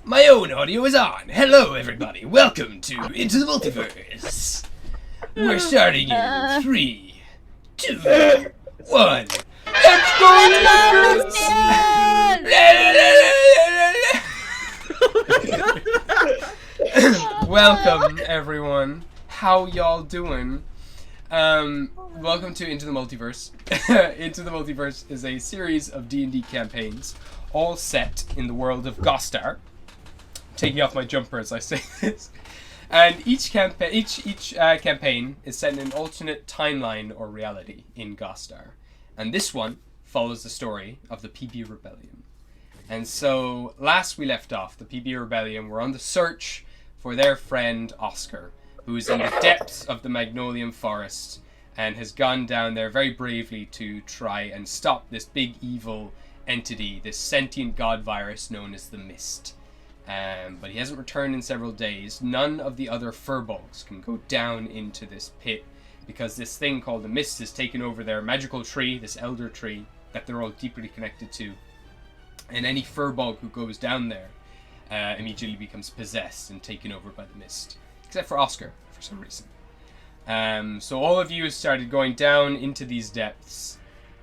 My own audio is on. Hello, everybody. Welcome to Into the Multiverse. We're starting in 3, 2, 1. Let's go! Welcome, everyone. How y'all doing? Welcome to Into the Multiverse. Into the Multiverse is a series of D&D campaigns, all set in the world of Gostar. Taking off my jumper as I say this. And each campaign is set in an alternate timeline or reality in Gostar. And this one follows the story of the PB Rebellium. And so, last we left off, the PB Rebellium were on the search for their friend Oscar, who is in the depths of the Magnolium forest and has gone down there very bravely to try and stop this big evil entity, this sentient god virus known as the Mist. But he hasn't returned in several days. None of the other furbolgs can go down into this pit because this thing called the Mist has taken over their magical tree, this elder tree that they're all deeply connected to. And any furbolg who goes down there immediately becomes possessed and taken over by the Mist. Except for Oscar, for some reason. So all of you have started going down into these depths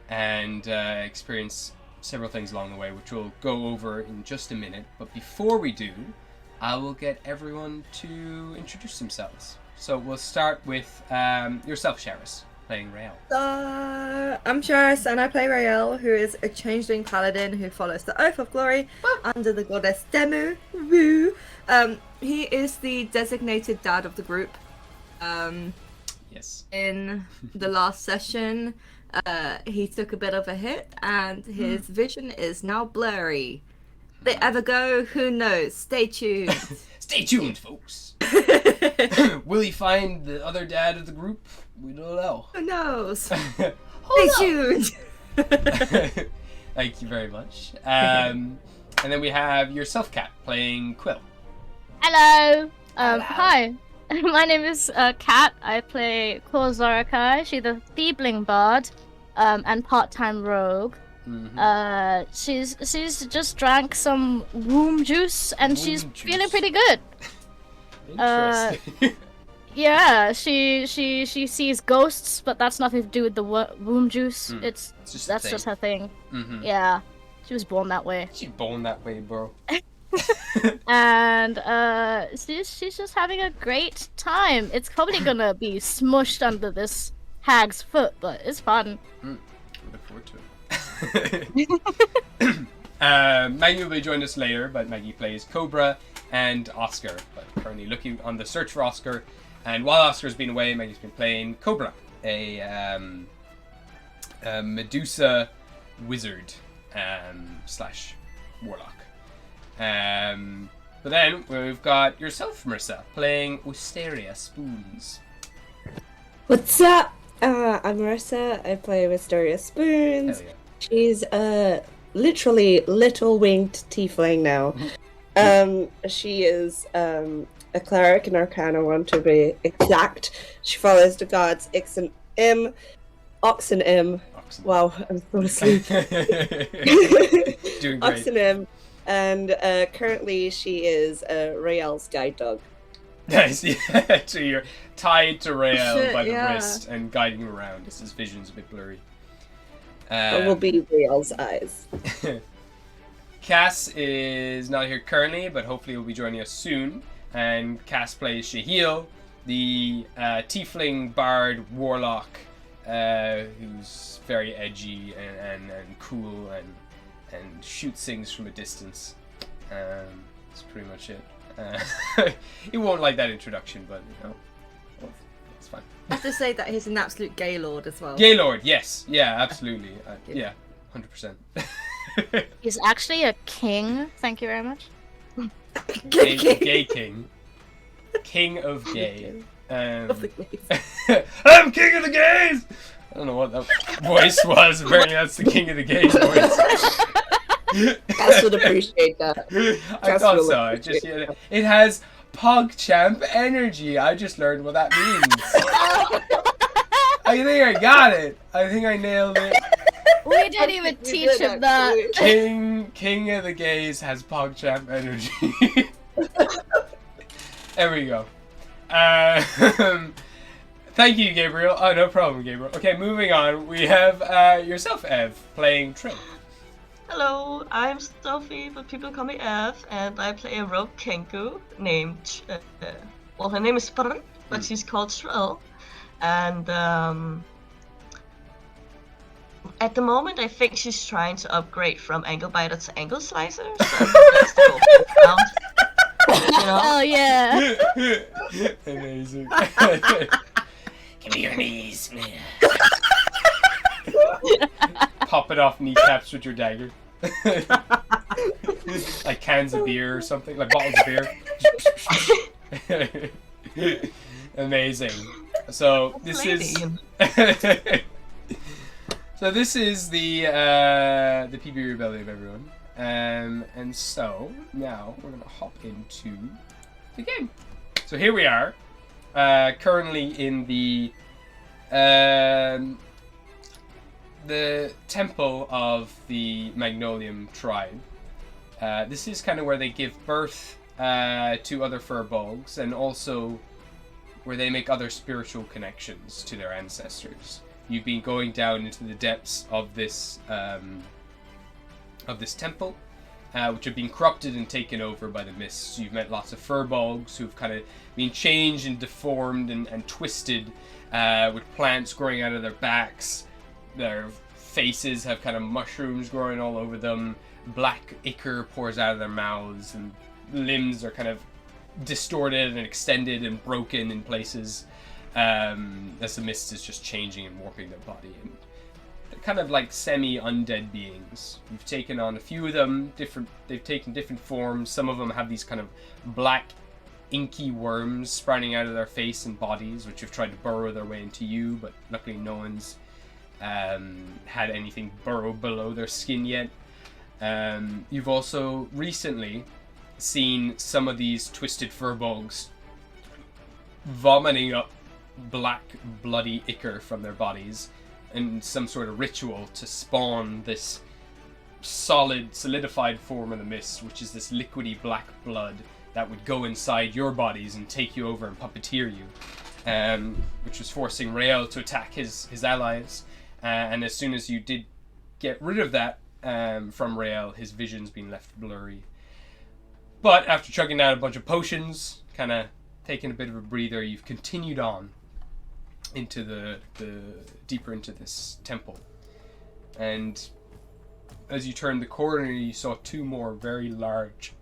and experience several things along the way, which we'll go over in just a minute. But before we do, I will get everyone to introduce themselves. So we'll start with yourself, Sharis, playing Rael. I'm Sharis, and I play Rael, who is a changeling paladin who follows the Oath of Glory under the goddess Demu. Woo! He is the designated dad of the group. Yes. In the last session, he took a bit of a hit, and his vision is now blurry. They ever go? Who knows? Stay tuned. Stay tuned, folks. Will he find the other dad of the group? We don't know. Who knows? Stay tuned. Thank you very much. And then we have yourself, Kat, playing Quill. Hello. Hi. My name is Kat. I play Quill Zorakai. She's a Thiebling bard and part-time rogue. Mm-hmm. She's just drank some womb juice and she's feeling pretty good. Interesting. Yeah, she sees ghosts, but that's nothing to do with the womb juice. That's just her thing. Mm-hmm. Yeah, she was born that way. She's born that way, bro. And she's just having a great time. It's probably gonna be smushed under this hag's foot, but it's fun. I look forward to it. Maggie will be joined us later, but Maggie plays Cobra and Oscar, but currently looking on the search for Oscar. And while Oscar's been away, Maggie's been playing Cobra, a Medusa wizard slash warlock. But then we've got yourself, Marissa, playing Wisteria Spoons. What's up? I'm Marissa. I play Wisteria Spoons. Yeah. She's a literally little winged tiefling now. She is a cleric in Arcana 1 to be exact. She follows the gods Ix and Im. Ox and Im. Wow, I'm so asleep. Doing great. Ox and Im. And currently she is Rael's guide dog. Nice, yeah. So you're tied to Rael by the wrist and guiding him around as his vision's a bit blurry. It will be Rael's eyes. Cass is not here currently, but hopefully will be joining us soon. And Cass plays Shahil, the tiefling bard warlock, who's very edgy and cool and shoots things from a distance. That's pretty much it. He won't like that introduction, but well, it's fine. I have to say that he's an absolute gaylord as well. Gaylord, yes, yeah, absolutely, yeah, 100%. He's actually a king. Thank you very much. Gay king, king of gay. Of the gays. I'm king of the gays. I don't know what that voice was. Apparently, that's the king of the gays voice. Cass would appreciate that. I thought so. It has PogChamp energy. I just learned what that means. I think I got it. I think I nailed it. We didn't even We teach did, him that. actually. King of the gays has PogChamp energy. There we go. Thank you, Gabriel. Oh, no problem, Gabriel. Okay, moving on. We have yourself, Ev, playing Trill. Hello, I'm Sophie, but people call me Ev, and I play a rogue Kenku named, well, her name is Sprr, but she's called Shrill. And at the moment, I think she's trying to upgrade from Angle Biter to Angle Slicer, so that's the goal round. You know? Oh yeah. Amazing. Give me your knees, man. Pop it off kneecaps with your dagger. Like cans of beer or something, like bottles of beer. Amazing. So this is so this is the PB Rebellium, everyone. And so now we're gonna hop into the game. So here we are, currently in the temple of the Magnolium tribe. This is kind of where they give birth to other furbolgs, and also where they make other spiritual connections to their ancestors. You've been going down into the depths of this temple, which have been corrupted and taken over by the mists. You've met lots of furbolgs who've kind of been changed and deformed and twisted, with plants growing out of their backs. Their faces have kind of mushrooms growing all over them. Black ichor pours out of their mouths, and limbs are kind of distorted and extended and broken in places, as the mist is just changing and warping their body. And they're kind of like semi-undead beings. You've taken on a few of them. They've taken different forms. Some of them have these kind of black, inky worms sprouting out of their face and bodies, which have tried to burrow their way into you, but luckily no one's had anything burrow below their skin yet. You've also recently seen some of these twisted furbolgs vomiting up black, bloody ichor from their bodies in some sort of ritual to spawn this solidified form of the mist, which is this liquidy black blood that would go inside your bodies and take you over and puppeteer you, which was forcing Rael to attack his allies. And as soon as you did get rid of that from Rael, his vision's been left blurry. But after chugging down a bunch of potions, kind of taking a bit of a breather, you've continued on into the deeper into this temple. And as you turned the corner, you saw two more very large,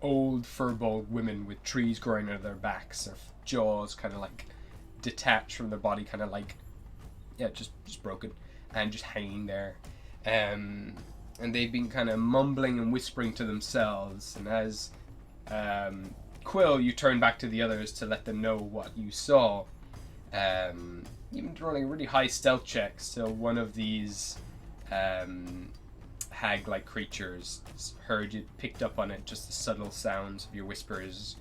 old furbolg women with trees growing out of their backs, their jaws kind of like detached from their body, kind of like, yeah, just broken and just hanging there. And they've been kind of mumbling and whispering to themselves. And as Quill, you turn back to the others to let them know what you saw. You've been rolling really high stealth checks till one of these hag-like creatures heard you, picked up on it, just the subtle sounds of your whispers.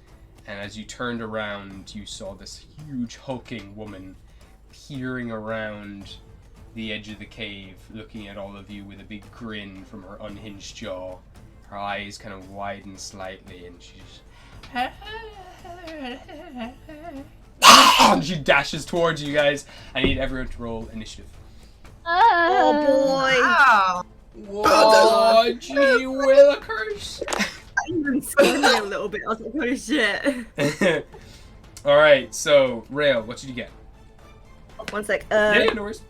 And as you turned around, you saw this huge hulking woman peering around the edge of the cave, looking at all of you with a big grin from her unhinged jaw. Her eyes kind of widen slightly, and she just... and she dashes towards you guys. I need everyone to roll initiative. Oh boy! Wow. Whoa, gee willikers! I even scared me a little bit. I was like, holy shit. Alright, so, Rael, what did you get? One sec. Yeah, no worries.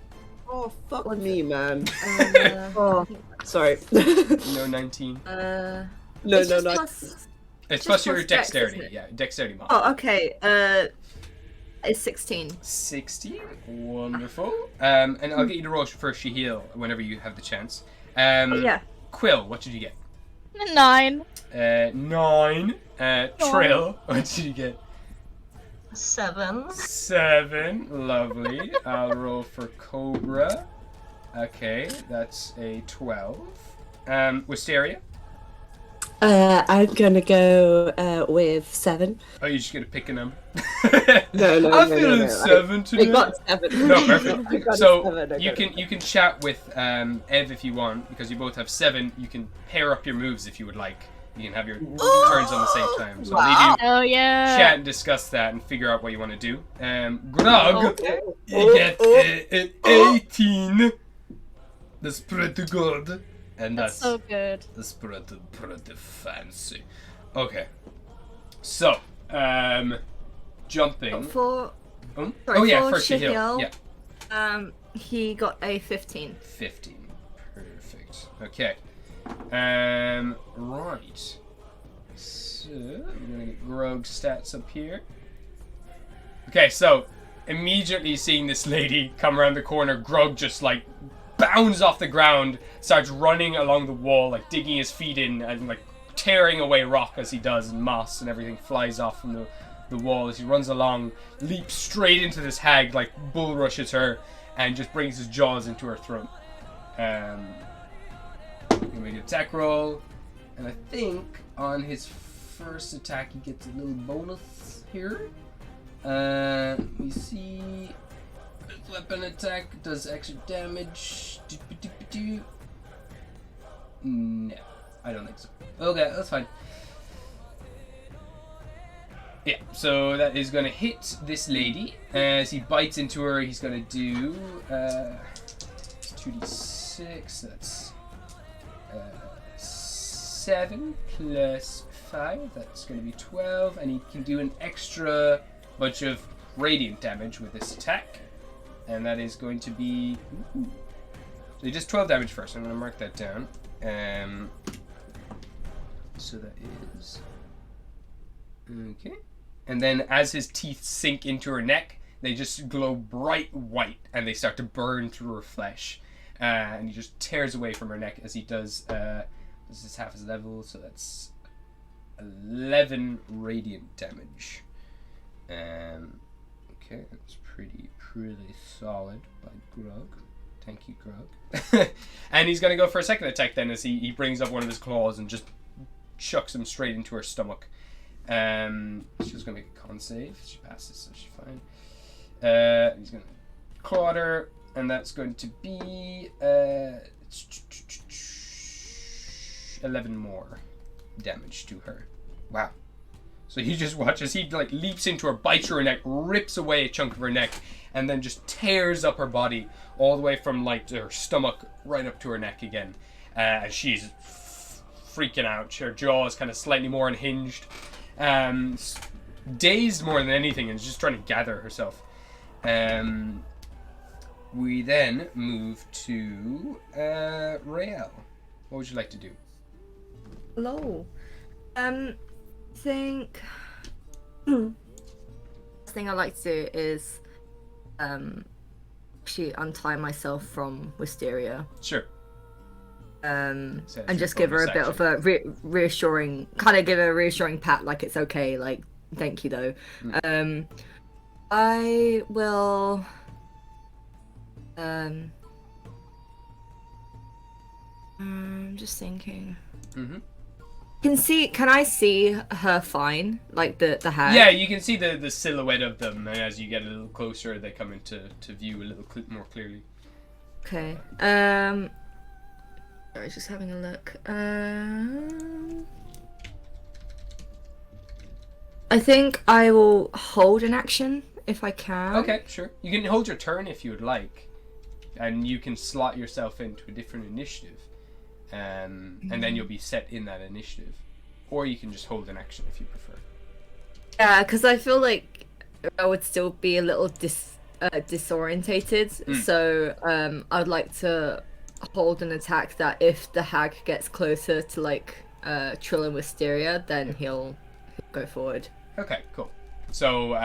Oh, fuck me, man. Uh, Oh, sorry. No 19. No, it's no, just no. plus- It's plus your plus dex, dexterity. isn't it? Yeah, dexterity mod. Oh, okay. It's 16. 16. Wonderful. And I'll get you to roll for Shahil whenever you have the chance. Yeah. Quill, what did you get? 9. 9. Trill, what did you get? 7. 7. Lovely. I'll roll for Cobra. Okay, that's a 12. Wisteria? I'm gonna go with 7. Oh, you're just gonna pick a number? No, I'm feeling 7 today. I got 7. No, perfect. I got a So 7, you can chat with Ev if you want, because you both have 7. You can pair up your moves if you would like. You can have your turns on the same time. So Wow. Oh yeah. chat and discuss that and figure out what you want to do. Grog, Okay. you get an 18. That's pretty good. And That's so good. that's pretty fancy. Okay. So, jumping. For Oh, sorry, oh yeah, for first you heal. Shahiel, Yeah. he got a 15. 15. Perfect. Okay. Right. So, I'm gonna get Grog's stats up here. Okay, so, immediately seeing this lady come around the corner, Grog just, like, bounds off the ground, starts running along the wall, like, digging his feet in, and, like, tearing away rock as he does, and moss and everything flies off from the wall as he runs along, leaps straight into this hag, like, bull rushes her, and just brings his jaws into her throat. Gonna make an attack roll, and I think on his first attack he gets a little bonus here. Let me see. Weapon attack does extra damage. No, I don't think so. Okay, that's fine. Yeah, so that is going to hit this lady. As he bites into her, he's going to do 2d6. That's 7 plus 5. That's going to be 12. And he can do an extra bunch of radiant damage with this attack. And that is going to be... Ooh. So he does 12 damage first. I'm going to mark that down. So that is... Okay. And then as his teeth sink into her neck, they just glow bright white and they start to burn through her flesh. And he just tears away from her neck as he does... this is half his level, so that's 11 radiant damage. Okay, that's pretty solid by Grog. Thank you, Grog. And he's going to go for a second attack then as he brings up one of his claws and just chucks him straight into her stomach. She's going to make a con save. She passes, so she's fine. He's going to claw her, and that's going to be 11 more damage to her. Wow. So you just watch as he like leaps into her, bites her neck, rips away a chunk of her neck, and then just tears up her body all the way from like her stomach right up to her neck again. She's freaking out. Her jaw is kind of slightly more unhinged, dazed more than anything, and just trying to gather herself. We then move to Rael. What would you like to do? Hello. Think first thing I like to do is actually untie myself from Wisteria. Sure. And So just give her a bit of a reassuring, kind of give her a reassuring pat, like it's okay, like thank you though. I will. I'm just thinking. Mm-hmm. Can I see her fine? Like the hag? Yeah, you can see the silhouette of them, and as you get a little closer, they come into view a little more clearly. Okay. I was just having a look. I think I will hold an action if I can. Okay, sure. You can hold your turn if you would like, and you can slot yourself into a different initiative, and then you'll be set in that initiative. Or you can just hold an action if you prefer. Yeah, because I feel like I would still be a little disorientated. So I'd like to hold an attack that if the hag gets closer to like Trill and Wisteria, then he'll go forward. Okay, cool. So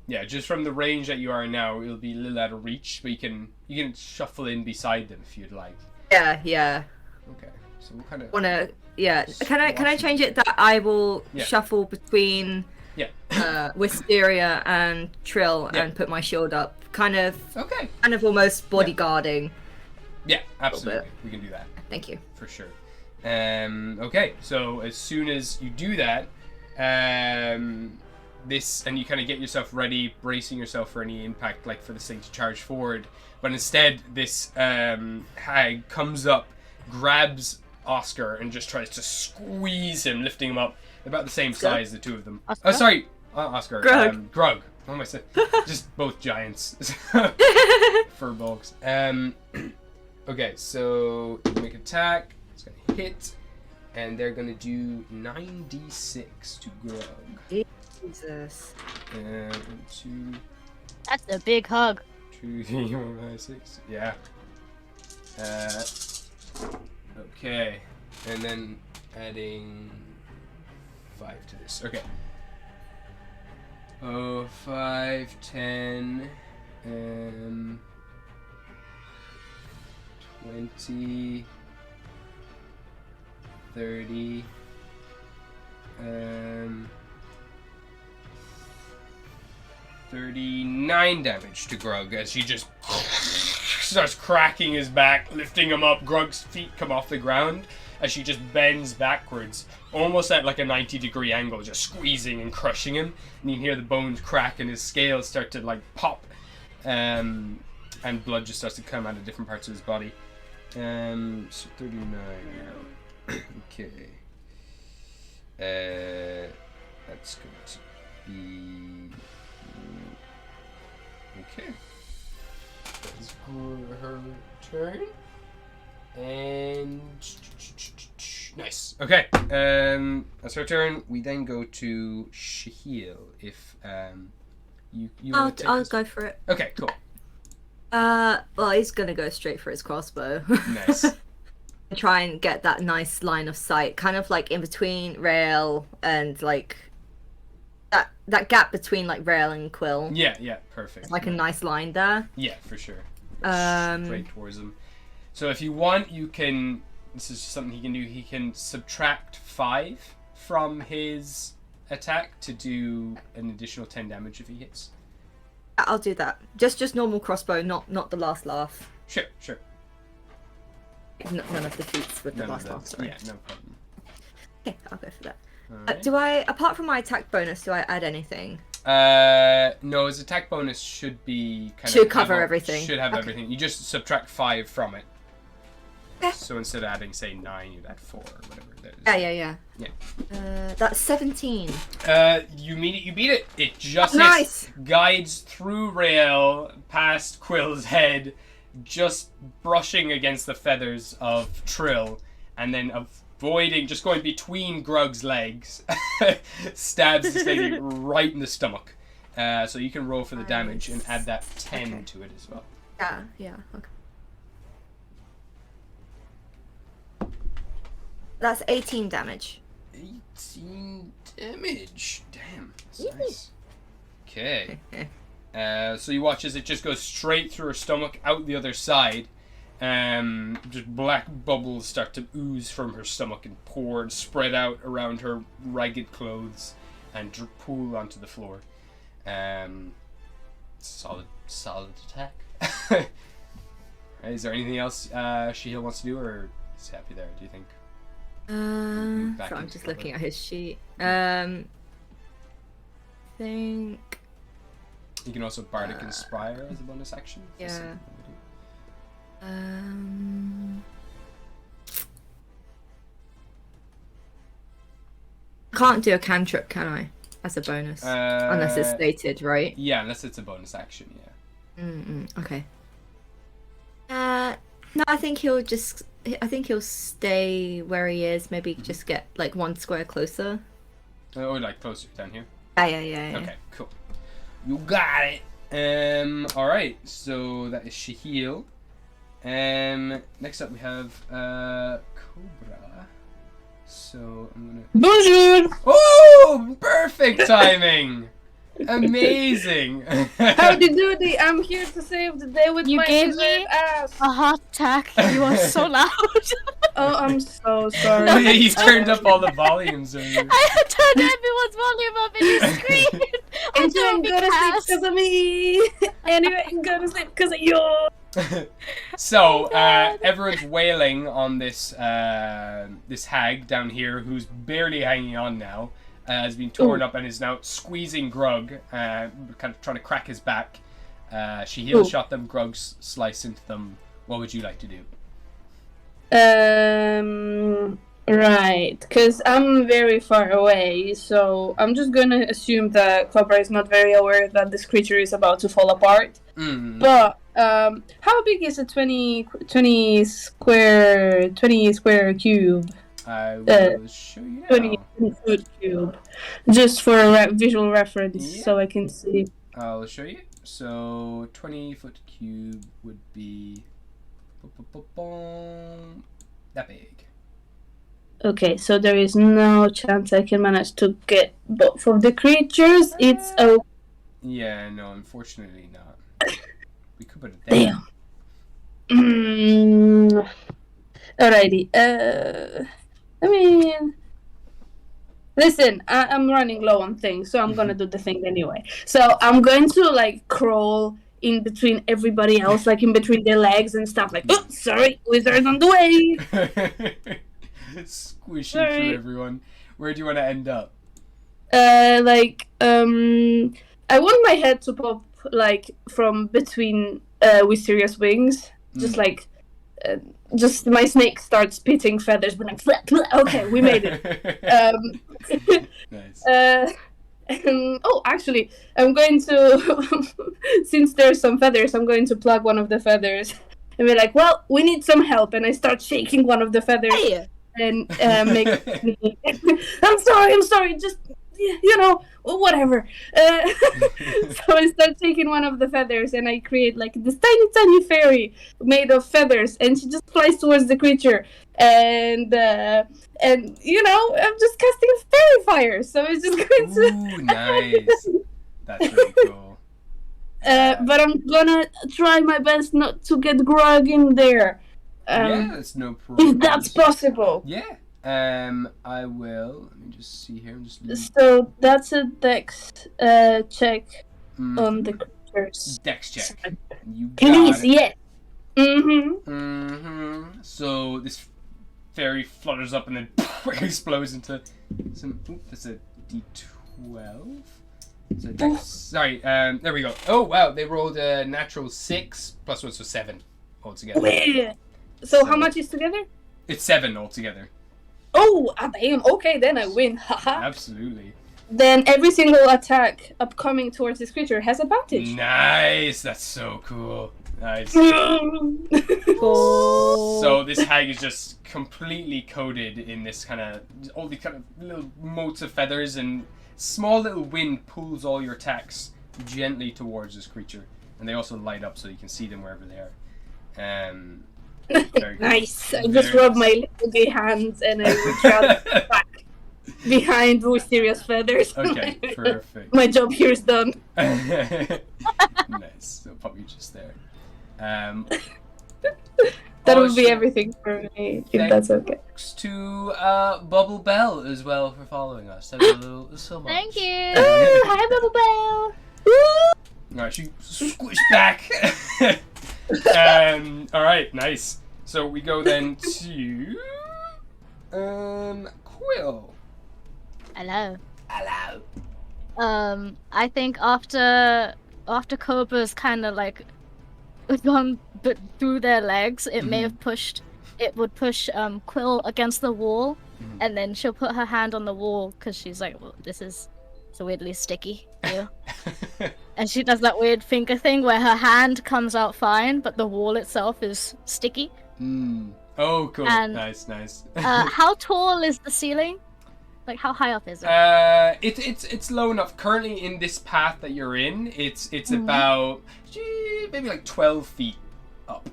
yeah, just from the range that you are now, it'll be a little out of reach, but you can shuffle in beside them if you'd like. Yeah. Okay, so we'll kind of Can I change it that I will shuffle between Wisteria and Trill and put my shield up, kind of almost bodyguarding. Yeah, absolutely. We can do that. Thank you. For sure. Okay, so as soon as you do that, and you kind of get yourself ready, bracing yourself for any impact, like for this thing to charge forward. But instead, this hag comes up, grabs Oscar, and just tries to squeeze him, lifting him up. They're about the same size, the two of them. Oscar? Oh, sorry, Oscar. Grug. Grug. What am I saying? Just both giants. Fur bulks. Okay, so you make attack. It's gonna hit, and they're gonna do 9d6 to Grug. Jesus. 2, That's a big hug. 2, 3, 4, 5, 6. Yeah. Okay, and then adding 5 to this. Okay. 5, 10, 20, 30, 39 damage to Grug as she just starts cracking his back, lifting him up. Grug's feet come off the ground as she just bends backwards, almost at like a 90-degree angle, just squeezing and crushing him. And you hear the bones crack and his scales start to like pop, and blood just starts to come out of different parts of his body. So 39 now. Okay. That's going to be... Okay. That's her turn. And... Nice. Okay. That's her turn. We then go to Shahil. If you I'll go for it. Okay, cool. Well, he's gonna go straight for his crossbow. Nice. Try and get that nice line of sight, kind of like in between Rael and like that gap between like Rael and Quill. Yeah, perfect. It's like a nice line there. Yeah, for sure. Straight towards him. So if you want, you can... This is something he can do. He can subtract 5 from his attack to do an additional 10 damage if he hits. I'll do that. Just normal crossbow, not the last laugh. Sure. None of the feats with the None of last that. laugh. Sorry. Yeah, no problem. Okay, I'll go for that. Alright. Do I, apart from my attack bonus, do I add anything? No, his attack bonus should be kind Should of... cover everything. Should have Okay. everything. You just subtract 5 from it. Okay. So instead of adding, say, 9, you'd add 4 or whatever that is. Yeah. That's 17. You beat it. It just Nice. guides through Rael, past Quill's head, just brushing against the feathers of Trill, and then just going between Grug's legs, stabs this lady right in the stomach. So you can roll for the damage and add that 10 to it as well. Yeah, okay. That's 18 damage. 18 damage. Damn, that's nice. Okay. So you watch as it just goes straight through her stomach, out the other side. Just black bubbles start to ooze from her stomach and pour and spread out around her ragged clothes and pool onto the floor. Solid attack. Is there anything else Shahil wants to do, or is he happy there, do you think? So back I'm into just cover. looking at his sheet. Think. You can also Bardic Inspire as a bonus action. if that's Yeah. something you wanna do. Can't do a cantrip, can I? As a bonus, unless it's stated, right? Yeah, unless it's a bonus action, yeah. Okay. No, I think he'll stay where he is. Maybe just get like one square closer. Or like closer down here. Yeah. Okay, cool. You got it. Alright, so that is Shahil. Next up we have Cobra. So I'm gonna... Bonjour! Oh! Perfect timing! Amazing! Howdy doody, I'm here to save the day with You my gave lizard me ass. a heart attack. You are so loud. Oh, I'm so Oh, sorry. yeah, you turned up all the volumes. I turned everyone's volume up and you screamed. And you ain't gonna sleep because of me. And you ain't gonna sleep because of you. So everyone's wailing on this this hag down here, who's barely hanging on now. Has been torn up and is now squeezing Grug, kind of trying to crack his back. She heal shot them. Grug's slice into them. What would you like to do? Right, because I'm very far away, so I'm just gonna assume that Cobra is not very aware that this creature is about to fall apart. But how big is a 20 square cube? I will show you now. 20-foot cube, just for a visual reference, so I can see. I'll show you. So 20-foot cube would be that big. Okay, so there is no chance I can manage to get both of the creatures. It's Yeah, no, unfortunately not. We could put it there. Damn. Alrighty. I mean, listen, I'm running low on things, so I'm gonna do the thing anyway. So I'm going to like crawl in between everybody else, like in between their legs and stuff. Like, oh, sorry, wizard on the way. Squishing through everyone. Where do you want to end up? I want my head to pop like from between Wisteria's wings, just like, just my snake starts spitting feathers, but like, okay, we made it. Nice. Oh, actually, I'm going to, since there's some feathers, I'm going to plug one of the feathers and be like, well, we need some help, and I start shaking one of the feathers. Hey. And make I'm sorry, just, you know, whatever. So I start taking one of the feathers and I create like this tiny fairy made of feathers, and she just flies towards the creature, and you know, I'm just casting fairy fire, so it's just going to. Ooh, nice. That's really cool. But I'm gonna try my best not to get Grug in there. Yeah, that's no problem. If that's possible. Yeah. I will. Let me just see here. So that's a dex check on the creatures. Dex check. You got Please, it. yes. So this fairy flutters up and then explodes into some. Ooh, that's a D12. So dex. Sorry. There we go. Oh wow, they rolled a natural 6 plus 1, so 7 altogether. Yeah. So how much is together? It's 7 altogether. Oh, damn. Okay, then I win. Haha. Absolutely. Then every single attack upcoming towards this creature has advantage. Nice. That's so cool. Nice. Cool. So this hag is just completely coated in this kind of all these kind of little motes of feathers, and small little wind pulls all your attacks gently towards this creature, and they also light up so you can see them wherever they are. Very Nice. cool. I just rub my little gay hands and I reach out back behind Wisteria's feathers. Okay, perfect. My job here is done. Nice. So pop you just there. That would be everything for me, if that's okay. Thanks to Bubble Bell as well for following us. That was so much. Thank you. Hi, Bubble Bell. Alright, she squished back. Alright, nice. So we go then to Quill. Hello. Hello. I think after Cobra's kind of like gone through their legs, it may have pushed. It would push Quill against the wall, and then she'll put her hand on the wall because she's like, well, this is so weirdly sticky here. And she does that weird finger thing where her hand comes out fine, but the wall itself is sticky. Oh, cool. And, nice. How tall is the ceiling? Like, how high up is it? It's low enough. Currently, in this path that you're in, it's about maybe like 12 feet up.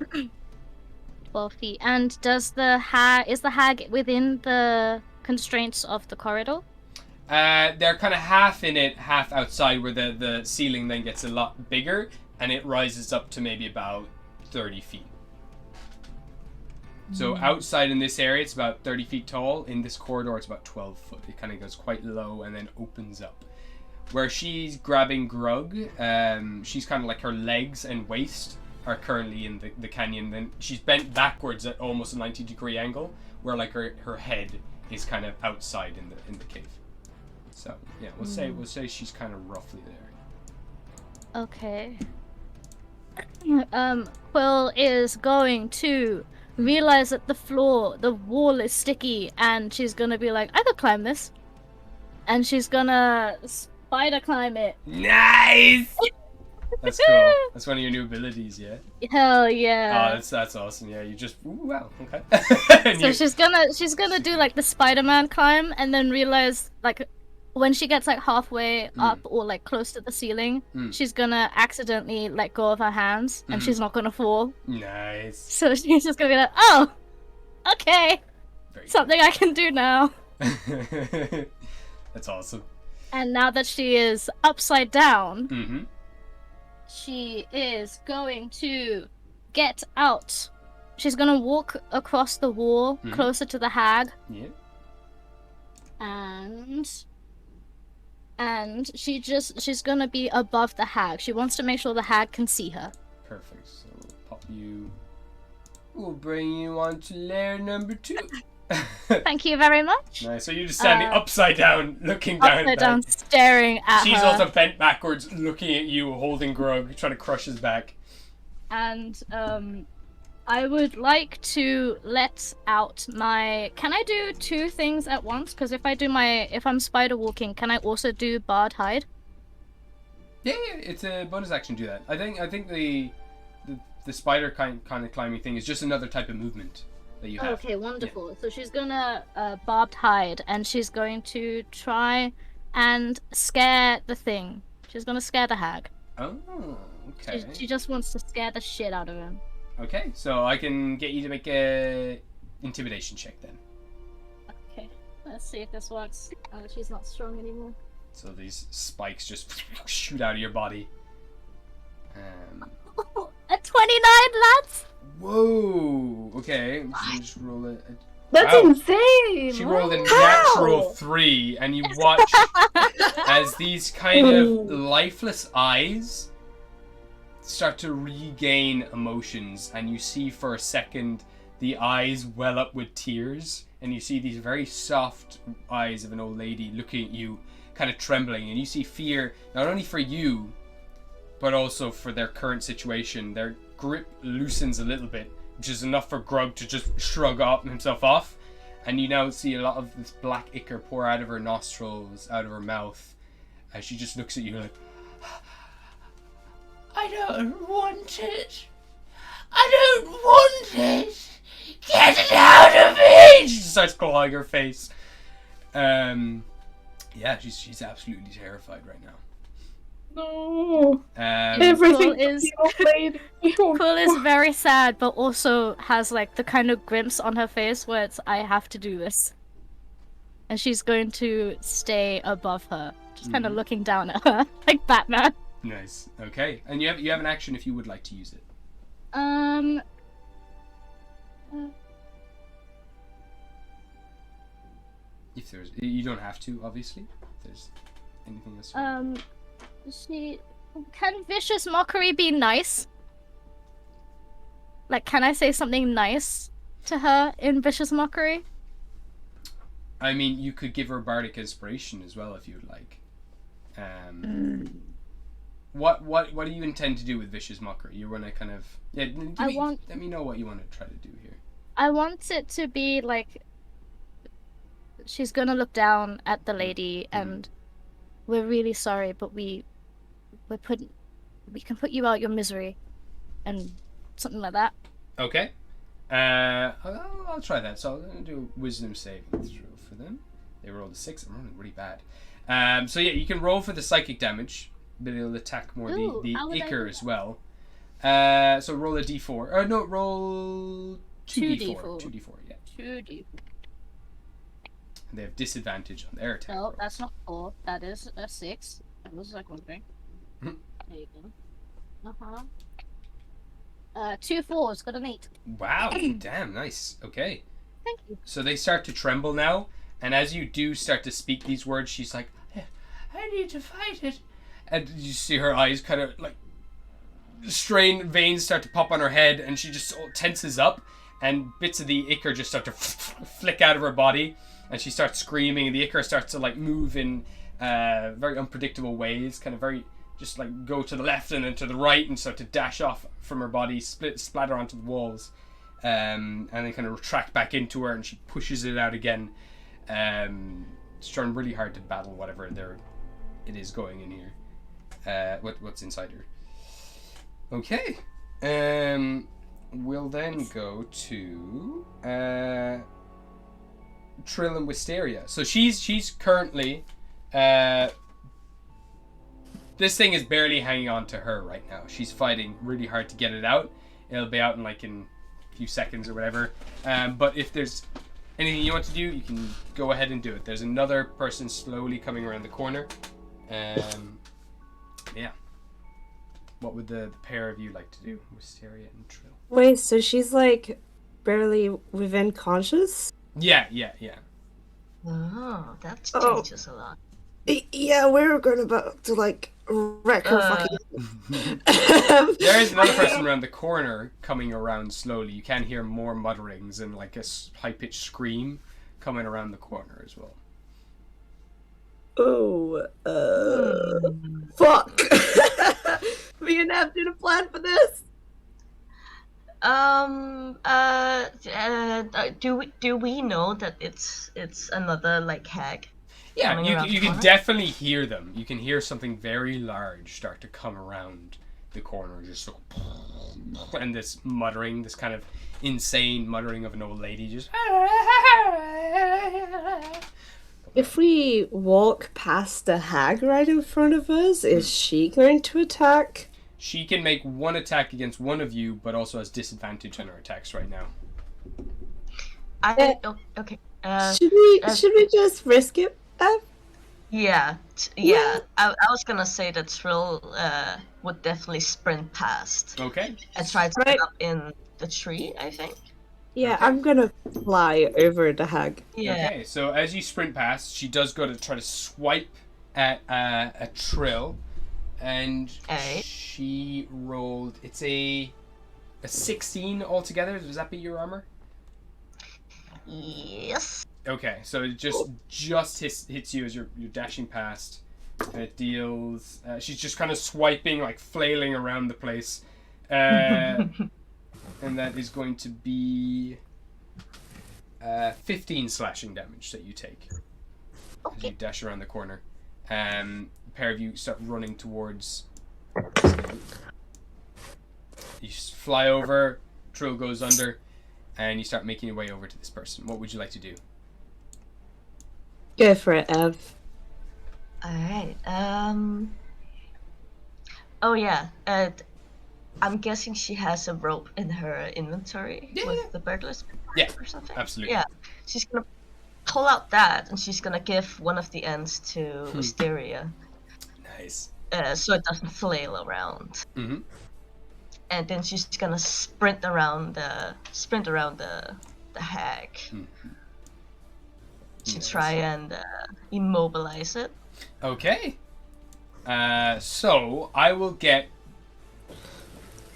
12 feet. And is the hag within the constraints of the corridor? They're kind of half in it, half outside, where the ceiling then gets a lot bigger, and it rises up to maybe about 30 feet. So outside in this area, it's about 30 feet tall. In this corridor, it's about 12 foot. It kind of goes quite low and then opens up. Where she's grabbing Grug, she's kind of like her legs and waist are currently in the canyon. Then she's bent backwards at almost a 90-degree angle, where like her head is kind of outside in the cave. So yeah, we'll say she's kind of roughly there. Okay. Quill is going to realize that the wall is sticky, and she's gonna be like, I could climb this. And she's gonna spider climb it. Nice! That's cool. That's one of your new abilities, yeah? Hell yeah. Oh, that's awesome. Yeah, you just... Ooh, wow, okay. So she's gonna do like the Spider-Man climb, and then realize like when she gets like halfway up or like close to the ceiling, she's gonna accidentally let go of her hands, and she's not gonna fall. Nice. So she's just gonna be like, oh, okay, something I can do now. That's awesome. And now that she is upside down, she is going to get out. She's gonna walk across the wall closer to the hag. Yeah. And she's gonna be above the hag. She wants to make sure the hag can see her. Perfect. So we'll pop you. We'll bring you on to layer number 2. Thank you very much. Nice. So you're just standing upside down, looking down. Upside down, staring at her. She's also bent backwards, looking at you, holding Grug, trying to crush his back. And I would like to let out my... Can I do 2 things at once? Because if I'm spider walking, can I also do Bard Hide? Yeah, it's a bonus action to do that. I think the spider kind of climbing thing is just another type of movement that you have. Okay, wonderful. Yeah. So she's gonna Barbed Hide, and she's going to try and scare the thing. She's gonna scare the hag. Oh, okay. She just wants to scare the shit out of him. Okay, so I can get you to make a intimidation check then. Okay, let's see if this works. She's not strong anymore. So these spikes just shoot out of your body. A 29, lads! Whoa! Okay, so just roll it. That's insane! She rolled a natural 3, and you watch as these kind of lifeless eyes start to regain emotions, and you see for a second the eyes well up with tears, and you see these very soft eyes of an old lady looking at you, kind of trembling, and you see fear not only for you but also for their current situation. Their grip loosens a little bit, which is enough for Grug to just shrug himself off, and you now see a lot of this black ichor pour out of her nostrils, out of her mouth, as she just looks at you like, I don't want it. I don't want it. Get it out of me! She starts clawing her face. Yeah, she's absolutely terrified right now. No. Everything is Quill is very sad, but also has like the kind of grimps on her face where it's, I have to do this. And she's going to stay above her, just kind of looking down at her, like Batman. Nice. Okay. And you have an action if you would like to use it. If there's, you don't have to, obviously. If there's anything else. Can vicious mockery be nice? Like, can I say something nice to her in vicious mockery? I mean, you could give her bardic inspiration as well if you'd like. What do you intend to do with vicious mockery? You want to kind of let me know what you want to try to do here. I want it to be like she's gonna look down at the lady and we're really sorry, but we can put you out your misery, and something like that. Okay. I'll try that. So I'm gonna do a wisdom saving throw for them. They rolled a 6. I'm rolling really bad. So yeah, you can roll for the psychic damage, but it'll attack more the ichor as well. So roll a d4. No, roll 2d4. 2d4, yeah. 2d4. And they have disadvantage on their attack. No, that's not 4. That is a 6. That was like one thing. There you go. 2 4s, got an 8. Wow, damn, nice. Okay. Thank you. So they start to tremble now, and as you do start to speak these words, she's like, I need to fight it. And you see her eyes kind of like strained veins start to pop on her head, and she just tenses up, and bits of the ichor just start to flick out of her body, and she starts screaming, and the ichor starts to like move in very unpredictable ways, kind of very just like go to the left and then to the right and start to dash off from her body, splatter onto the walls, and then kind of retract back into her, and she pushes it out again. It's trying really hard to battle whatever it is going in here. What's inside her. Okay. We'll then go to Trill and Wisteria. So she's currently this thing is barely hanging on to her right now. She's fighting really hard to get it out. It'll be out in a few seconds or whatever. But if there's anything you want to do, you can go ahead and do it. There's another person slowly coming around the corner. Yeah. What would the pair of you like to do? Wisteria and Trill. Wait, so she's like barely within conscious? Yeah. Oh, that Oh. changes a lot. Yeah, we're going about to like wreck her fucking. There is another person around the corner coming around slowly. You can hear more mutterings and like a high-pitched scream coming around the corner as well. Oh, fuck. Me and Ev did a plan for this. Do we know that it's another like hag? Yeah, Coming around you the can corner? definitely hear them. You can hear something very large start to come around the corner, just so, and this muttering, this kind of insane muttering of an old lady, just. If we walk past the hag right in front of us, is she going to attack? She can make one attack against one of you, but also has disadvantage on her attacks right now. Okay. Should we just risk it, Ev? Yeah. Yeah. I was gonna say that Trill would definitely sprint past Okay. and try to Right. get up in the tree, I think. Yeah, Okay. I'm gonna fly over the hag. Yeah. Okay, so as you sprint past, she does go to try to swipe at a Trill, and Okay. she rolled. It's a 16 altogether. Does that beat your armor? Yes. Okay, so it just hits you as you're dashing past, and it deals. She's just kind of swiping, like flailing around the place, and that is going to be 15 slashing damage that you take as you dash around the corner. A pair of you start running towards. You just fly over. Trill goes under, and you start making your way over to this person. What would you like to do? Go for it, Ev. Alright. Oh yeah. I'm guessing she has a rope in her inventory with the burglar's Yeah, or something. absolutely. Yeah. She's gonna pull out that, and she's gonna give one of the ends to Wisteria, Nice. so it doesn't flail around. Mm-hmm. And then she's gonna sprint around the hag to try and immobilize it. Okay. So I will get.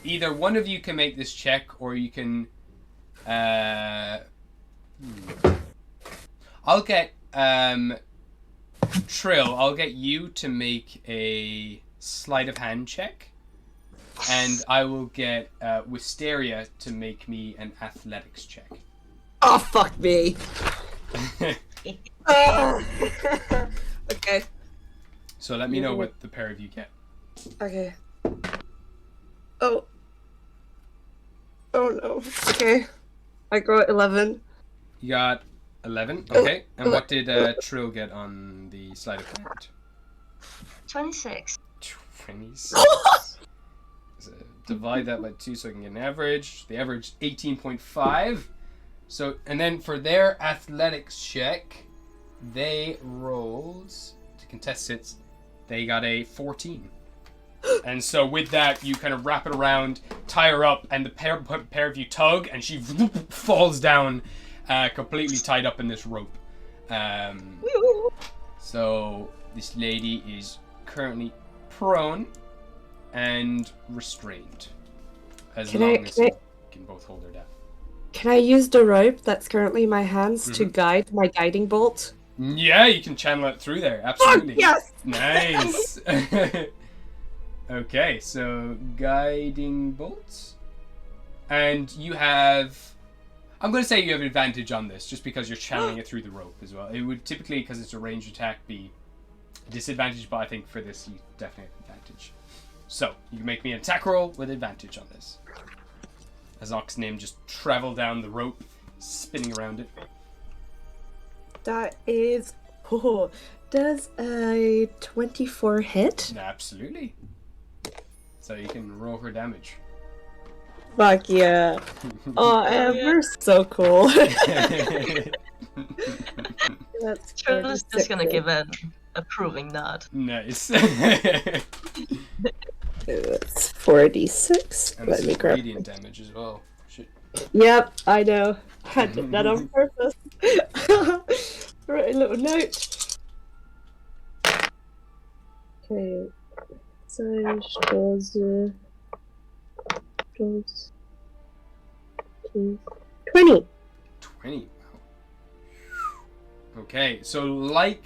Either one of you can make this check, or you can. I'll get Trill. I'll get you to make a sleight of hand check, and I will get Wisteria to make me an athletics check. Oh, fuck me. Okay. So let me know what the pair of you get. Okay. Oh. Oh no. Okay. I got 11. You got 11. Okay. And what did Trill get on the sleight of hand? 26. 26. So divide that by 2 so I can get an average. The average 18.5. So, and then for their athletics check, they rolled to contest it. They got a 14. And so with that, you kind of wrap it around, tie her up, and the pair of you tug, and she falls down, completely tied up in this rope. So this lady is currently prone. and restrained. As Can long I- as can I- you can both hold her down. Can I use the rope that's currently in my hands to guide my guiding bolt? Yeah, you can channel it through there. Absolutely. yes! Nice. Okay, so guiding bolts, and you have. I'm going to say you have an advantage on this, just because you're channeling it through the rope as well. It would typically, because it's a ranged attack, be a disadvantage, but I think for this, you definitely have advantage. So you can make me an attack roll with advantage on this. As Oxnim just travel down the rope, spinning around it. That is... Oh, does a 24 hit? Absolutely. So you can roll her damage. Fuck yeah. Oh, you're so cool. That's Trill is just gonna 46. give an approving nod. Nice. It's 46. And Let this me is grab. radiant damage as well. Shit. Yep, I know. I did that on purpose. Write a little note. Okay. Sage does 20. 20. Wow. Okay, so like,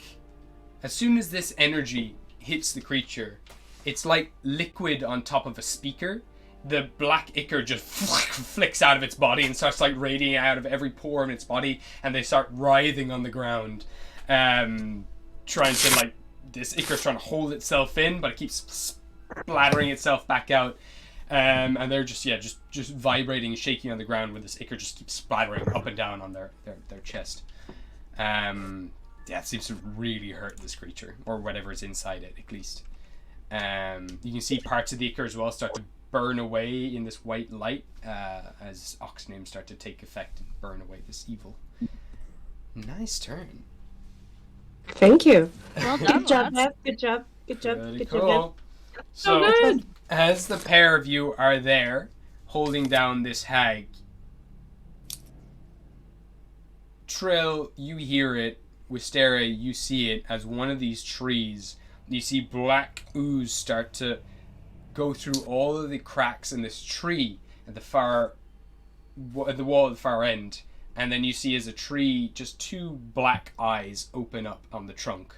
as soon as this energy hits the creature, it's like liquid on top of a speaker. The black ichor just flicks out of its body and starts like radiating out of every pore in its body, and they start writhing on the ground, trying to like, this ichor trying to hold itself in, but it keeps splattering itself back out. And they're just vibrating and shaking on the ground, where this ichor just keeps splattering up and down on their chest. It seems to really hurt this creature, or whatever's inside it, at least. You can see parts of the ichor as well start to burn away in this white light, as Oxnames start to take effect and burn away this evil. Nice turn. Thank you. Well done, Good job, lads. Bev. Good job. Good job. Pretty Good cool. job. So, good. as the pair of you are there, holding down this hag, Trill, you hear it. Wisteria, you see it as one of these trees. You see black ooze start to go through all of the cracks in this tree at the wall at the far end, and then you see as a tree just two black eyes open up on the trunk,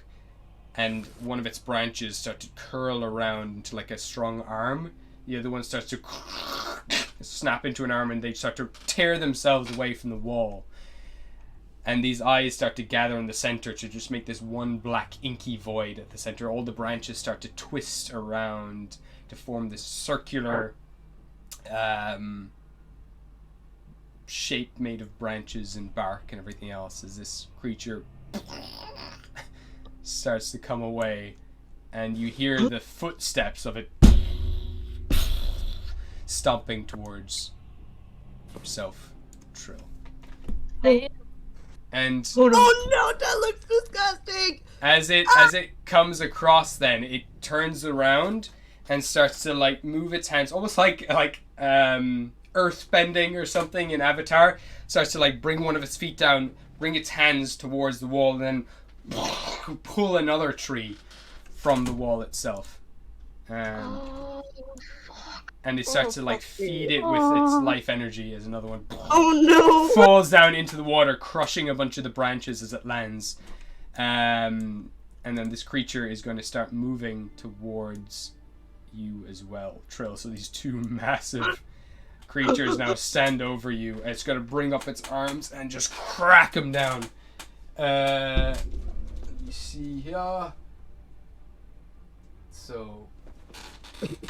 and one of its branches start to curl around into like a strong arm. The other one starts to snap into an arm, and they start to tear themselves away from the wall. And these eyes start to gather in the center to just make this one black inky void at the center. All the branches start to twist around to form this circular shape made of branches and bark and everything else, as this creature starts to come away, and you hear the footsteps of it stomping towards yourself, Trill. And Oh no, that looks disgusting! as it comes across, then it turns around and starts to like move its hands, almost like earth bending or something in Avatar. Starts to like bring one of its feet down, bring its hands towards the wall, and then pull another tree from the wall itself. And it starts to like feed it with its life energy as another one Oh no! falls down into the water, crushing a bunch of the branches as it lands. And then this creature is going to start moving towards you as well, Trill. So these two massive creatures now stand over you. And it's going to bring up its arms and just crack them down. Let me see here. So,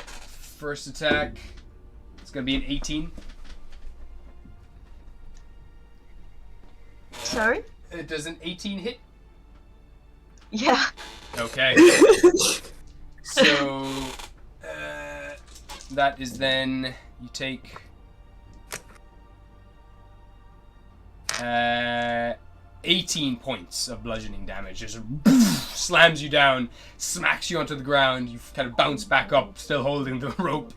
first attack, it's going to be an 18. Sorry? Does an 18 hit? Yeah. Okay. So, that is then, you take 18 points of bludgeoning damage. Just slams you down, smacks you onto the ground. You kind of bounce back up, still holding the rope,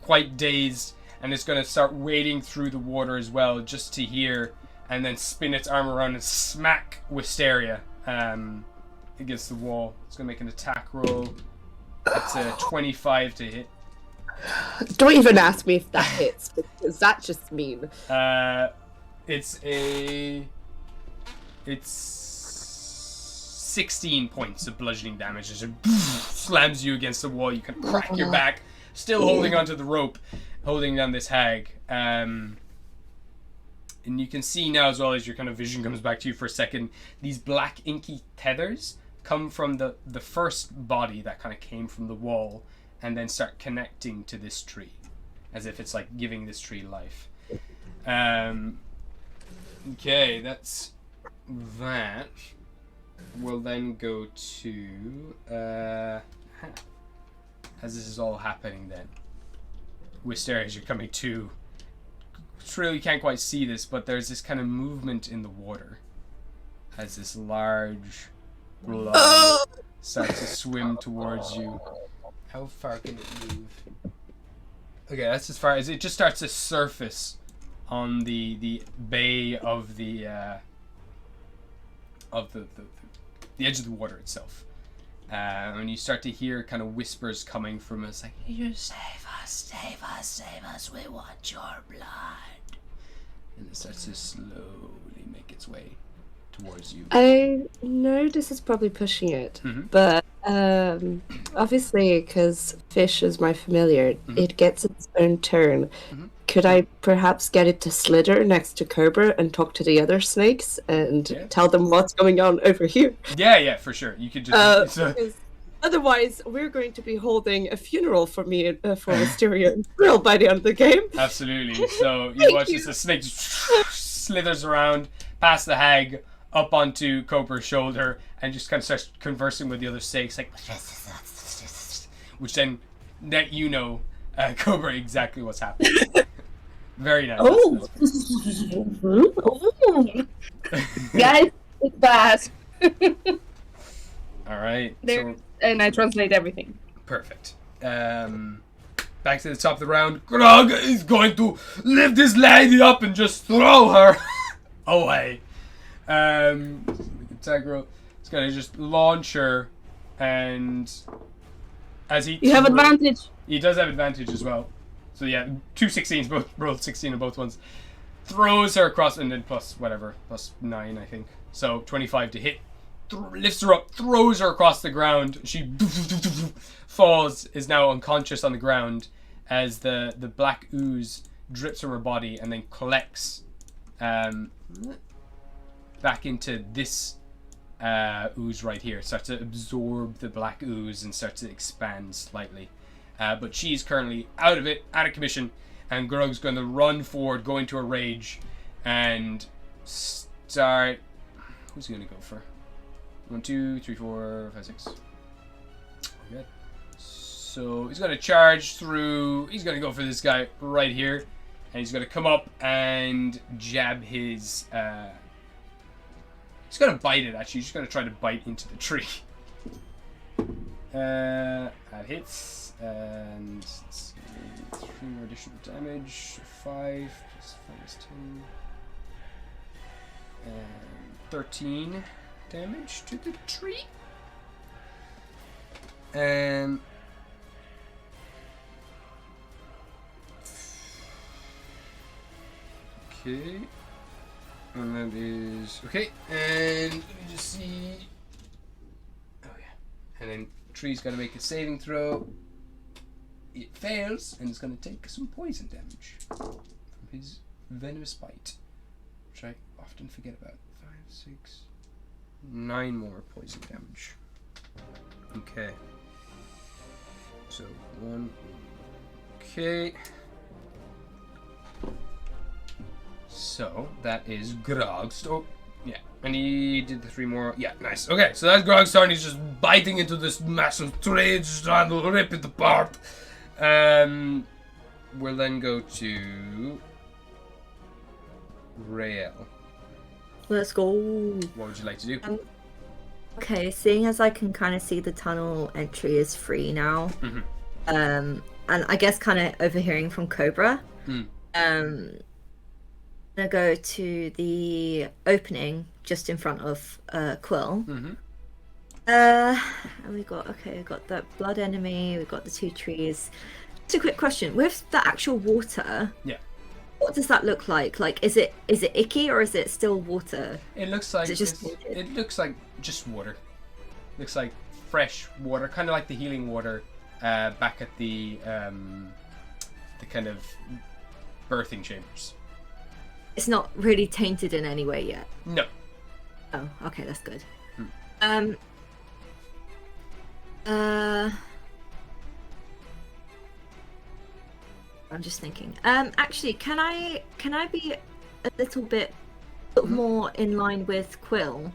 quite dazed. And it's going to start wading through the water as well, just to hear, and then spin its arm around and smack Wisteria against the wall. It's going to make an attack roll. It's a 25 to hit. Don't even ask me if that hits, because that's just mean. It's 16 points of bludgeoning damage as it slams you against the wall. You can crack your back, still holding onto the rope, holding down this hag. And you can see now, as well as your kind of vision comes back to you for a second, these black inky tethers come from the first body that kind of came from the wall and then start connecting to this tree, as if it's like giving this tree life. Okay, that's that. We'll then go to as this is all happening then. Wisteria, as you're coming to, truly you can't quite see this, but there's this kind of movement in the water as this large blob starts to swim towards you. How far can it move? Okay, that's as far as it just starts to surface on the bay of the edge of the water itself. And you start to hear kind of whispers coming from us, like, "You save us, save us, save us, we want your blood." And it starts to slowly make its way towards you. I know this is probably pushing it, but obviously, because fish is my familiar, it gets its own turn. Could I perhaps get it to slither next to Cobra and talk to the other snakes and tell them what's going on over here? Yeah, for sure. You could just... because otherwise, we're going to be holding a funeral for me for Mysteria and Thrill by the end of the game. Absolutely. So you watch as the snake slithers around past the hag, up onto Cobra's shoulder, and just kind of starts conversing with the other snakes, like, which then let you know, Cobra, exactly what's happening. Very nice. Oh! Guys, it's bad. Alright. So... And I translate everything. Perfect. Back to the top of the round. Grog is going to lift this lady up and just throw her away. Integral is going to just launch her, and as he... You have advantage. He does have advantage as well. So yeah, 2 16s, both rolled 16 on both ones. Throws her across, and then plus whatever, plus 9 I think. So 25 to hit. Lifts her up, throws her across the ground. She falls, is now unconscious on the ground as the black ooze drips from her body and then collects back into this ooze right here. Starts to absorb the black ooze and starts to expand slightly. But she's currently out of it, out of commission, and Grog's going to run forward, go into a rage, and start... Who's he going to go for? 1, 2, 3, 4, 5, 6. Good. So he's going to charge through... He's going to go for this guy right here, and he's going to come up and jab his... He's going to bite it, actually. He's just going to try to bite into the tree. That hits. And let's see, 3 more additional damage. 5 plus 5 is 10. And 13 damage to the tree. And okay. And that is okay. And let me just see. Oh yeah. And then tree's got to make a saving throw. It fails, and it's going to take some poison damage from his venomous bite, which I often forget about. 5, 6, 9 more poison damage. Okay. So 1. Okay. So that is Grog's. Oh, yeah. And he did the 3 more. Yeah, nice. Okay, so that's Grog's turn. He's just biting into this massive tree, just trying to rip it apart. We'll then go to Rael. Let's go. What would you like to do? Okay, seeing as I can kind of see the tunnel entry is free now, and I guess kind of overhearing from Cobra, I'm gonna go to the opening just in front of Quill. And we got that blood enemy. We got the 2 trees. Just a quick question: with the actual water, Yeah. what does that look like? Like, is it icky or is it still water? It looks like Is it just it looks like just water. Looks like fresh water, kind of like the healing water back at the kind of birthing chambers. It's not really tainted in any way yet. No. Oh, okay, that's good. Hmm. I'm just thinking. Actually, can I be a little bit more in line with Quill?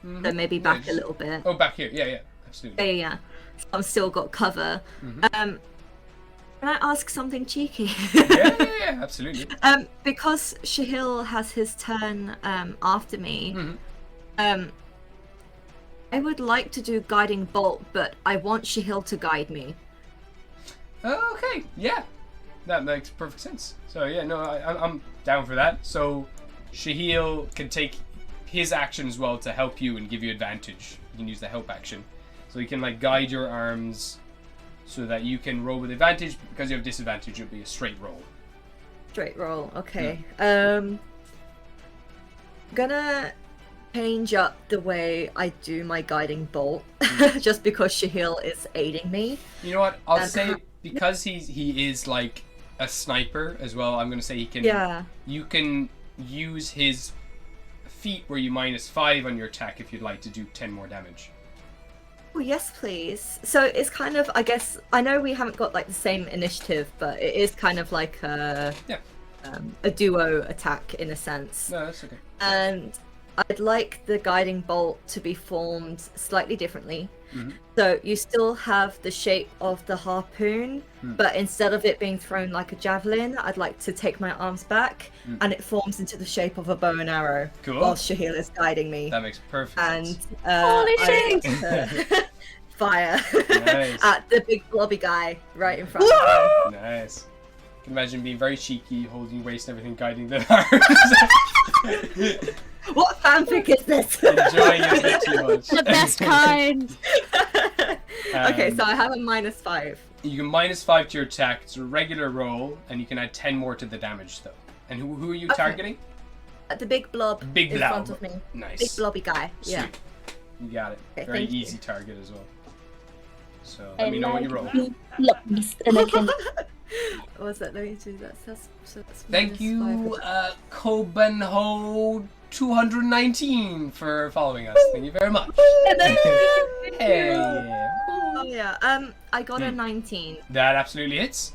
So maybe back a little bit. Oh, back here. Yeah, absolutely. Yeah. So I'm still got cover. Can I ask something cheeky? yeah, absolutely. Because Shahil has his turn after me. I would like to do guiding bolt, but I want Shahil to guide me. Okay, yeah, that makes perfect sense. So yeah, no, I'm down for that. So Shahil can take his action as well to help you and give you advantage. You can use the help action, so he can like guide your arms so that you can roll with advantage. Because you have disadvantage, it'll be a straight roll. Straight roll, okay. Gonna change up the way I do my guiding bolt, just because Shahil is aiding me. You know what? I'll say because he is like a sniper as well. I'm gonna say he can. Yeah. You can use his feat where you -5 on your attack if you'd like to do 10 more damage. Oh yes, please. So it's kind of, I guess, I know we haven't got like the same initiative, but it is kind of like a duo attack in a sense. No, that's okay. And I'd like the guiding bolt to be formed slightly differently. So you still have the shape of the harpoon, but instead of it being thrown like a javelin, I'd like to take my arms back and it forms into the shape of a bow and arrow while Shahil is guiding me. That makes perfect sense. And Holy I shit! like to fire Nice. at the big blobby guy right in front of me. Nice. I can imagine being very cheeky, holding your waist and everything, guiding the arms. What fanfic is this? Enjoying it a bit too much. The best kind. Okay, so I have a -5. You can -5 to your attack. It's a regular roll, and you can add 10 more to the damage, though. And who are you targeting? The big blob Big in blob. front of me. Nice. Big blobby guy. Yeah. Sweet. You got it. Okay, Very thank you. easy target as well. So let me know what you roll. And I can What was that? Let me do that. That's Thank you, -5. Cobenho 219 for following us. Thank you very much. Hey. Oh yeah. I got a 19. That absolutely hits.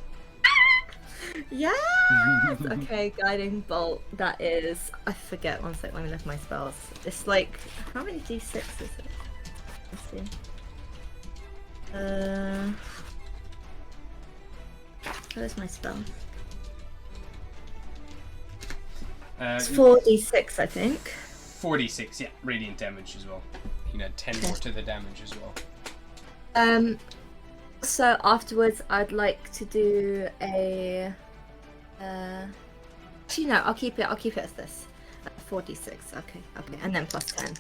Yeah. Okay, guiding bolt. That is. I forget. One sec. Let me lift my spells. It's like how many d6 is it? Let's see. Where's my spell? It's 4d6, I think. 46, yeah, radiant damage as well. You can add 10 more to the damage as well. So afterwards, I'd like to do a. Actually, no. I'll keep it. I'll keep it as this. 4d6. Okay. And then plus 10.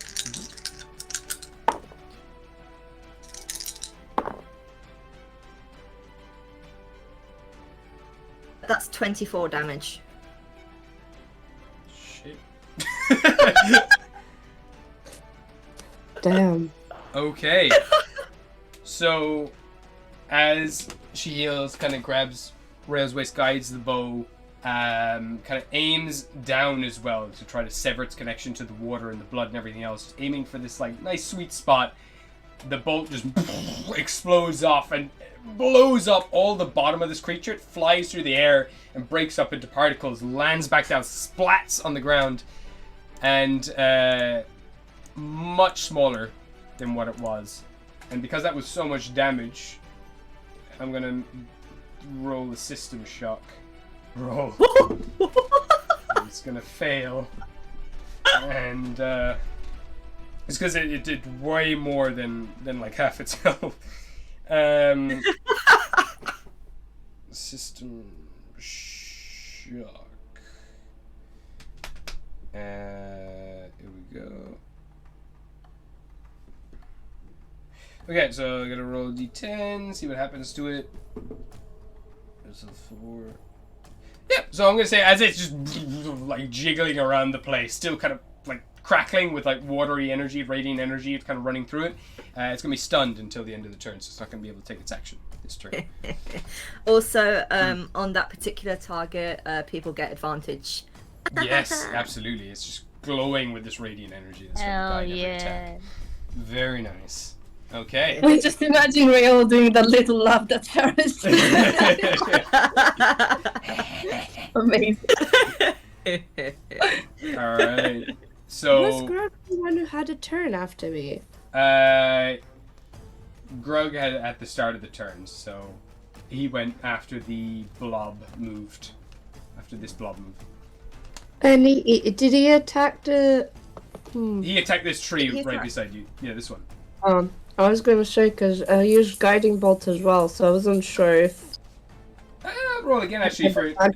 That's 24 damage. Shit. Damn. Okay. So, as she heals, kind of grabs Rail's waist, guides the bow, kind of aims down as well to try to sever its connection to the water and the blood and everything else, aiming for this like nice sweet spot. The bolt just explodes off and blows up all the bottom of this creature. It flies through the air and breaks up into particles, lands back down, splats on the ground, and much smaller than what it was. And because that was so much damage, I'm gonna roll a system shock. Roll. It's gonna fail. And it's because it did way more than like half its health. System shock. Here we go. Okay, so I gotta roll a d10, see what happens to it. So 4. Yeah, so I'm gonna say as it's just like jiggling around the place, still kind of like crackling with like watery energy, radiant energy, it's kind of running through it. It's gonna be stunned until the end of the turn, so it's not gonna be able to take its action this turn. Also, on that particular target, people get advantage. Yes, absolutely. It's just glowing with this radiant energy. That's gonna Hell guide every yeah. attack. Very nice. Okay. I just imagine Rael doing that little laugh that Paris. Amazing. All right. Was So, Grug the one who had a turn after me? Grug had at the start of the turn, so he went after the blob moved. After this blob moved. And did he attack the... He attacked this tree He's right right. beside you. Yeah, this one. I was going to say, because I used Guiding Bolt as well, so I wasn't sure if... Roll again, actually, for... I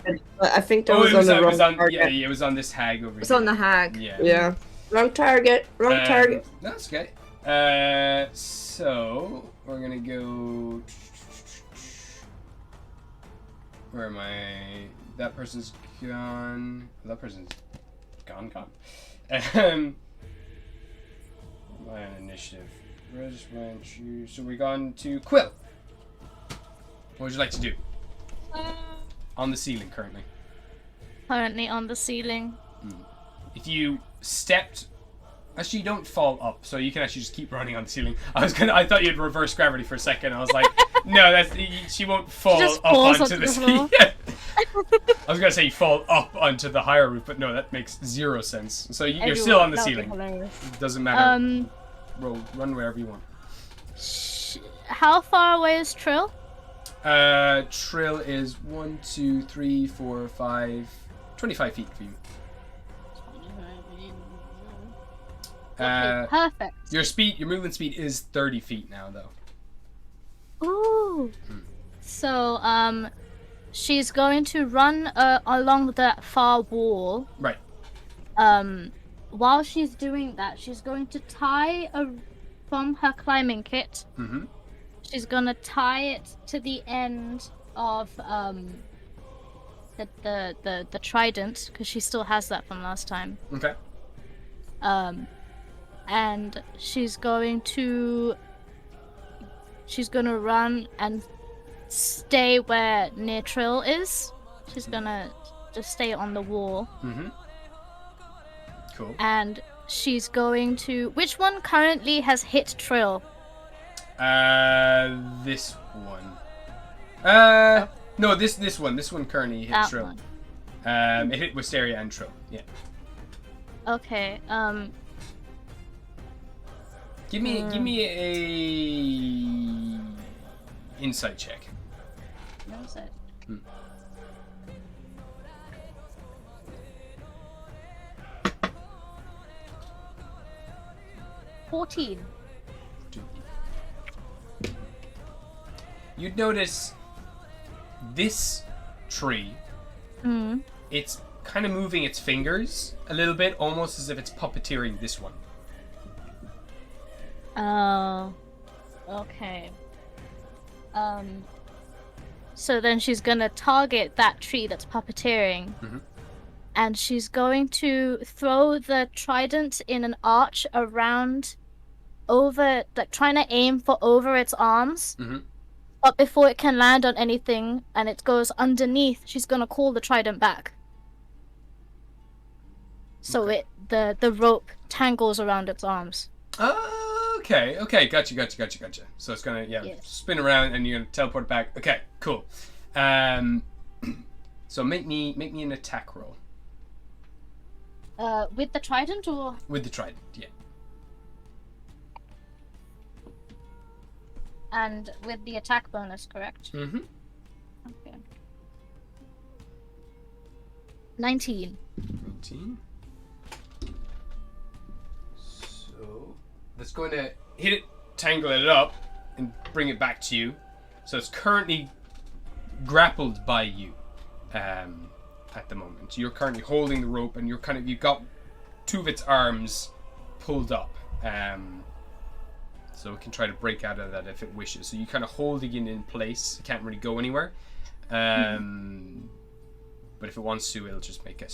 think that Oh, was it was on the wrong on, target. yeah, it was on this hag over It's here. on the hag. Yeah. Yeah. Wrong target. Wrong target. That's okay. So we're gonna go. Where am I? That person's gone. That person's gone. My initiative. Just went to. So we're gone to Quill. What would you like to do? On the ceiling currently. Currently on the ceiling. If you stepped, actually you don't fall up, so you can actually just keep running on the ceiling. I thought you'd reverse gravity for a second. I was like, no, she won't fall just up falls onto onto the the ceiling. floor. I was gonna say you fall up onto the higher roof, but no, that makes zero sense. So you're still on the That would be ceiling. hilarious. It doesn't matter. Run wherever you want. How far away is Trill? Trill is 1, 2, 3, 4, 5, 25 feet for you. Okay, perfect. Your movement speed is 30 feet now, though. Ooh. So, she's going to run along that far wall. Right. While she's doing that, she's going to tie from her climbing kit. Mm-hmm. She's gonna tie it to the end of the trident because she still has that from last time. Okay. And she's gonna run and stay where near Trill is. She's gonna just stay on the wall. Mm-hmm. Cool. And she's going to... Which one currently has hit Trill? This one. No, this one. This one currently hit That Trill. one. It hit Wisteria and Trill. Yeah. Okay, Give me a insight check. What was it? 14. You'd notice this tree. Mm. It's kind of moving its fingers a little bit, almost as if it's puppeteering this one. Oh. Okay. So then she's gonna target that tree that's puppeteering. Mhm. And she's going to throw the trident in an arch around over, like trying to aim for over its arms. Mhm. But before it can land on anything and it goes underneath, she's gonna call the trident back. So Okay. the rope tangles around its arms. Okay, gotcha. So it's gonna Yeah. spin around and you're gonna teleport back. Okay, cool. So make me an attack roll With the trident or? with the trident. Yeah. And with the attack bonus, correct? Mm-hmm. Okay. 19. 19. So that's going to hit it, tangle it up, and bring it back to you. So it's currently grappled by you at the moment. You're currently holding the rope, and you've got two of its arms pulled up. So it can try to break out of that if it wishes. So you're kind of holding it in place. It can't really go anywhere. But if it wants to, it'll just make a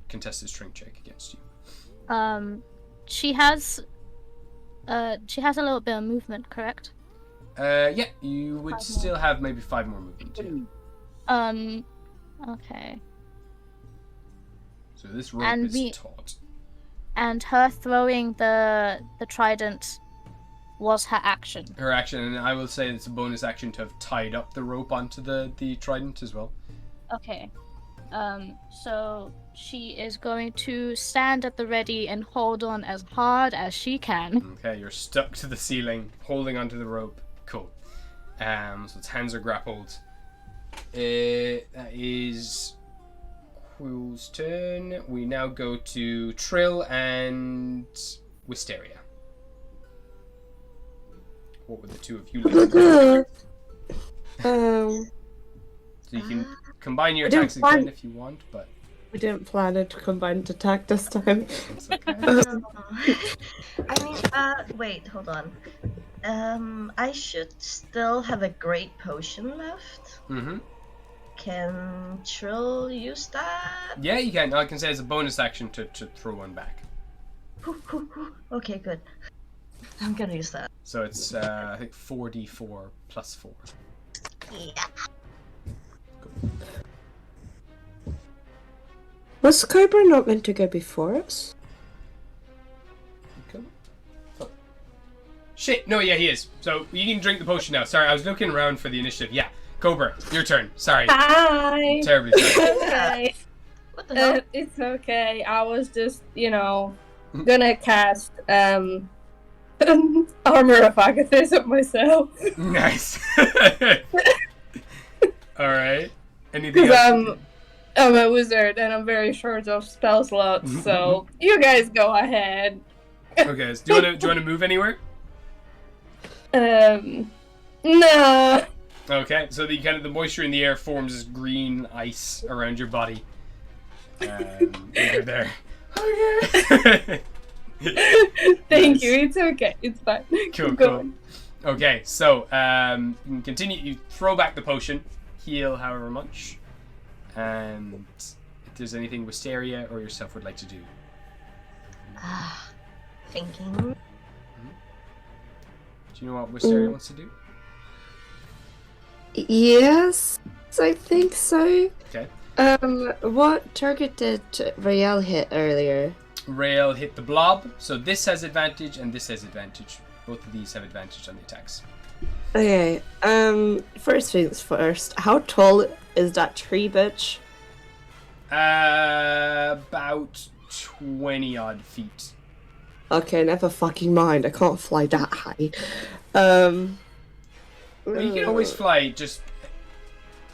contested strength check against you. She has a little bit of movement, correct? Yeah, you would still have maybe 5 more movement. Yeah. Okay. So this rope is taut. And her throwing the trident was her action. Her action, and I will say it's a bonus action to have tied up the rope onto the trident as well. Okay. So she is going to stand at the ready and hold on as hard as she can. Okay, you're stuck to the ceiling, holding onto the rope. Cool. So its hands are grappled. That is Quill's turn. We now go to Trill and Wisteria. What would the two of you like to do? So you can combine your attacks again if you want, but... We didn't plan it to combine attack this time. It's okay. I mean, wait, hold on. I should still have a great potion left. Mm-hmm. Can Trill use that? Yeah, you can. I can say it's a bonus action to throw one back. Okay, good. I'm gonna use that. So it's, I think, 4d4 plus 4. Yeah. Was Kyber not meant to go before us? Okay. Oh. Shit, no, yeah, he is. So you can drink the potion now. Sorry, I was looking around for the initiative. Yeah, Cobra, your turn. Sorry. Hi. Terribly sorry. Okay. What the hell? It's okay. I was just, gonna cast Armor of Agathis myself. Nice. Alright. Anything Because else? I'm a wizard and I'm very short of spell slots, so you guys go ahead. Okay, so do you want to move anywhere? No. Okay, so the moisture in the air forms this green ice around your body. You're there. Okay. Thank Nice. you. It's okay. It's fine. Cool, Keep cool. going. Okay, so you can continue. You throw back the potion, heal however much, and if there's anything Wisteria or yourself would like to do. Thinking. Do you know what Wisteria wants to do? Yes, I think so. Okay. What target did Rael hit earlier? Rail hit the blob, so this has advantage and this has advantage. Both of these have advantage on the attacks. Okay, first things first, how tall is that tree bitch? About 20 odd feet. Okay, never fucking mind, I can't fly that high. Well, you can always fly just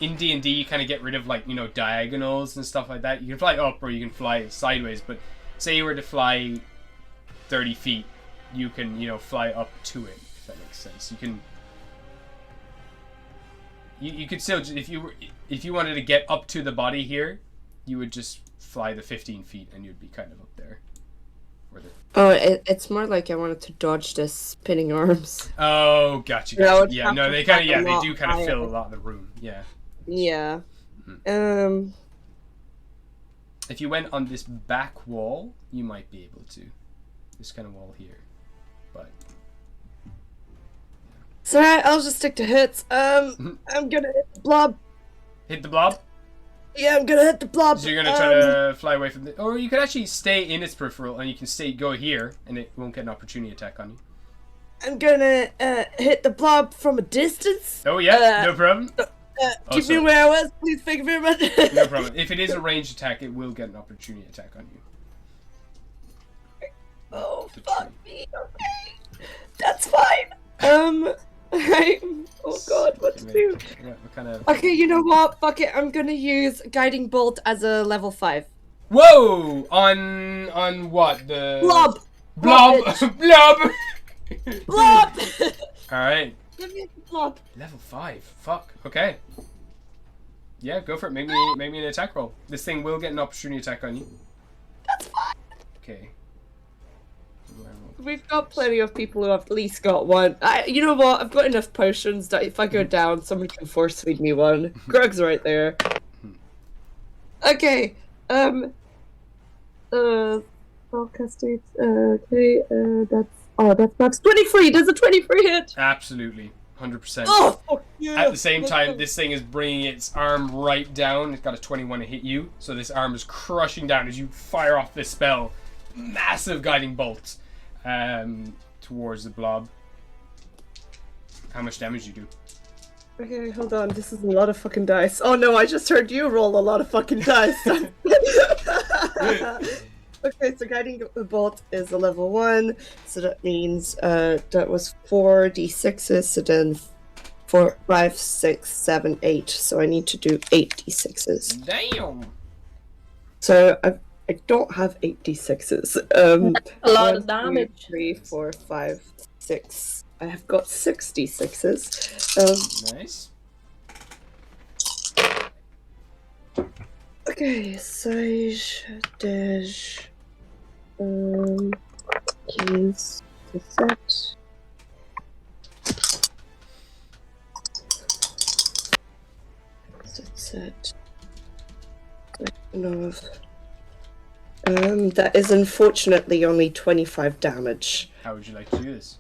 in D&D. You kind of get rid of diagonals and stuff like that. You can fly up or you can fly sideways. But say you were to fly 30 feet, you can fly up to it. If that makes sense. You can. You could still, if you wanted to get up to the body here, you would just fly the 15 feet and you'd be kind of up there. Oh, it's more like I wanted to dodge the spinning arms. Oh, gotcha. No, Yeah, no, they kind of they do kind of fill a lot of the room. Yeah. Yeah. If you went on this back wall, you might be able to. This kind of wall here, but. It's alright, I'll just stick to hits. I'm gonna hit the blob. Hit the blob? Yeah, I'm gonna hit the blob. So you're gonna try to fly away from the... Or you could actually stay in its peripheral and you can go here and it won't get an opportunity attack on you. I'm gonna hit the blob from a distance. Oh yeah, no problem. Keep me where I was, please, thank you very much. No problem. If it is a ranged attack, it will get an opportunity attack on you. Oh, fuck me, okay. That's fine. Oh god, what to do? Yeah, what kind of... Okay, you know what? Fuck it, I'm gonna use Guiding Bolt as a level 5. Whoa! On what? The... Blob! Blob! Blob! Blob! Alright. Give me a blob. Level 5. Fuck. Okay. Yeah, go for it. Make me an attack roll. This thing will get an opportunity attack on you. That's fine. Okay. we've got plenty of people who have at least got one. You know what? I've got enough potions that if I go down, somebody can force feed me one. Greg's right there. Okay. Broadcasting. Okay. That's 23. Does a 23 hit? Absolutely, 100%. Oh, fuck yeah. At the same time, this thing is bringing its arm right down. It's got a 21 to hit you, so this arm is crushing down as you fire off this spell. Massive guiding bolt towards the blob. How much damage you do? Okay, hold on. This is a lot of fucking dice. Oh no, I just heard you roll a lot of fucking dice. Okay, so guiding bolt is a level 1, so that means that was 4d6s, so then 4, 5, 6, 7, 8. So I need to do 8d6s. Damn! So I don't have 8d6s. A lot 1, of damage. 2, 3, 4, 5, 6. I have got 6d6s. Nice. Okay, size, dash, keys, the set. Set. That is unfortunately only 25 damage. How would you like to do this?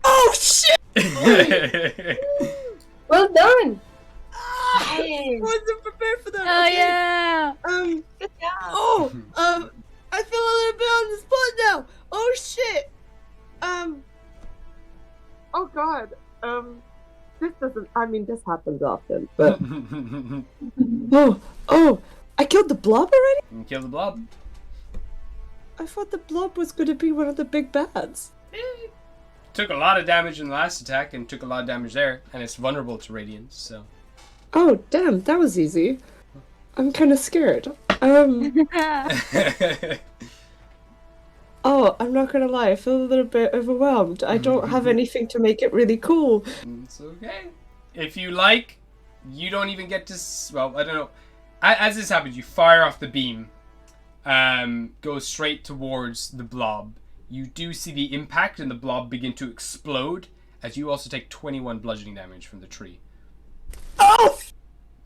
Oh shit! Well done. I wasn't prepared for that. Oh Okay. yeah! Good job. Oh, I feel a little bit on the spot now. Oh shit. Oh god. This doesn't. I mean, this happens often, but. Oh, I killed the blob already. You kill the blob. I thought the blob was going to be one of the big bads. Took a lot of damage in the last attack and took a lot of damage there, and it's vulnerable to radiance. So. Oh damn, that was easy. I'm kind of scared. Oh, I'm not gonna lie, I feel a little bit overwhelmed. I don't have anything to make it really cool. It's okay. If you like, you don't even get to. Well, I don't know. As this happens, you fire off the beam, goes straight towards the blob. You do see the impact and the blob begin to explode, as you also take 21 bludgeoning damage from the tree. Oh,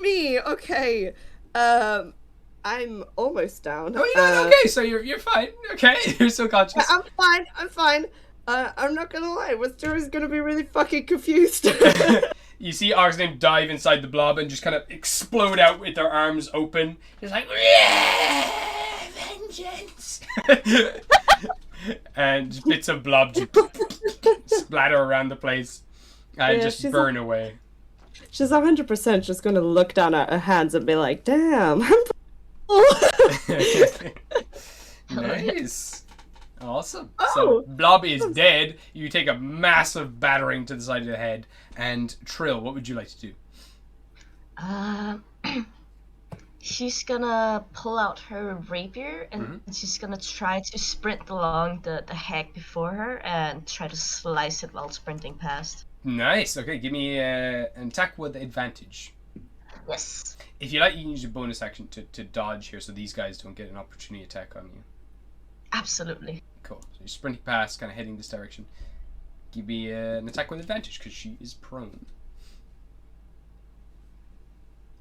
me. Okay. I'm almost down. Oh, you're doing okay. So you're fine. Okay, you're still conscious. I'm fine. I'm not gonna lie. Wisteria gonna be really fucking confused. You see Arxname dive inside the blob and just kind of explode out with their arms open. It's like, yeah, vengeance. And just bits of blob just splatter around the place and just burn away. She's 100% just gonna look down at her hands and be like, damn, I'm Nice. Awesome. Oh. So Blob is dead. You take a massive battering to the side of the head. And Trill, what would you like to do? She's gonna pull out her rapier and she's gonna try to sprint along the hag before her and try to slice it while sprinting past. Nice. Okay, give me an attack with advantage. Yes. If you like, you can use your bonus action to dodge here so these guys don't get an opportunity attack on you. Absolutely. Cool. So you're sprinting past, kind of heading this direction. Give me an attack with advantage because she is prone.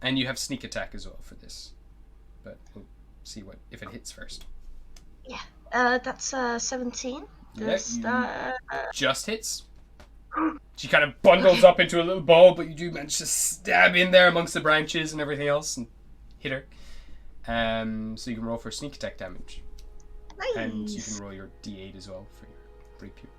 And you have sneak attack as well for this. But we'll see if it hits first. Yeah. That's 17. Just hits. She kind of bundles up into a little ball, but you do manage to stab in there amongst the branches and everything else and hit her. So you can roll for sneak attack damage. Nice. And you can roll your d8 as well for your rapier.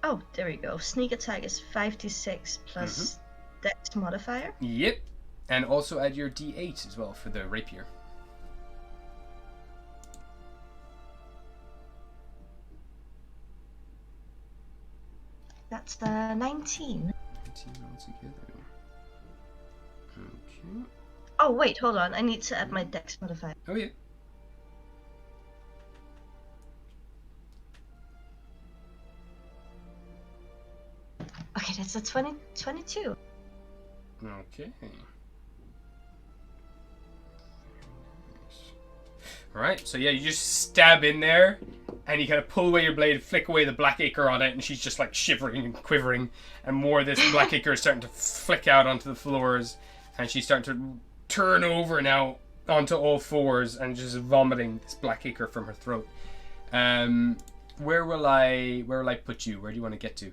Oh, there we go. Sneak attack is 5d6 plus dex modifier. Yep. And also add your d8 as well for the rapier. That's 19. 19 altogether. Okay. Oh, wait, hold on. I need to add my dex modifier. Oh, yeah. Okay, It's a 22. Okay. Alright, so yeah, you just stab in there, and you kind of pull away your blade, flick away the black ichor on it, and she's just like shivering and quivering, and more of this black ichor is starting to flick out onto the floors, and she's starting to turn over now onto all fours, and just vomiting this black ichor from her throat. Where will I put you? Where do you want to get to?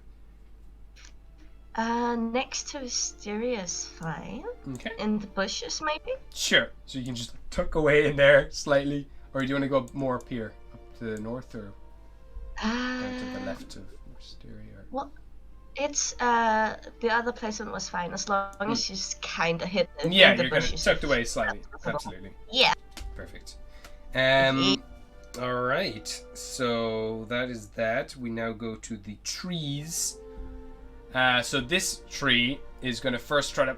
Next to Wisteria is fine. Okay. In the bushes, maybe? Sure. So you can just tuck away in there slightly, or do you want to go more up here, up to the north, or down to the left of Wisteria? Well, it's the other placement was fine as long as she's kind of hidden. Yeah, in the you're kind of bushes. tucked away slightly. Absolutely. Yeah. Perfect. All right. So that is that. We now go to the trees. So this tree is going to first try to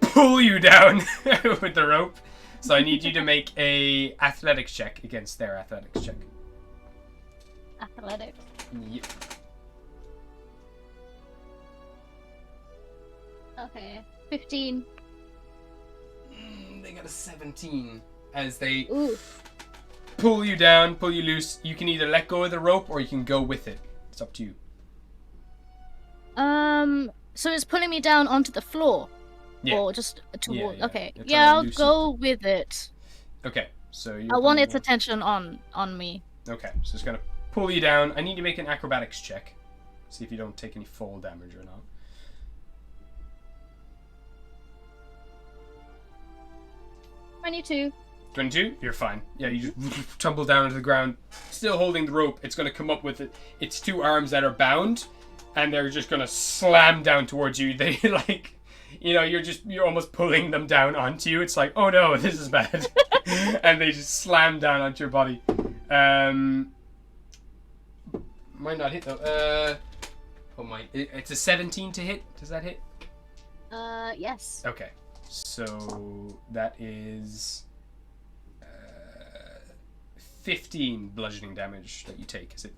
pull you down with the rope. So I need you to make a athletics check against their athletics check. Athletics. Yep. Okay. 15. They got a 17 as they Ooh. pull you down, pull you loose. You can either let go of the rope or you can go with it. It's up to you. So it's pulling me down onto the floor? Yeah. Or just toward... Yeah. Okay. You're trying Yeah, to I'll loosen go with it. Okay, so I want its attention on me. Okay, so it's gonna pull you down. I need you to make an acrobatics check. See if you don't take any fall damage or not. 22. 22? You're fine. Yeah, you just tumble down to the ground, still holding the rope. It's gonna come up with it. Its two arms that are bound, and they're just gonna slam down towards you. They like, you know, you're almost pulling them down onto you. It's like, oh no, this is bad, and they just slam down onto your body. Might not hit though. Oh my! It's a 17 to hit. Does that hit? Yes. Okay, so that is 15 bludgeoning damage that you take as it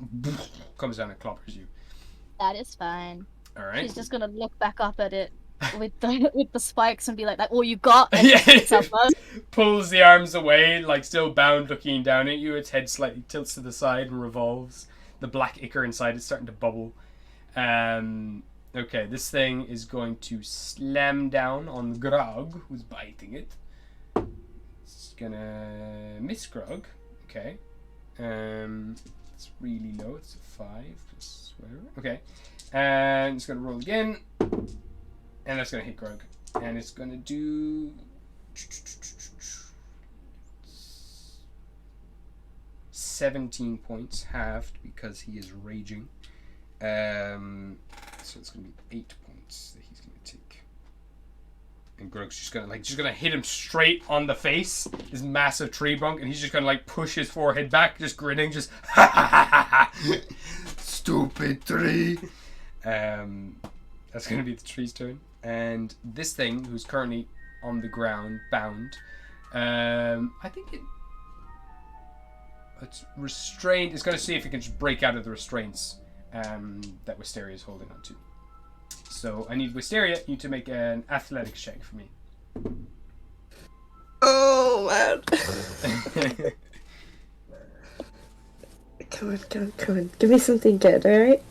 comes down and clobbers you. That is fine. All right. She's just gonna look back up at it with the spikes and be like, "All you got?" And Yeah. picks up us. Pulls the arms away, like still bound, looking down at you. Its head slightly tilts to the side and revolves. The black ichor inside is starting to bubble. Okay, this thing is going to slam down on Grog, who's biting it. It's gonna miss Grog. Okay. It's really low. It's a 5 plus whatever. Okay. And it's gonna roll again. And that's gonna hit Grog. And it's gonna do 17 points, halved because he is raging. So it's gonna be 8 points that he's gonna take. And Grog's just gonna hit him straight on the face, this massive tree trunk, and he's just gonna like push his forehead back, just grinning, just ha ha ha ha ha, stupid tree. That's gonna be the tree's turn, and this thing, who's currently on the ground, bound. I think it's restrained. It's gonna see if it can just break out of the restraints that Wisteria is holding on to. So I need Wisteria, you to make an athletics check for me. Oh man. Come on. Give me something good, alright?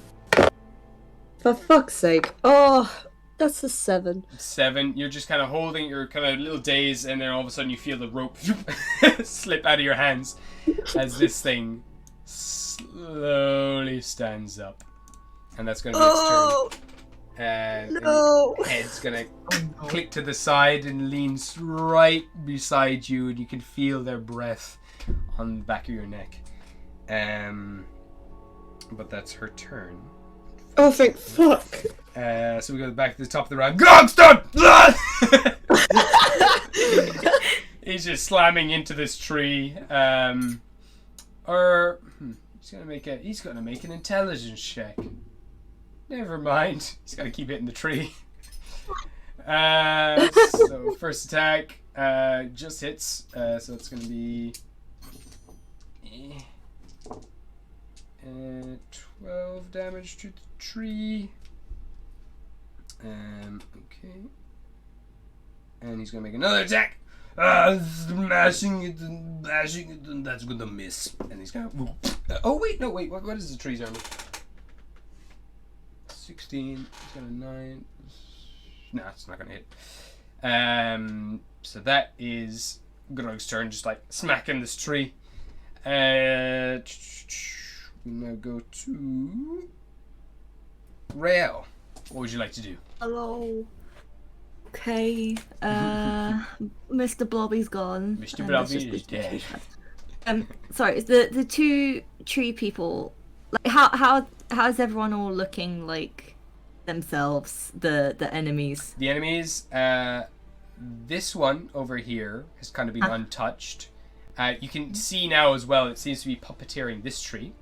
For fuck's sake. Oh, that's a 7. 7. You're just kind of holding, you're kind of a little dazed, and then all of a sudden you feel the rope slip out of your hands as this thing slowly stands up. And that's going to be its turn. And No. the head's going to click to the side and leans right beside you, and you can feel their breath on the back of your neck. But that's her turn. Oh, thank fuck. So we go back to the top of the round. Gostar! He's just slamming into this tree. He's gonna make an intelligence check. Never mind. He's gotta keep hitting the tree. So first attack just hits. So it's gonna be 12 damage to the tree. Okay. And he's gonna make another attack. Smashing it and bashing it, and that's gonna miss. And he's gonna. Oh wait, no wait. What is the tree's armor? 16. He's got a 9. Nah, it's not gonna hit. So that is Grog's turn, just like smacking this tree. We now go to Rael. What would you like to do? Hello. Okay. Mr. Blobby's gone. Mr. Blobby is dead. Sorry. Is the two tree people, like how's everyone all looking like themselves? The enemies. The enemies. This one over here has kind of been untouched. You can see now as well. It seems to be puppeteering this tree.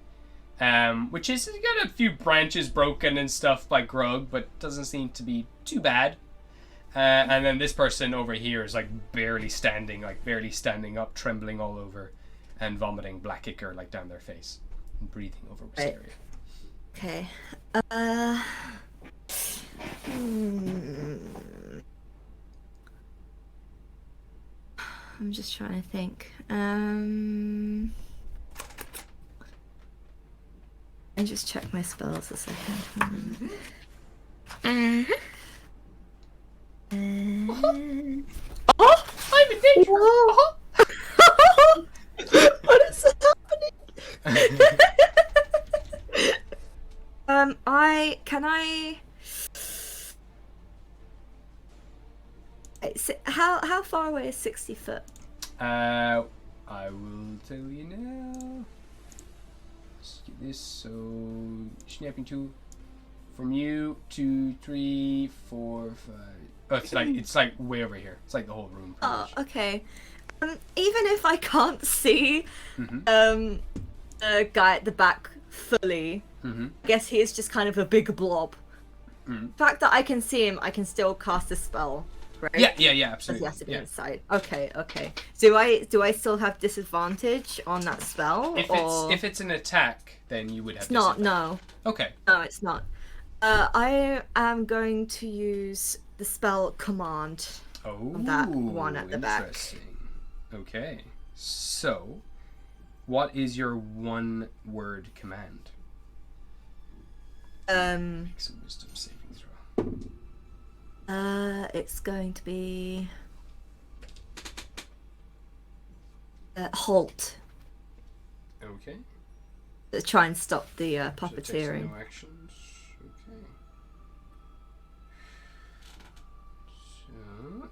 Which is got a few branches broken and stuff by Grog, but doesn't seem to be too bad. And then this person over here is like barely standing up, trembling all over, and vomiting black ichor like down their face, and breathing over Wisteria. Okay. I'm just trying to think. I just check my spells a second. Oh, I'm in danger! Whoa. What is happening? How far away is 60 foot? I will tell you now. Let's get this. So snapping 2 from you, 2, 3, 4, 5. Oh, it's like way over here. It's like the whole room. Oh, okay. Even if I can't see the guy at the back fully, I guess he is just kind of a big blob. The fact that I can see him, I can still cast a spell, right? Yeah, absolutely. He has to be inside. Okay. Do I still have disadvantage on that spell? If it's an attack, then you would have. It's not. No. Okay. No, it's not. I am going to use the spell command. Oh, that one at the back. Interesting. Okay. So, what is your one-word command? Make some wisdom saving throw. It's going to be halt. Okay. To try and stop the So puppeteering. no actions. Okay. So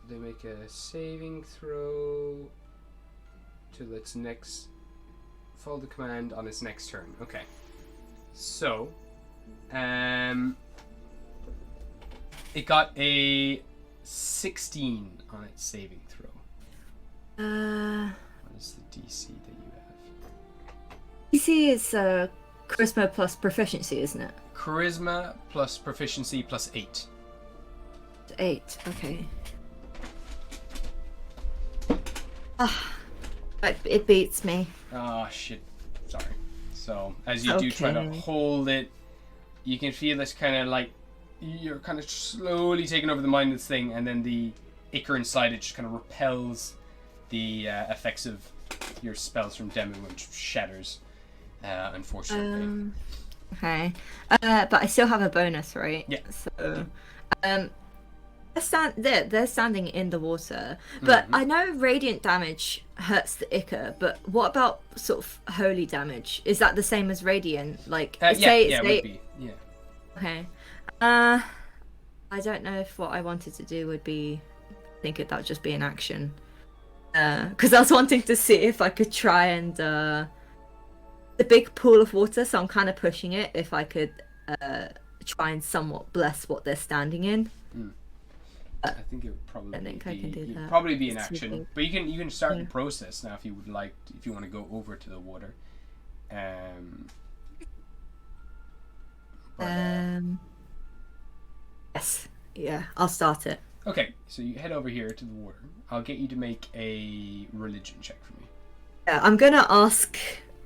they make a saving throw till its next. Follow the command on its next turn. Okay. So, it got a 16 on its saving throw. What is the DC that you have? DC is charisma plus proficiency, isn't it? Charisma plus proficiency plus 8. 8. Okay. It beats me. Oh shit. Sorry. So as you do try to hold it, you can feel this kind of like you're kind of slowly taking over the mind of this thing, and then the ichor inside it just kind of repels the effects of your spells from Demu and shatters. Unfortunately. Okay. But I still have a bonus, right? Yeah. So, they're standing in the water, but I know radiant damage hurts the ichor. But what about sort of holy damage? Is that the same as radiant? Like, it would be. Yeah. Okay. I don't know if what I wanted to do would be. I think that would just be an action. Because I was wanting to see if I could try and the big pool of water. So I'm kind of pushing it. If I could try and somewhat bless what they're standing in. I think it would probably I think I can do that. Probably be an action, but you can start the process now if you would like. If you want to go over to the water. Yes. Yeah, I'll start it. Okay, so you head over here to the water. I'll get you to make a religion check for me. Yeah, I'm gonna ask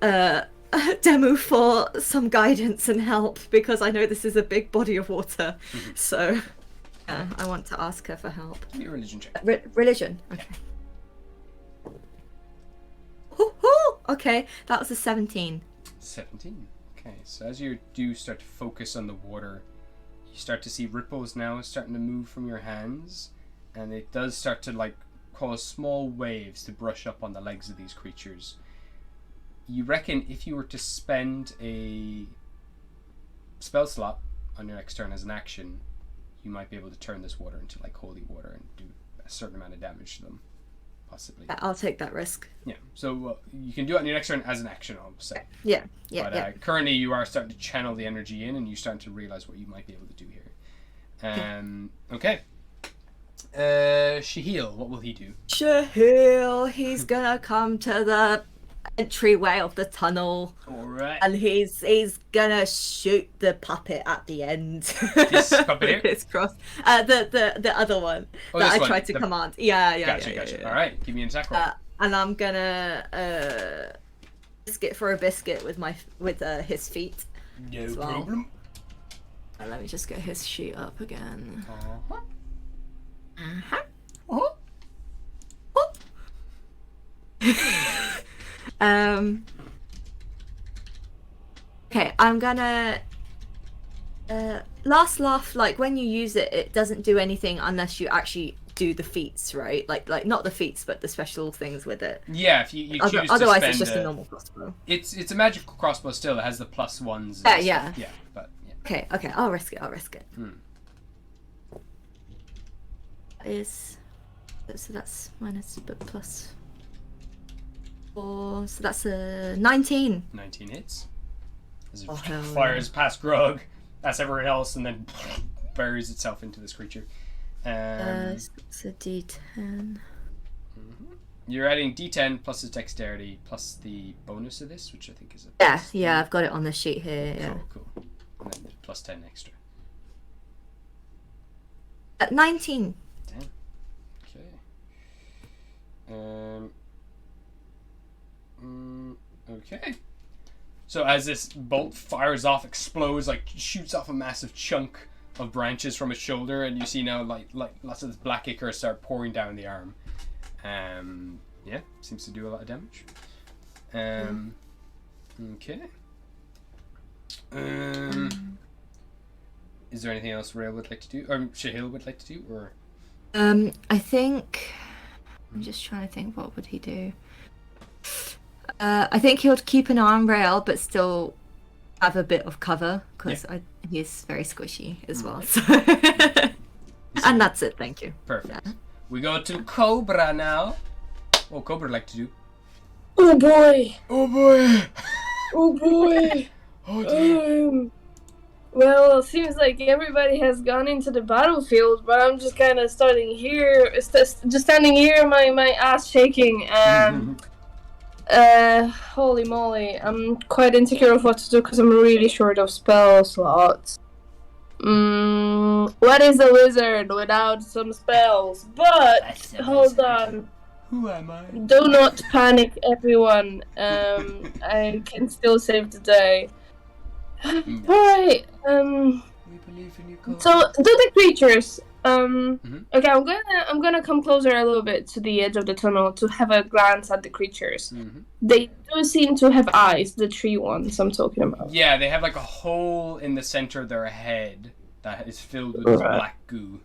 Demu for some guidance and help because I know this is a big body of water. So. I want to ask her for help. Give me a religion check. Religion. Okay. Hoo-hoo! Okay, that was a 17. 17. Okay, so as you do start to focus on the water, you start to see ripples now starting to move from your hands, and it does start to like cause small waves to brush up on the legs of these creatures. You reckon if you were to spend a spell slot on your next turn as an action, you might be able to turn this water into like holy water and do a certain amount of damage to them, possibly. I'll take that risk. Yeah, so you can do it on your next turn as an action, I'll say. Yeah. But currently you are starting to channel the energy in, and you're starting to realize what you might be able to do here. Okay. Shahil, what will he do? Shahil, he's gonna come to the entryway of the tunnel. Alright. And he's gonna shoot the puppet at the end. This puppet here? With his cross. The other one that I tried to command. Yeah. Gotcha. Alright, give me an attack roll. And I'm gonna biscuit for a biscuit with his feet. No well. problem. Let me just get his sheet up again. Okay, I'm gonna last laugh. Like when you use it, it doesn't do anything unless you actually do the feats, right? Like not the feats, but the special things with it. Yeah, if you choose otherwise, to spend it's just a normal crossbow. It's a magical crossbow still. It has the +1s. Yeah. Yeah, but yeah. Okay, I'll risk it. So that's minus but plus 4, so that's a 19. 19 hits. As it hell fires past Grog, that's everyone else, and then buries itself into this creature. It's a D10. You're adding D10 plus his dexterity plus the bonus of this, which I think is a Yeah, I've got it on the sheet here. Yeah. Cool. And then plus 10 extra. At 19. Damn. Okay. Okay. So as this bolt fires off, explodes, like shoots off a massive chunk of branches from its shoulder, and you see now like lots of this black ichor start pouring down the arm. Yeah, seems to do a lot of damage. Okay. Is there anything else Rail would like to do, or Shahil would like to do, or? I think I'm just trying to think. What would he do? I think he'll keep an eye on Rail, but still have a bit of cover because he's very squishy as well. So. And that's it. Thank you. Perfect. Yeah. We go to Cobra now. What Cobra like to do? Oh boy! Oh boy! Oh boy! Oh dear. Well, it seems like everybody has gone into the battlefield, but I'm just kind of standing here, my ass shaking, and holy moly, I'm quite insecure of what to do because I'm really short of spell slots. What is a wizard without some spells? But, hold on. Who am I? Do not panic, everyone. I can still save the day. Alright, we believe in you, so do the creatures. Okay, I'm gonna come closer a little bit to the edge of the tunnel to have a glance at the creatures. They do seem to have eyes, the tree ones I'm talking about. Yeah, they have like a hole in the center of their head that is filled with this black goo.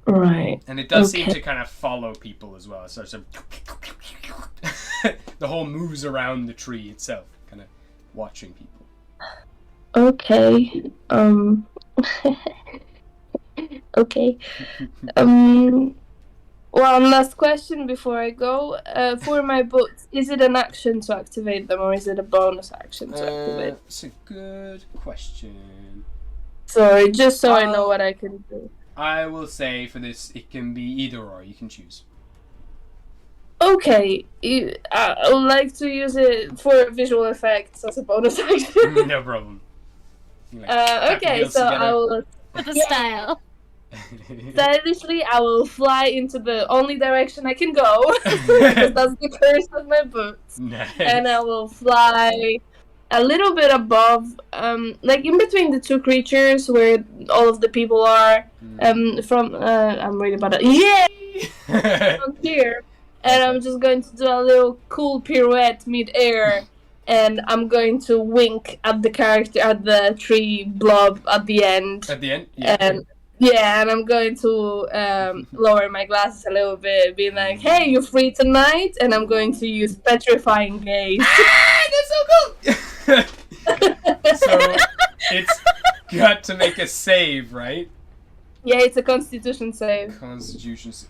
Right. And it does seem to kind of follow people as well. So the hole moves around the tree itself, kind of watching people. Okay. Okay. One last question before I go. For my boots, is it an action to activate them, or is it a bonus action to activate? It's a good question. Sorry, just so I know what I can do. I will say for this, it can be either or. You can choose. Okay, I would like to use it for visual effects as a bonus action. No problem. Okay, so I will. With a style. Stylishly, I will fly into the only direction I can go, because that's the curse of my boots. Nice. And I will fly a little bit above, like in between the two creatures where all of the people are. I'm reading about it. Yeah, from here, and I'm just going to do a little cool pirouette mid-air, and I'm going to wink at the character at the tree blob at the end. At the end, yeah. And and I'm going to lower my glasses a little bit, being like, "Hey, you free tonight?" And I'm going to use petrifying gaze. That's so cool. So it's got to make a save, right? Yeah, it's a Constitution save. Constitution save.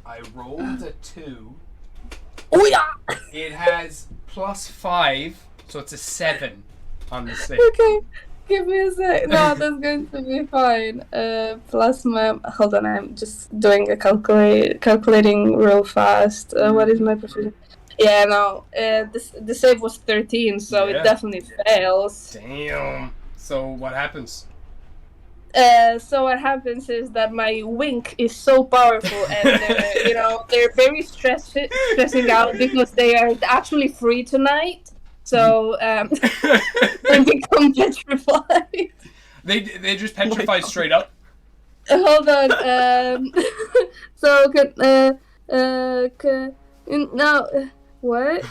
I rolled a 2. Oh yeah. It has +5, so it's a 7 on the save. Okay, give me a sec. No, that's going to be fine. Plus my... Hold on, I'm just doing a calculating real fast. What is my proficiency? Yeah, no. The save was 13, so Yeah. it definitely fails. Damn. So what happens? So what happens is that my wink is so powerful, and they're very stressing out because they are actually free tonight. So they become petrified. They just petrify straight up. Hold on. So what?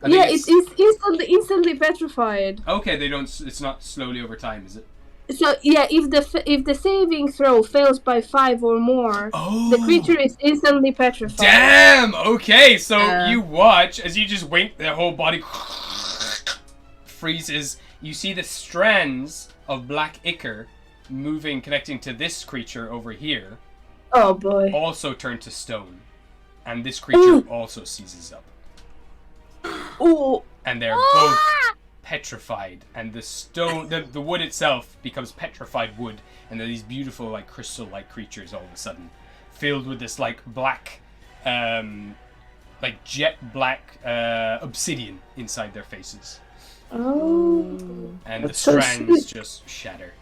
It's instantly petrified. Okay, they don't. It's not slowly over time, is it? So yeah, if the saving throw fails by 5 or more, Oh. the creature is instantly petrified. Damn. Okay, so you watch as you just wink, their whole body freezes. You see the strands of black ichor moving, connecting to this creature over here, Oh boy. also turn to stone, and this creature also seizes up, Ooh. and they're both petrified, and the stone, the wood itself becomes petrified wood, and they're these beautiful, like, crystal-like creatures all of a sudden, filled with this, like, black, like, jet black obsidian inside their faces. Oh. And the That's so strands sweet. just shatter,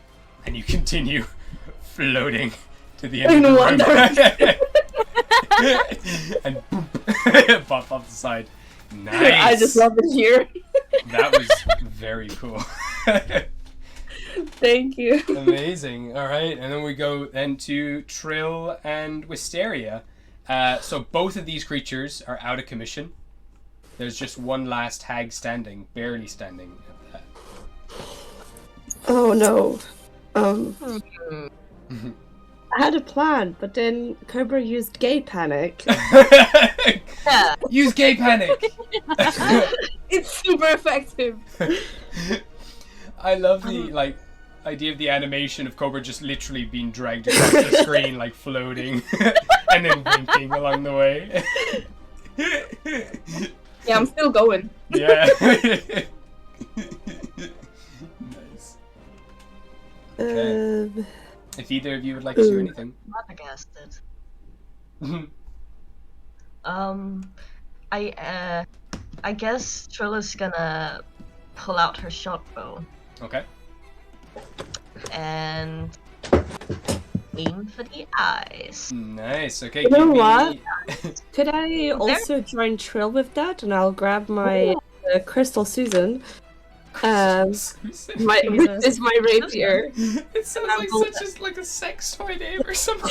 and you continue floating to the end of the one room. And boom, pop off the side. Nice. I just love it here. That was very cool. Thank you. Amazing. All right, and then we go then to Trill and Wisteria. So both of these creatures are out of commission. There's just one last hag standing, barely standing at that. Oh no. I had a plan, but then Cobra used gay panic. Use gay panic. It's super effective. I love the idea of the animation of Cobra just literally being dragged across the screen, like floating, and then winking along the way. Yeah, I'm still going. Yeah. Nice. Okay. If either of you would like to do anything. Flabbergasted. Okay. I guess Trilla's gonna pull out her short bow and aim for the eyes. Nice. Okay. You know give me- what? Could I also join Trill with that, and I'll grab my Crystal Susan. Which is my rapier. It sounds like such a sex toy name or something.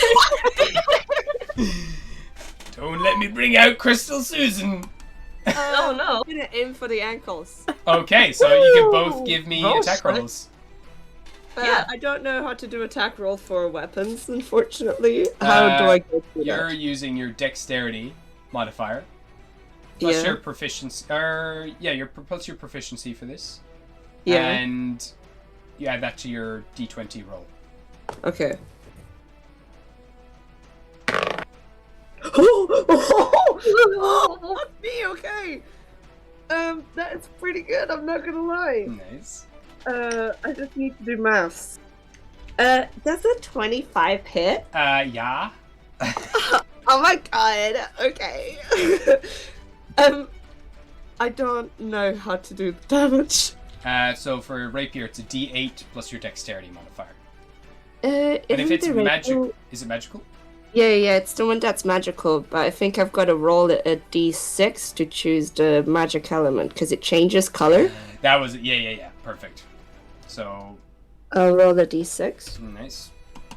Don't let me bring out Crystal Susan. Oh no! I'm gonna aim for the ankles. Okay, so you can both give me Rolls, attack right? rolls. Yeah. I don't know how to do attack roll for weapons, unfortunately. How do I go through You're that? using your dexterity modifier plus your proficiency, plus your proficiency for this. Yeah. And you add that to your d20 roll. Okay. Fuck me, okay. That's pretty good, I'm not gonna lie. Nice. I just need to do maths. Does a 25 hit? Yeah. Oh my god, okay. I don't know how to do the damage. So for rapier, it's a d8 plus your dexterity modifier. And And if it's magic, is it magical? Yeah, it's the one that's magical, but I think I've got to roll a d6 to choose the magic element, because it changes color. That was it. Yeah. Perfect. So... I'll roll the d6. Nice.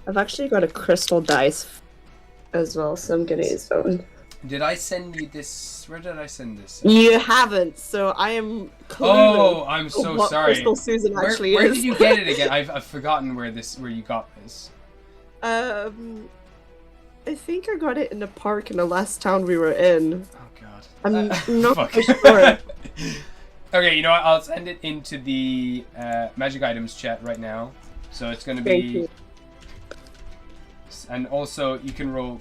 I've actually got a crystal dice as well, so I'm gonna use that one. Did I send you this? Where did I send this? You haven't, so I am clueless. Oh, I'm so what sorry. Crystal Susan actually where is. did you get it again? I've forgotten where you got this. I think I got it in the park in the last town we were in. Oh god. I'm not fuck. sure. Okay, you know what? I'll send it into the magic items chat right now. So it's gonna Thank be. you. And also, you can roll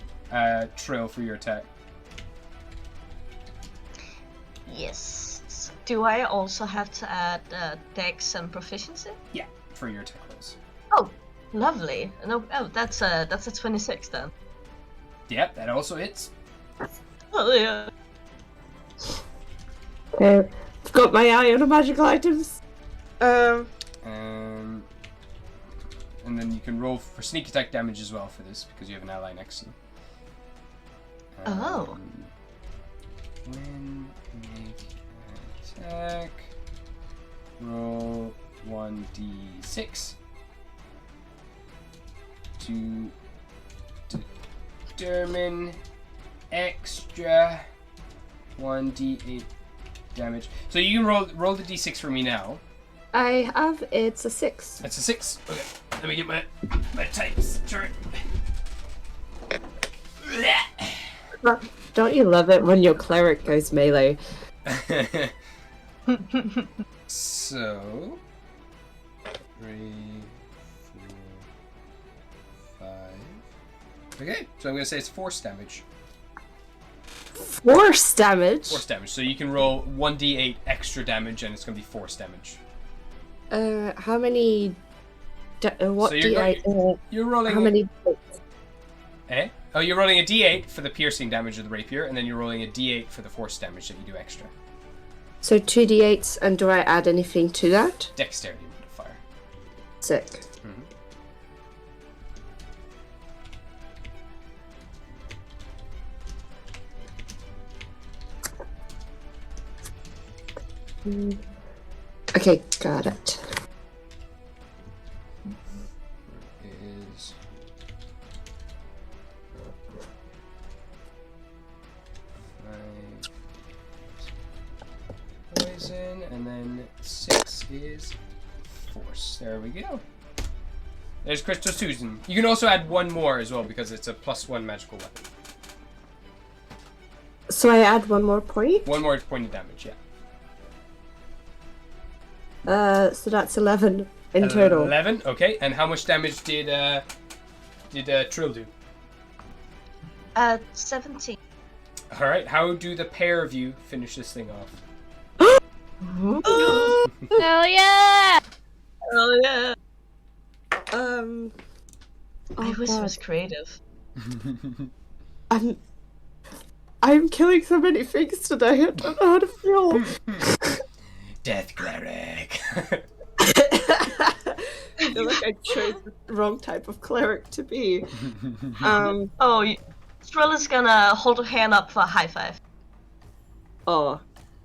Trill for your attack. Yes. Do I also have to add dex and proficiency? Yeah, for your attack rolls. Oh, lovely. No, that's a 26 then. Yep, that also hits. Oh yeah. Okay, I've got my eye on the magical items. And then you can roll for sneak attack damage as well for this because you have an ally next to them. Oh. When you make an attack, roll 1d6 to determine extra 1d8 damage. So you can roll the d6 for me now. I have, it's a 6. That's a 6. Okay, let me get my types chart. Don't you love it when your cleric goes melee? So 3, 4, 5. Okay, so I'm gonna say it's force damage. Force damage? Force damage. So you can roll 1d8 extra damage, and it's gonna be force damage. How many... what So you're rolling. how many... Eh? Oh, you're rolling a d8 for the piercing damage of the rapier, and then you're rolling a d8 for the force damage that you do extra. So 2d8s, and do I add anything to that? Dexterity modifier. Sick. Okay, got it. Is poison, and then 6 is force. There we go. There's Crystal Susan. You can also add one more as well because it's a +1 magical weapon. So I add one more point? One more point of damage, yeah. So that's 11 in total. 11, okay. And how much damage did Trill do? 17. All right. How do the pair of you finish this thing off? Hell yeah! Oh yeah. Oh I wish it God. was creative. I'm killing so many things today. I don't know how to feel. Death cleric. I feel like I chose the wrong type of cleric to be. Oh, Trill is gonna hold her hand up for a high five. Oh,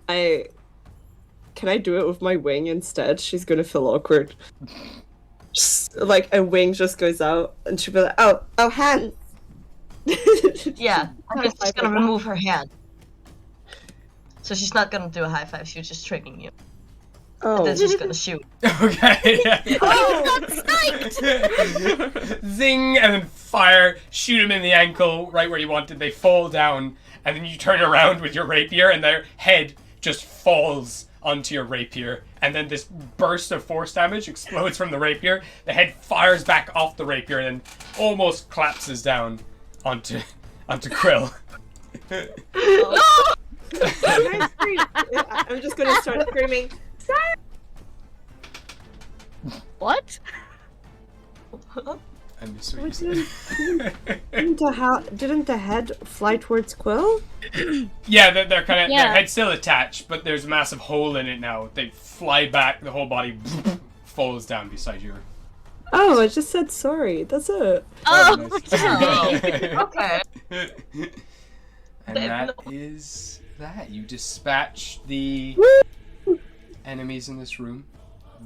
can I do it with my wing instead? She's gonna feel awkward. Just, like a wing just goes out, and she'll be like, "Oh, hands." Yeah, I'm just gonna remove her hand. So she's not gonna do a high five. She's just tricking you. And Oh, then she's gonna shoot. Okay. Oh, sniped! Zing, and then fire. Shoot him in the ankle, right where you wanted. They fall down, and then you turn around with your rapier, and their head just falls onto your rapier. And then this burst of force damage explodes from the rapier. The head fires back off the rapier, and then almost collapses down onto Krill. Oh. I'm just gonna start screaming. What? I miss what you said. Didn't the head fly towards Quill? Yeah, they're kind of Yeah. their head's still attached, but there's a massive hole in it now. They fly back, the whole body falls down beside your Oh, I just said sorry. That's it. Oh, nice. Okay. And that is that. You dispatch the enemies in this room.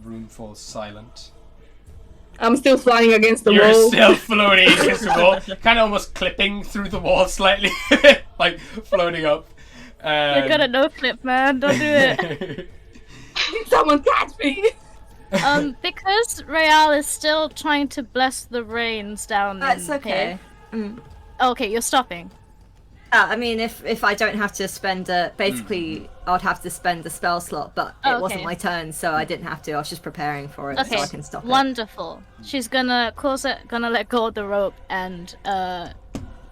The room falls silent. I'm still flying against the You're wall. still floating against the wall, kind of almost clipping through the wall slightly, like floating up. You're gonna no flip, man. Don't do it. Someone catch me! Because Real is still trying to bless the rains down. That's in okay. here. Okay, you're stopping. I mean, if I don't have to spend basically, I'd have to spend a spell slot, but it wasn't Okay. my turn, so I didn't have to. I was just preparing for it, Okay, so I can stop it. wonderful. She's gonna gonna let go of the rope and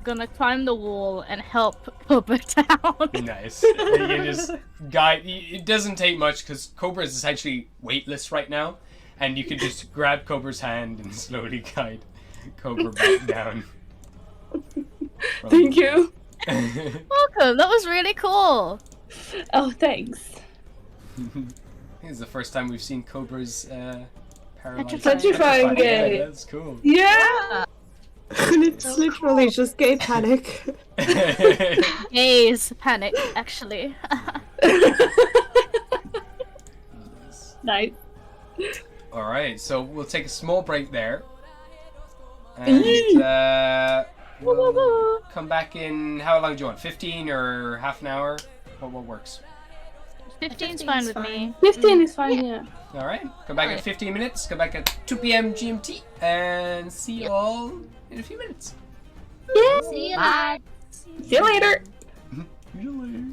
gonna climb the wall and help Cobra down. Nice. You just guide. It doesn't take much because Cobra is essentially weightless right now, and you can just grab Cobra's hand and slowly guide Cobra back down. Thank you. Welcome. That was really cool. Oh, thanks. This is the first time we've seen Cobra's paralyzed. Petrifying, Yeah, yeah. that's cool. Yeah! And it's literally just gay panic. Gaze panic, actually. Nice. All right, so we'll take a small break there, and we'll come back in. How long do you want? 15 or half an hour? What works? 15's fine with me. 15 is fine, yeah. All right, come back in 15 minutes. Come back at 2 p.m. GMT, and see you all in a few minutes. Yeah! See you later. See you later! See you later.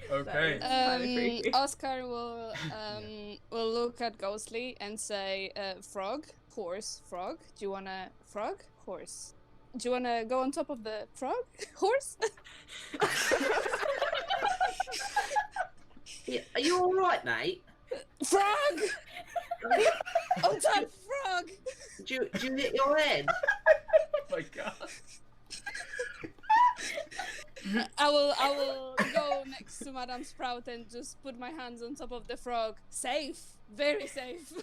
Okay. Kinda creepy. Oscar will look at Ghostly and say, "Frog, horse, frog. Do you wanna frog, horse? Do you wanna go on top of the frog, horse?" Yeah, are you all right, mate? Frog on top, frog. Do you hit your head? Oh my god. I will go next to Madame Sprout and just put my hands on top of the frog. Safe, very safe.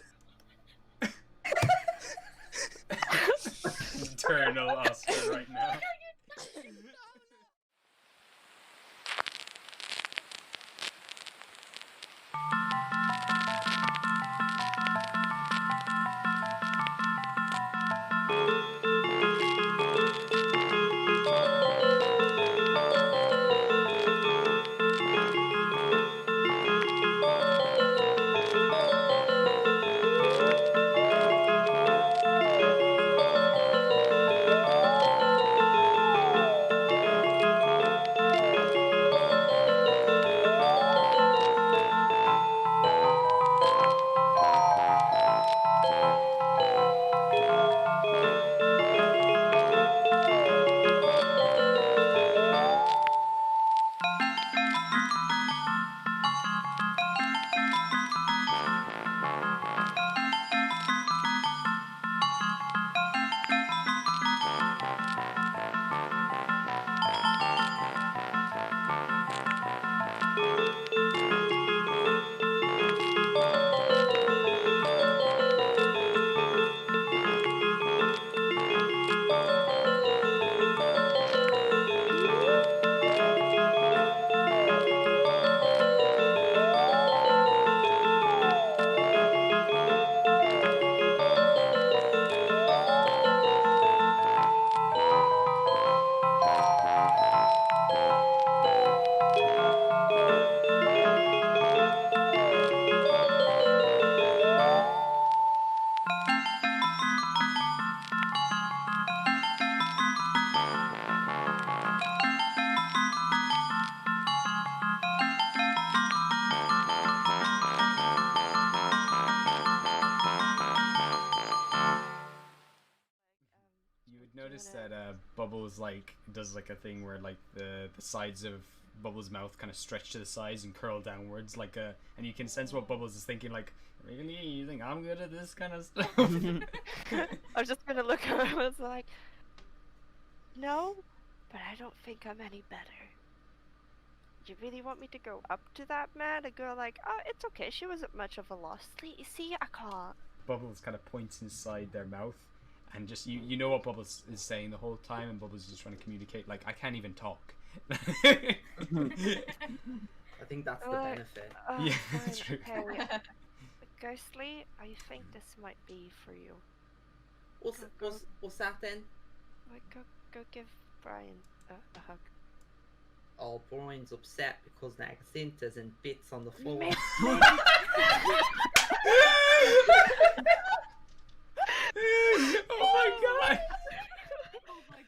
Eternal Oscar right now. You would notice that Bubbles does a thing where the sides of Bubbles' mouth kind of stretch to the sides and curl downwards and you can sense what Bubbles is thinking, like, really? You think I'm good at this kind of stuff? I was just gonna look at him and was like, no, but I don't think I'm any better. You really want me to go up to that man and go like, oh, it's okay, she wasn't much of a loss. See, I can't. Bubbles kind of points inside their mouth, and just you know what Bubbles is saying the whole time, and Bubbles is just trying to communicate, like, I can't even talk. I think that's the benefit. Yeah, Fine, that's true. okay. Ghostly, I think this might be for you. What's that then? Like, go give Brian a hug. Oh, Brian's upset because the Xintas and bits on the floor. Oh my god! Oh my god. Oh my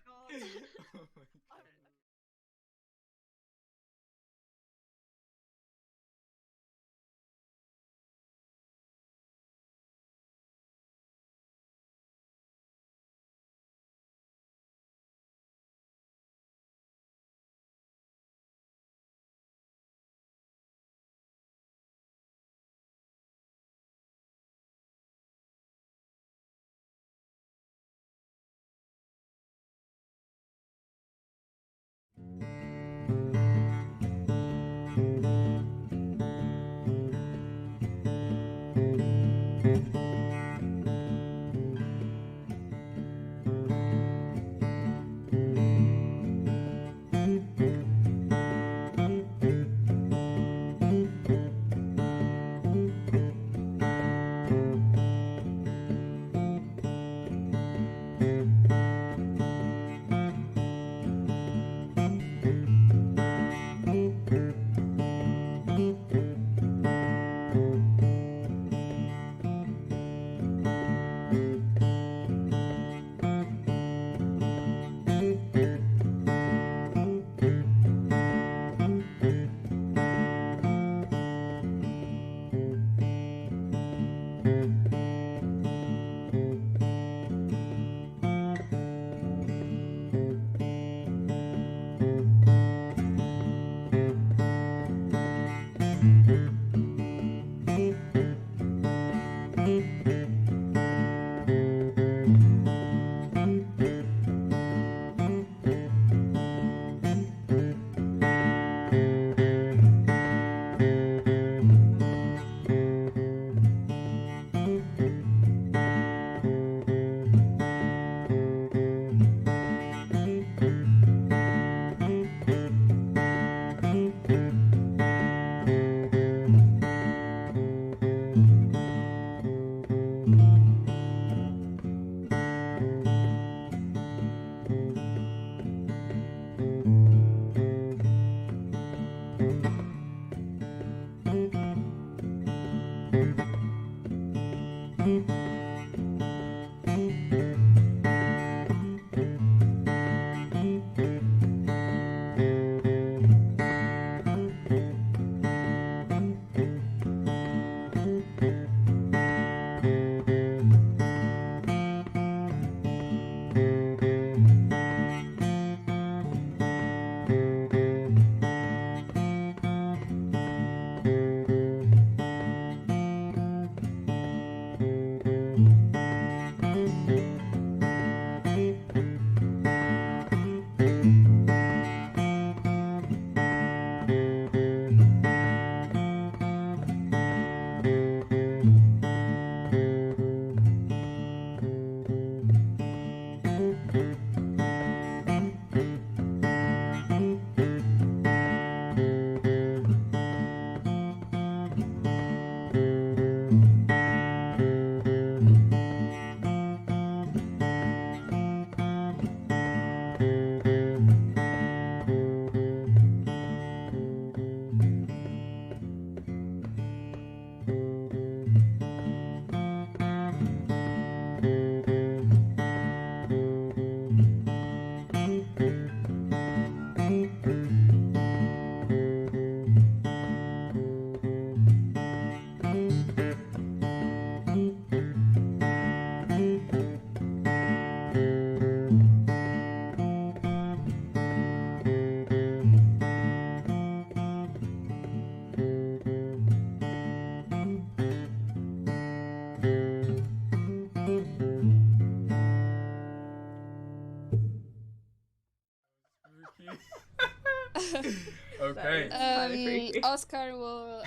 Okay. Oscar will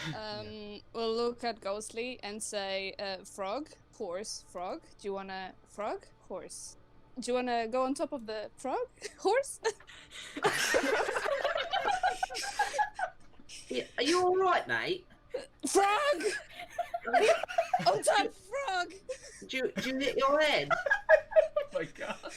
look at Ghostly and say, "Frog, horse, frog. Do you wanna frog, horse? Do you wanna go on top of the frog, horse?" Yeah, are you all right, mate? Frog! On top, frog! Do you hit your head? Oh my god.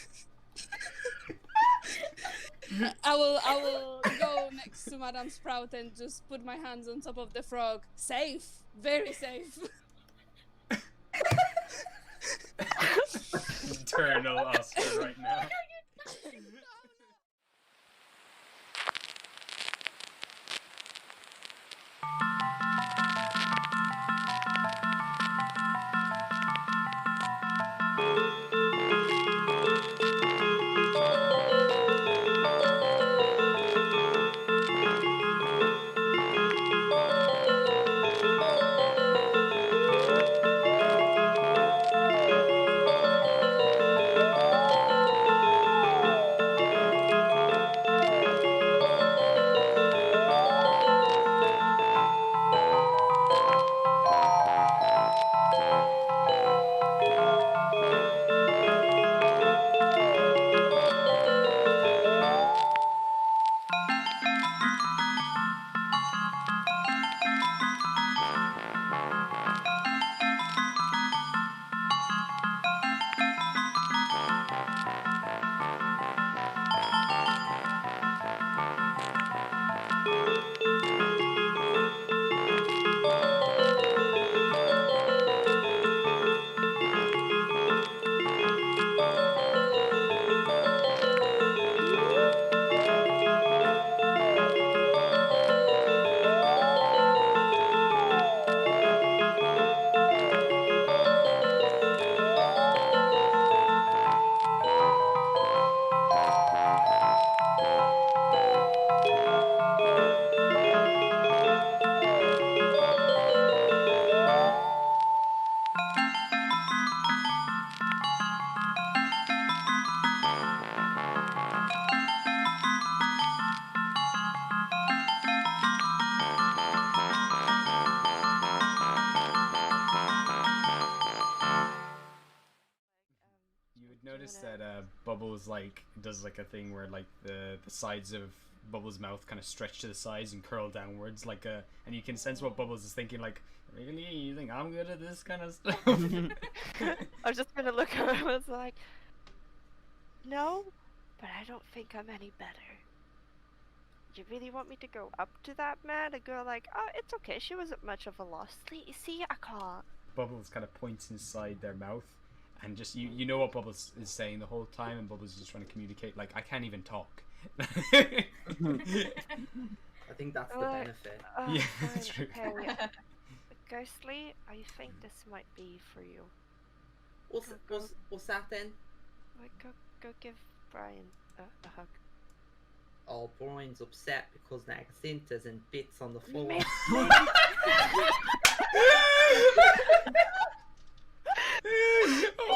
I will go next to Madame Sprout and just put my hands on top of the frog. Safe, very safe. Eternal Oscar right now. Notice that Bubbles does a thing where the sides of Bubbles' mouth kind of stretch to the sides and curl downwards and you can sense what Bubbles is thinking, really, you think I'm good at this kind of stuff? I was just gonna look at him and was like, no, but I don't think I'm any better. You really want me to go up to that man? A girl like, oh, it's okay, she wasn't much of a loss. See, I can't. Bubbles kind of points inside their mouth, and just you know what Bubbles is saying the whole time, and Bubbles is just trying to communicate. I can't even talk. I think that's the benefit. Yeah, that's true. Okay. Ghostly, I think this might be for you. What's that then? Go give Brian a hug. Oh, Brian's upset because there are splinters and bits on the floor. Oh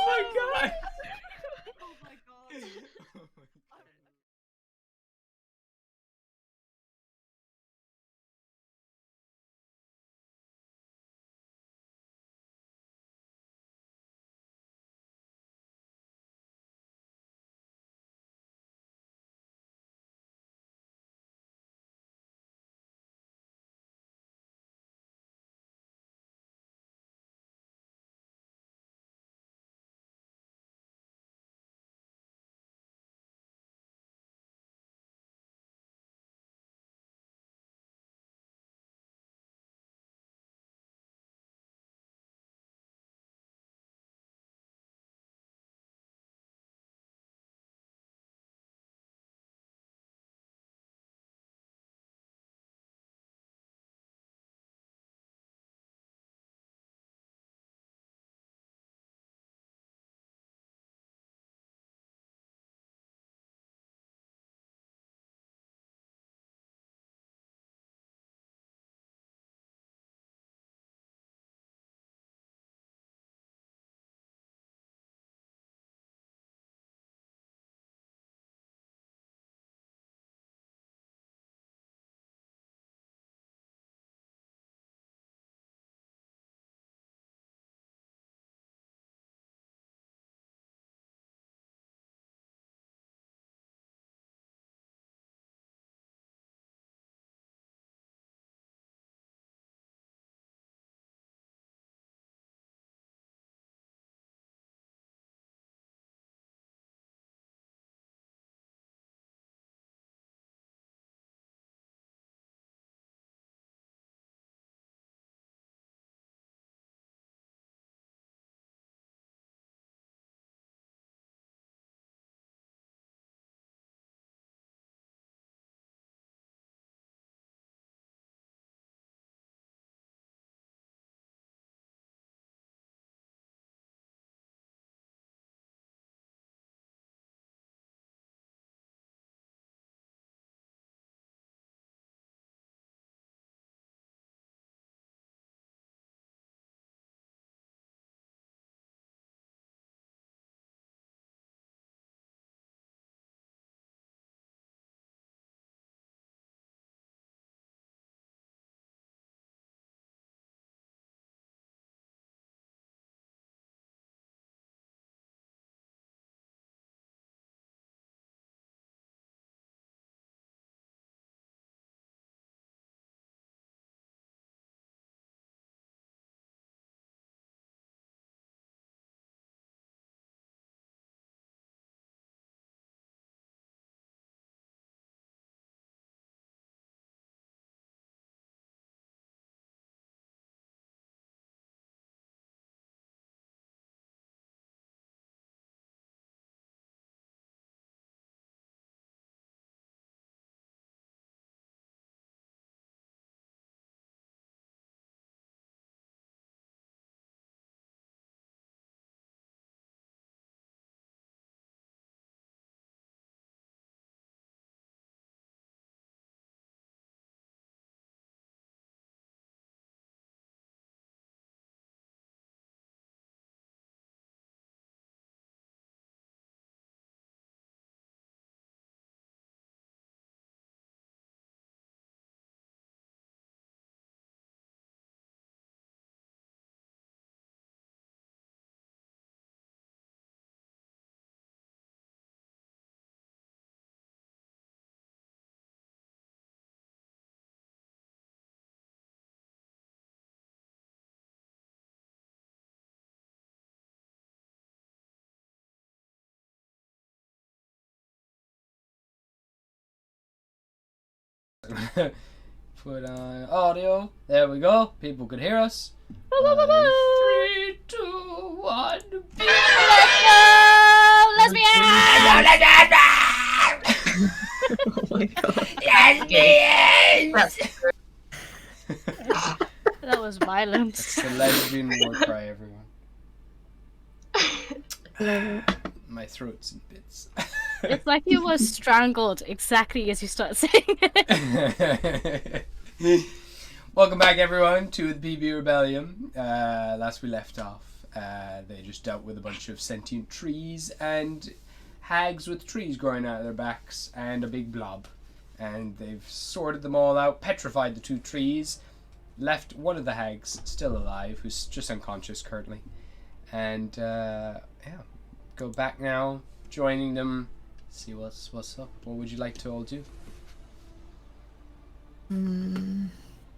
my god! Oh my god. Put on audio. There we go. People can hear us. 3, 2, 1. Let's go! Lesbian! Oh my god. That's That was violence. It's the lesbian war cry, everyone. My throat's in bits. It's like you were strangled exactly as you start saying it. Welcome back, everyone, to the PB Rebellium. Last we left off, they just dealt with a bunch of sentient trees and hags with trees growing out of their backs and a big blob. And they've sorted them all out, petrified the 2 trees, left one of the hags still alive, who's just unconscious currently. And, yeah, go back now, joining them, see what's up. What would you like to all do?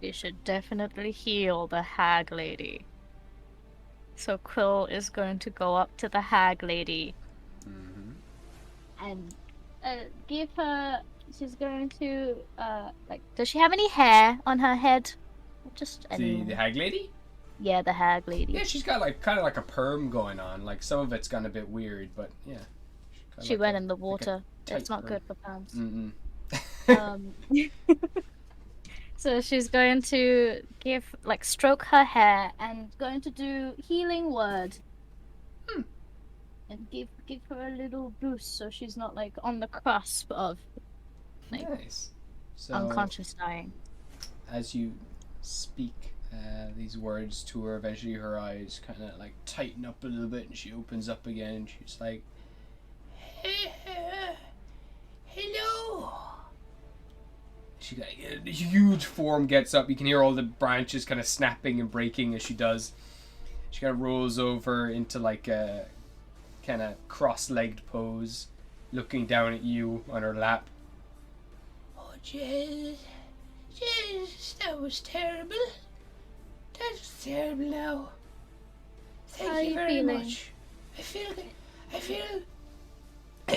We should definitely heal the hag lady. So Quill is going to go up to the hag lady and give her. She's going to like. Does she have any hair on her head? Just any. The hag lady? Yeah, the hag lady. Yeah, she's got like kind of like a perm going on. Like some of it's gone a bit weird, but yeah. She went in the water. It's not good for palms. So she's going to stroke her hair and going to do healing word. And give her a little boost so she's not like on the cusp of nice. So, unconscious dying. As you speak these words to her, eventually her eyes kind of like tighten up a little bit and she opens up again and she's like, hello. She got a huge form gets up. You can hear all the branches kind of snapping and breaking as she does. She kind of rolls over into like a kind of cross-legged pose, looking down at you on her lap. Oh, Jez, that was terrible. That was terrible. Now, thank you very much. I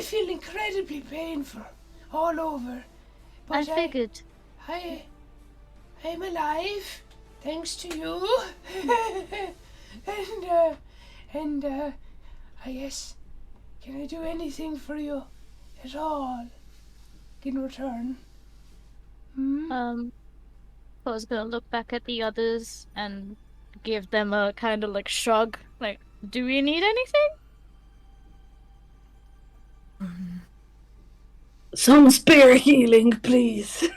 feel incredibly painful all over. But I figured. I'm alive, thanks to you. and I guess, can I do anything for you at all in return? I was gonna look back at the others and give them a kind of like shrug. Like, do we need anything? Some spear healing, please.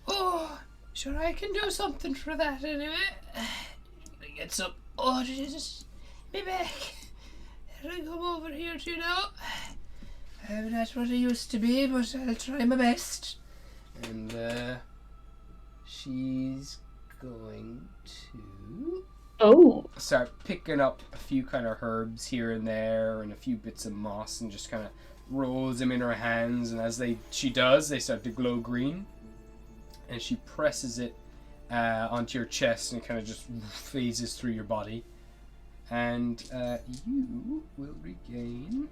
Oh, sure, I can do something for that anyway. Get some. Oh, Jesus, me back. I'll come over here to you now. I'm not what I used to be, but I'll try my best. And she's going to start picking up a few kind of herbs here and there and a few bits of moss and just kind of rolls them in her hands, and as she does, they start to glow green, and she presses it onto your chest and kind of just phases through your body, and you will regain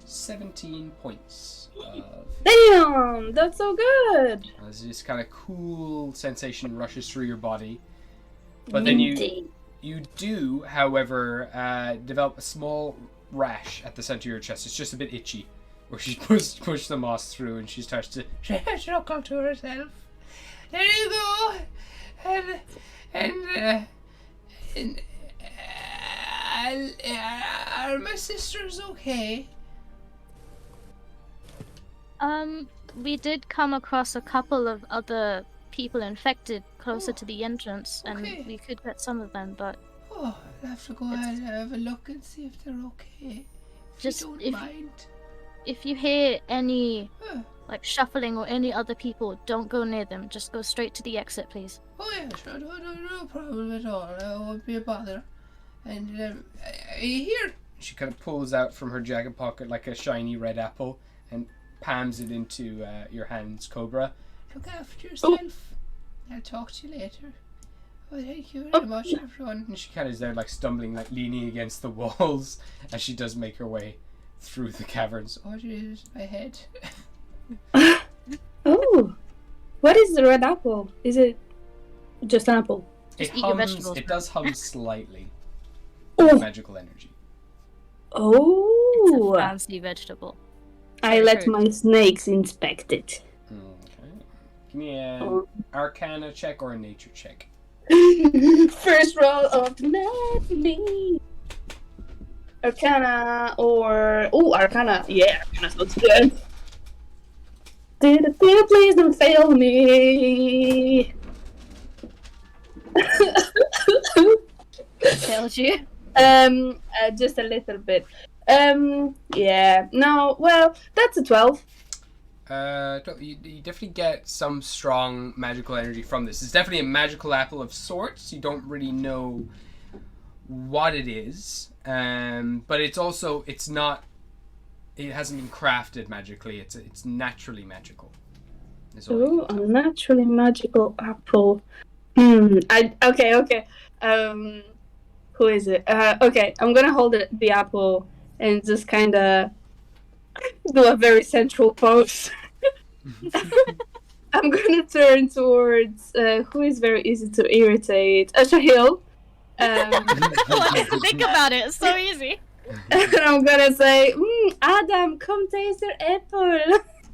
17 points of... Damn, that's so good. As this kind of cool sensation rushes through your body, but then you do, however, develop a small rash at the center of your chest. It's just a bit itchy, where she pushed the moss through, and she starts to chuckle to herself. There you go, and are my sisters okay? We did come across a couple of other people infected closer to the entrance, and we could get some of them, but... Oh, I'll have to go and have a look and see if they're okay. If you don't mind. If you hear any, like, shuffling or any other people, don't go near them. Just go straight to the exit, please. Oh, yeah, sure. No problem at all. I won't be a bother. And, are you here? She kind of pulls out from her jacket pocket, like, a shiny red apple, and palms it into your hands, Cobra. Look after yourself. I'll talk to you later. Oh, thank you very much, everyone. And she kind of is there, like stumbling, like leaning against the walls as she does make her way through the caverns. Oh, jeez, my head. Oh, what is the red apple? Is it just an apple? Just eat your vegetables, It does hum slightly. Oh. Magical energy. Oh, Fancy vegetable. I let my snakes inspect it. Okay. Give me an Arcana check or a Nature check. First roll of me. Arcana or Arcana. Yeah, Arcana sounds good. Please don't fail me. Failed you. Just a little bit. Yeah. No. Well, that's a 12. You definitely get some strong magical energy from this. It's definitely a magical apple of sorts. You don't really know what it is, but it's not. It hasn't been crafted magically. It's naturally magical. Oh, a naturally magical apple. Okay. Who is it? Okay, I'm gonna hold the apple and just kind of do a very central pose. I'm gonna turn towards who is very easy to irritate. Shahil. Think about it. It's so easy. And I'm gonna say, Adam, come taste your apple.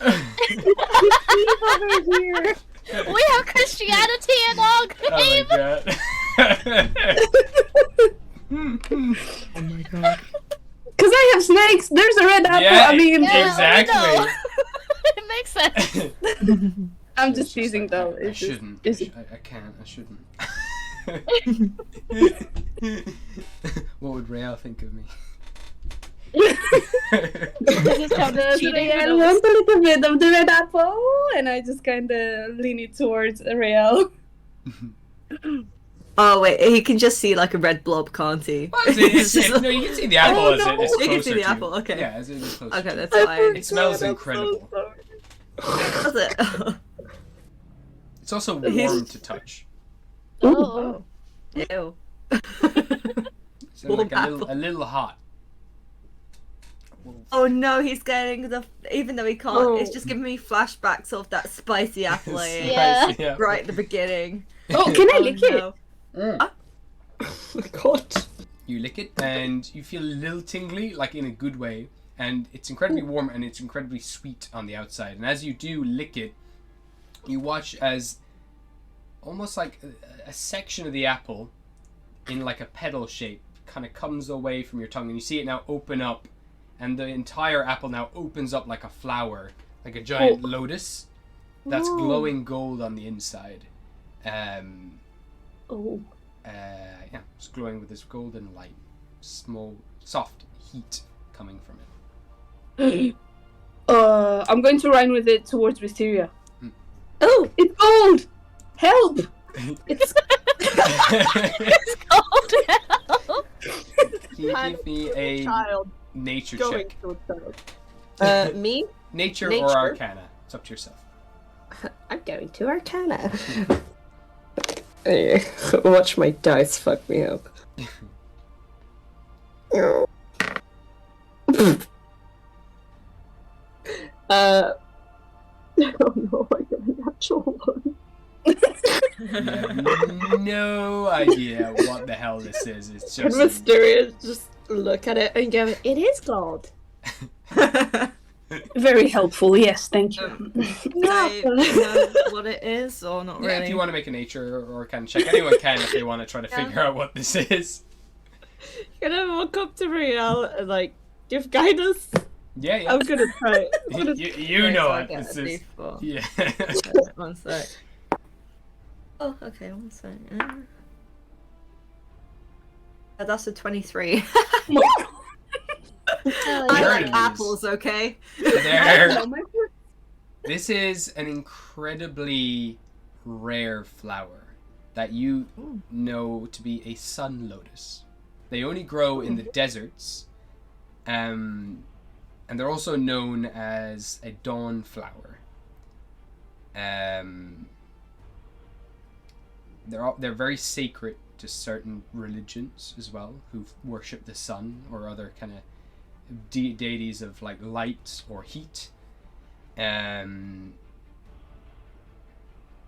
Over here. We have Christianity in our game. Oh my god. Because I have snakes. There's a red apple. Yeah, I mean, exactly. It makes sense. I'm just teasing though. I shouldn't. I can't. I shouldn't. What would Rael think of me? I want a little bit of the red apple, and I just kind of lean it towards Rael. Oh wait, he can just see like a red blob, can't he? No, you can see the apple as it's closer You can see the to apple, you. okay. Yeah, as it is closer Okay, to that's you. fine. It smells incredible. Does it? It's also warm to touch. Oh. Ew. It's like a little hot. Oh no, he's getting even though he can't, it's just giving me flashbacks of that spicy apple Yeah. right at the beginning. Oh, can I lick it? Mm. Oh my god. You lick it and you feel a little tingly, like in a good way, and it's incredibly warm and it's incredibly sweet on the outside. And as you do lick it, you watch as almost like a section of the apple in like a petal shape kind of comes away from your tongue, and you see it now open up, and the entire apple now opens up like a flower, like a giant lotus that's glowing gold on the inside. Yeah, it's glowing with this golden light, small, soft heat coming from it. I'm going to run with it towards Wisteria. Oh, it's gold! Help! It's It's cold now. Can you give me a child nature going check? to a me? Nature or Nature? Arcana? It's up to yourself. I'm going to Arcana. Watch my dice fuck me up. Oh no, I got a natural one. You have no idea what the hell this is. It's And just Mysterious just look at it and go, it is gold. very helpful, yes, thank you. Do they know what it is or not yeah, really? if you want to make a nature or can check, anyone can if they want to try to figure out what this is. Gonna walk up to Riel and like give guidance. Yeah, yeah. I'm gonna try it. You know so I it. get This a is D4. yeah. One sec. Oh, okay, one sec. That's a 23. I There like it is. apples, okay? There. This is an incredibly rare flower that you know to be a sun lotus. They only grow in the deserts, and they're also known as a dawn flower. they're very sacred to certain religions as well, who worship the sun or other kind of deities of like light or heat. And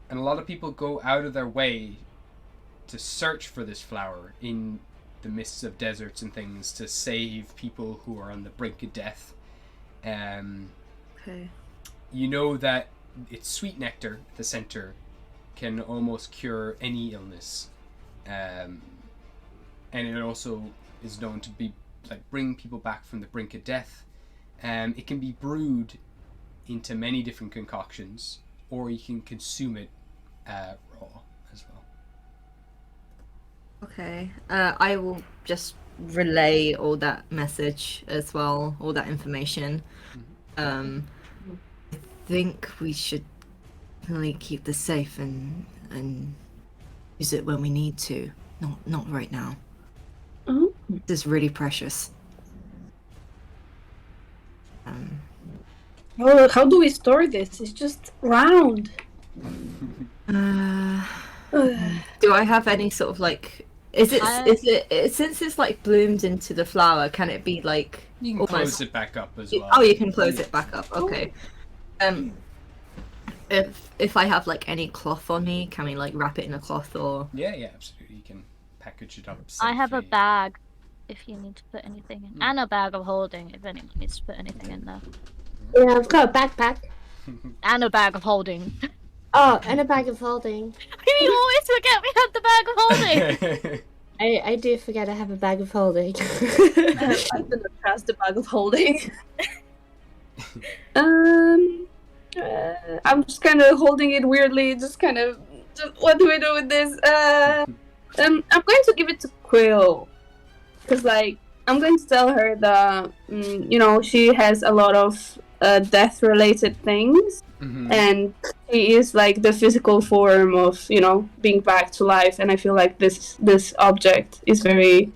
a lot of people go out of their way to search for this flower in the midst of deserts and things to save people who are on the brink of death. Okay. You know that its sweet nectar at the center can almost cure any illness, and it also is known to be like bring people back from the brink of death. It can be brewed into many different concoctions, or you can consume it raw as well. Okay. I will just relay all that message as well, all that information. I think we should really keep this safe and use it when we need to. Not right now. This is really precious. Oh, how do we store this? It's just round. Do I have any sort of like? Is it since it's like bloomed into the flower? Can it be like? You can close it back up as well. Oh, you can close it back up. Okay. If I have like any cloth on me, can we like wrap it in a cloth or? Yeah, absolutely. You can package it up. I have a safely. bag if you need to put anything in, and a bag of holding if anyone needs to put anything in there, Yeah, I've got a backpack. and a bag of holding. Oh, and a bag of holding. You always forget we have the bag of holding. I do forget I have a bag of holding. I'm gonna trust the bag of holding. I'm just kind of holding it weirdly. Just what do we do with this? I'm going to give it to Quill, because like I'm going to tell her that she has a lot of death-related things, and she is like the physical form of being back to life, and I feel like this object is very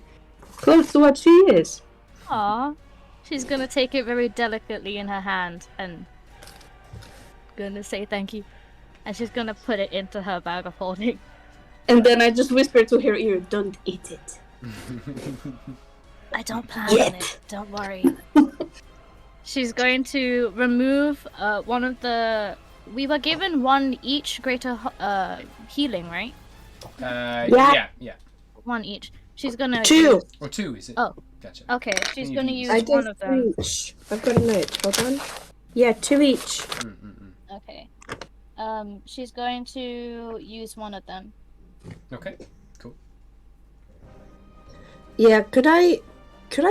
close to what she is. Aww. She's gonna take it very delicately in her hand and gonna say thank you. And she's gonna put it into her bag of holding. And then I just whisper to her ear, "Don't eat it." I don't plan on it, don't worry. She's going to remove one of the... We were given one each greater healing, right? Yeah. One each. She's gonna... Two. Or two, is it? Oh. Gotcha. Okay, she's gonna use I one did of them. each. I've got a note. Hold on. Yeah, 2 each. Okay. She's going to use one of them. Okay, cool. Yeah, could I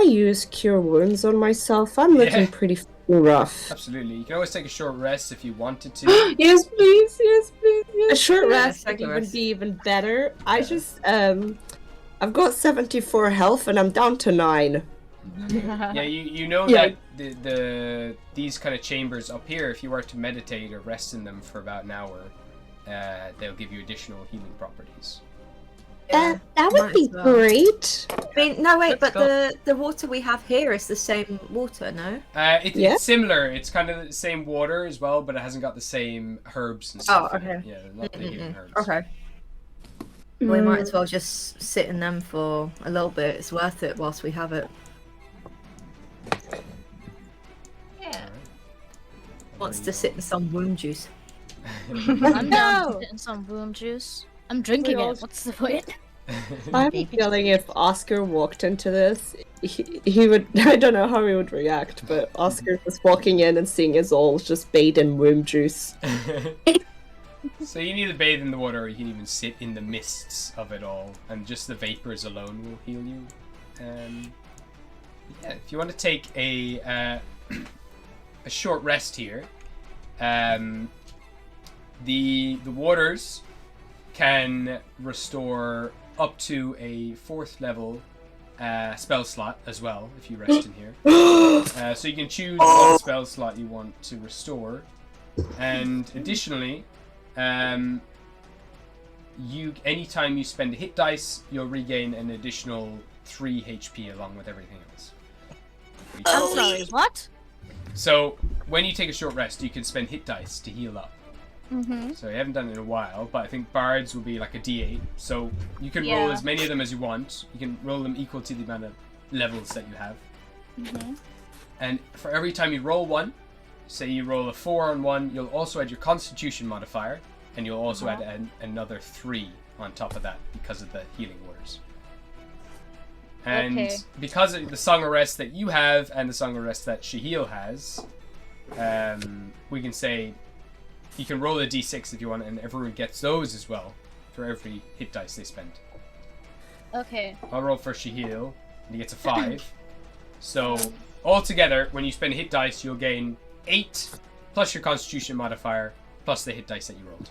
use cure wounds on myself? I'm looking pretty rough. Absolutely. You can always take a short rest if you wanted to. Yes, please. Yes, please. Yes, A short Yeah, rest take a would rest. be even better. I just I've got 74 health and I'm down to 9. Yeah, you know Yeah. that these kind of chambers up here, if you were to meditate or rest in them for about an hour, they'll give you additional healing properties. That might would be as well. great. I mean, no, wait, Let's but the water we have here is the same water, no? It's similar. It's kind of the same water as well, but it hasn't got the same herbs and stuff. Oh, in it. okay. Yeah, not the healing herbs. Okay. We might as well just sit in them for a little bit. It's worth it whilst we have it. Yeah. Wants to sit in some wound juice. I'm down to sit in some wound juice. I'm drinking it. What's the point? I have a feeling if Oscar walked into this, he would. I don't know how he would react, but Oscar just walking in and seeing us all just bathed in womb juice. So you need to bathe in the water, or you can even sit in the mists of it all, and just the vapors alone will heal you. Yeah, if you want to take a short rest here, the waters can restore up to a 4th level spell slot as well if you rest in here. So you can choose what spell slot you want to restore, and additionally, anytime you spend a hit dice, you'll regain an additional 3 HP along with everything else. I'm sorry, what? So when you take a short rest, you can spend hit dice to heal up. So you haven't done it in a while, but I think bards will be like a D8. So you can roll as many of them as you want. You can roll them equal to the amount of levels that you have. And for every time you roll one, say you roll a 4 on one, you'll also add your Constitution modifier, and you'll also add another 3 on top of that because of the healing waters. And because of the Song of Rest that you have and the Song of Rest that Shahil has, we can say you can roll a d6 if you want, and everyone gets those as well for every hit dice they spend. Okay. I'll roll for Shahil, and he gets a 5. So altogether, when you spend hit dice, you'll gain 8 plus your Constitution modifier plus the hit dice that you rolled.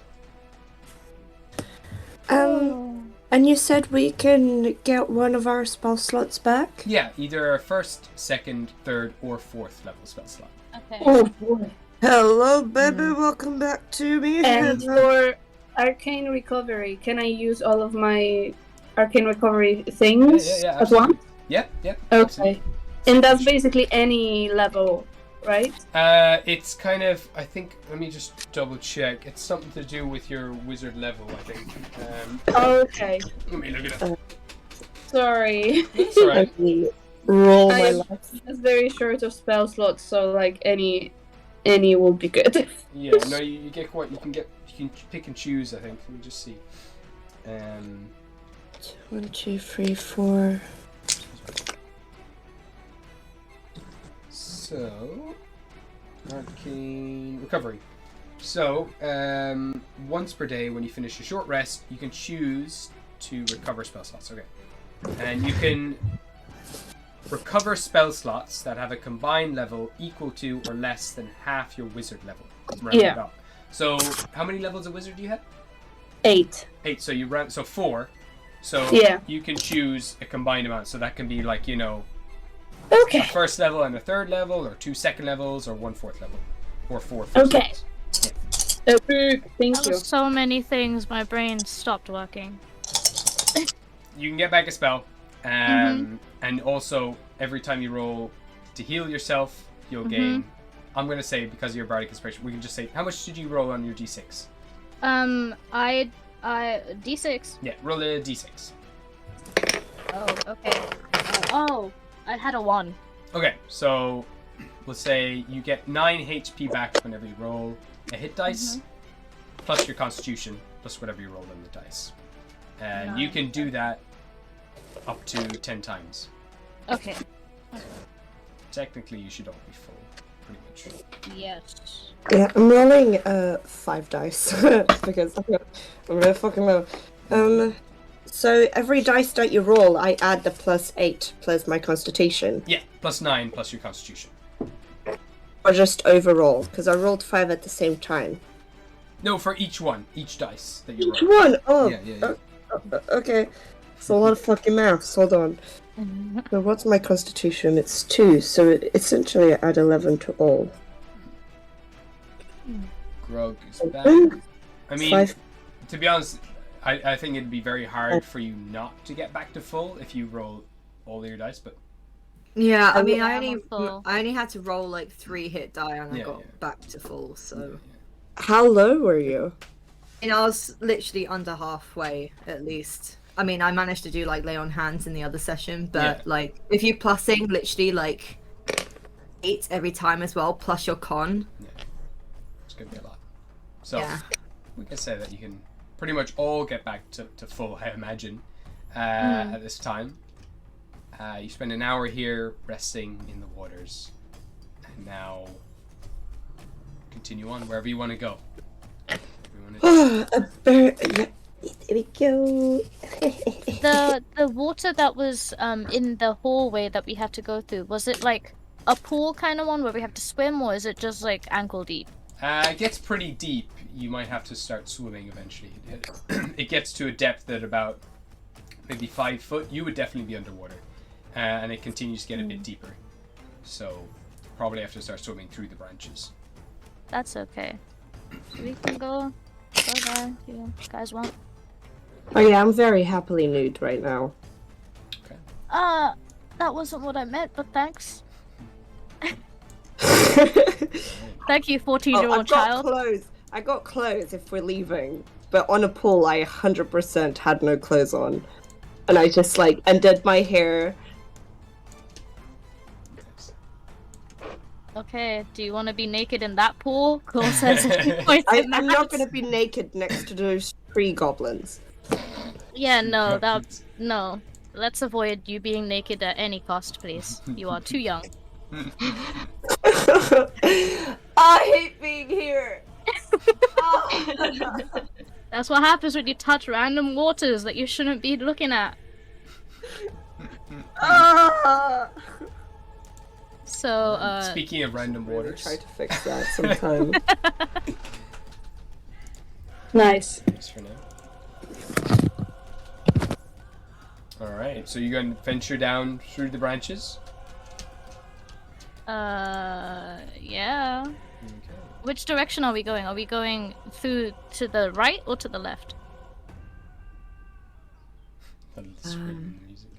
And you said we can get one of our spell slots back? Yeah, either a first, second, third, or fourth level spell slot. Okay. Oh boy. Hello, baby. Welcome back to me. And for arcane recovery, can I use all of my arcane recovery things at absolutely. once? Yeah. Okay. Absolutely. And that's basically any level, right? It's kind of, I think, let me just double check. It's something to do with your wizard level, I think. Okay. Let me look it up. Sorry. It's alright. Roll my I'm life. just very short of spell slots, so like any will be good. Yeah, no, you get what you can get. You can pick and choose, I think. Let me just see. 1, 2, 3, 4. So, arcane recovery. So, once per day when you finish a short rest, you can choose to recover spell slots. Okay. And you can recover spell slots that have a combined level equal to or less than half your wizard level. Round it up. So, how many levels of wizard do you have? 8. 8. So you round. So 4. So you can choose a combined amount. So that can be like, you know, Okay. a first level and a third level, or 2 second levels, or 1 fourth level, or 4 first Okay. levels. Thank That you. was so many things, my brain stopped working. You can get back a spell, and also every time you roll to heal yourself, you'll gain. I'm gonna say, because of your bardic inspiration, we can just say, how much did you roll on your d6? I D6. Yeah, roll a d6. Oh, okay. I had a 1. Okay, so let's say you get 9 HP back whenever you roll a hit dice, plus your Constitution, plus whatever you rolled on the dice, and you can do that up to 10 times. Okay. Technically, you should all be full, pretty much. Yes. Yeah, I'm rolling 5 dice because I'm really fucking low. So every dice that you roll, I add the +8 plus my Constitution, Yeah, plus 9 plus your Constitution. or just overall because I rolled 5 at the same time. No, for each dice that you Each roll. one. Oh, Yeah. okay. It's a lot of fucking maths. Hold on. So what's my Constitution? It's 2, so essentially I add 11 to all. Grog is back. I mean, 5. to be honest, I think it'd be very hard for you not to get back to full if you roll all your dice, but Yeah, I mean, I'm on full. I only had to roll like 3 hit die and I Yeah, got yeah. back to full. So, How low were you? and I was literally under halfway at least. I mean, I managed to do like lay on hands in the other session, but Yeah. like if you're plussing literally like 8 every time as well, plus your con. it's gonna be a lot. So Yeah. we can say that you can pretty much all get back to full, I imagine, at this time. You spend an hour here resting in the waters, and now continue on wherever you want to go. There we go. The water that was in the hallway that we have to go through, was it like a pool kind of one where we have to swim, or is it just like ankle deep? It gets pretty deep. You might have to start swimming eventually. It gets to a depth at about maybe 5 foot. You would definitely be underwater, and it continues to get a bit deeper. So probably have to start swimming through the branches. That's okay. We can go there if you guys want. Oh yeah, I'm very happily nude right now. That wasn't what I meant, but thanks. Thank you, 14-year-old I've got child. clothes. I got clothes if we're leaving, but on a pool I 100% had no clothes on. And I just like undid my hair. Okay, do you want to be naked in that pool? Cool says I'm not gonna be naked next to those tree goblins. Yeah, no, no. Let's avoid you being naked at any cost, please. You are too young. I hate being here. That's what happens when you touch random waters that you shouldn't be looking at. So, Speaking of random waters. Try to fix that sometime. Nice. Just for now. Alright, so you're going to venture down through the branches? yeah. Okay. Which direction are we going? Are we going through to the right or to the left? That little screaming music.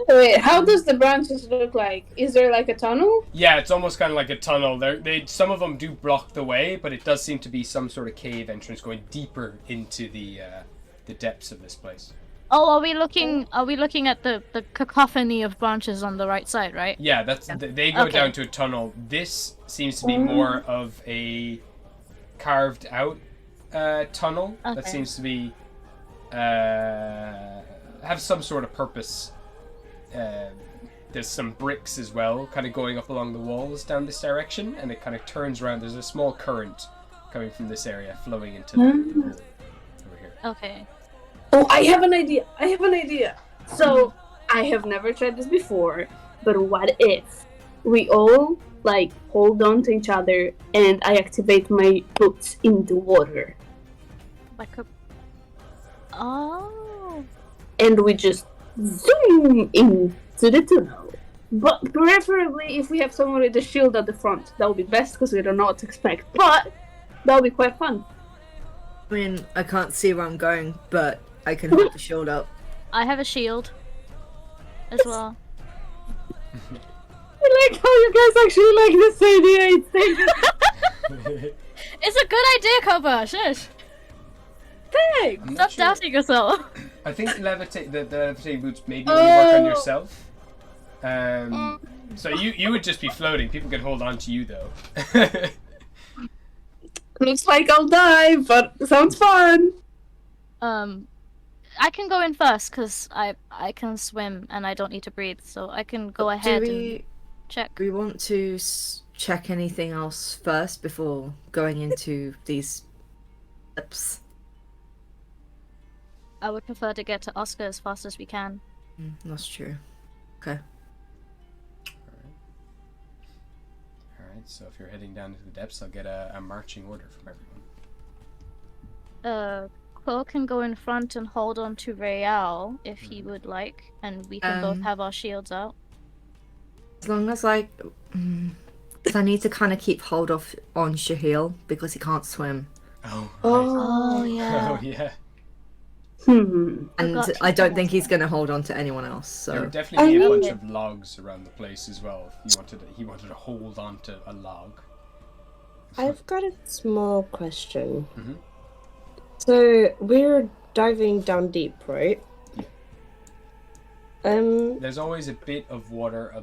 Wait, how does the branches look like? Is there like a tunnel? Yeah, it's almost kind of like a tunnel. Some of them do block the way, but it does seem to be some sort of cave entrance going deeper into the depths of this place. Oh, are we looking at the cacophony of branches on the right side, right? Yeah, they go Okay. down to a tunnel. This seems to be more of a carved out tunnel that Okay. seems to be have some sort of purpose. There's some bricks as well, kind of going up along the walls down this direction, and it kind of turns around. There's a small current coming from this area, flowing into the pool over here. Okay. Oh, I have an idea. So, I have never tried this before, but what if we all, like, hold on to each other and I activate my boots in the water? Like a... Oh. And we just zoom into the tunnel. But preferably if we have someone with a shield at the front. That would be best because we don't know what to expect. But that would be quite fun. I mean, I can't see where I'm going, but I can hold the shield up. I have a shield as well. I like how you guys actually like the 38 thing. It's a good idea, Koba. Shush. Thanks. I'm not Stop sure. doubting yourself. I think the levitating boots maybe only work on yourself. So you would just be floating. People could hold on to you though. Looks like I'll die, but sounds fun. I can go in first because I can swim and I don't need to breathe, so I can go ahead and check. Do we want to check anything else first before going into these steps? I would prefer to get to Oscar as fast as we can. That's true. Okay. Alright, so if you're heading down into the depths, I'll get a marching order from everyone. Quill can go in front and hold on to Real if he would like, and we can both have our shields out. As long as I need to kind of keep hold of on Shahil because he can't swim. Oh, Oh yeah. Oh, yeah. And Forgot I to don't do think that. he's going to hold on to anyone else. There So would definitely be a bunch Okay. of logs around the place as well. If he wanted to hold on to a log. I've got a small question. Mhm. So we're diving down deep, right? There's always a bit of water,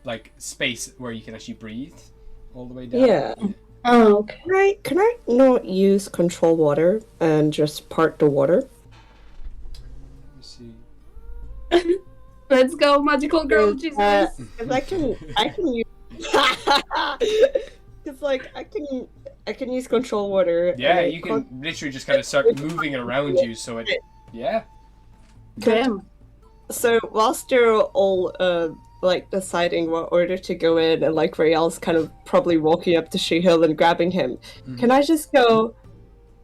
like space where you can actually breathe all the way down. Yeah. Oh, okay. Can I not use control water and just part the water? Let me see. Let's go, magical girl, Jesus. Because I can use. Because like I can use control water. Yeah, and you can literally just kind of start moving it around you, so it. Yeah. Damn. So whilst you're all like deciding what order to go in, and like Rael's kind of probably walking up to She-Hill and grabbing him, can I just go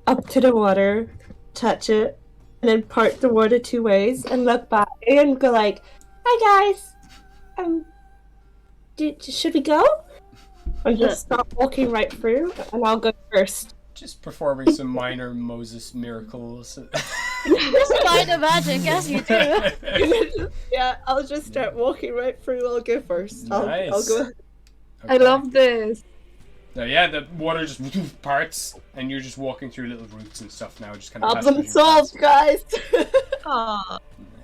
up to the water, touch it, and then part the water two ways, and look back and go like, "Hi guys, should we go?" And just start walking right through, and I'll go first. Just performing some minor Moses miracles. Just minor magic, yes you do. Yeah, I'll just start walking right through. I'll go first. I'll Nice. go. I love this. Yeah, the water just parts, and you're just walking through little roots and stuff now, just kind of. Problem solved, guys. Oh,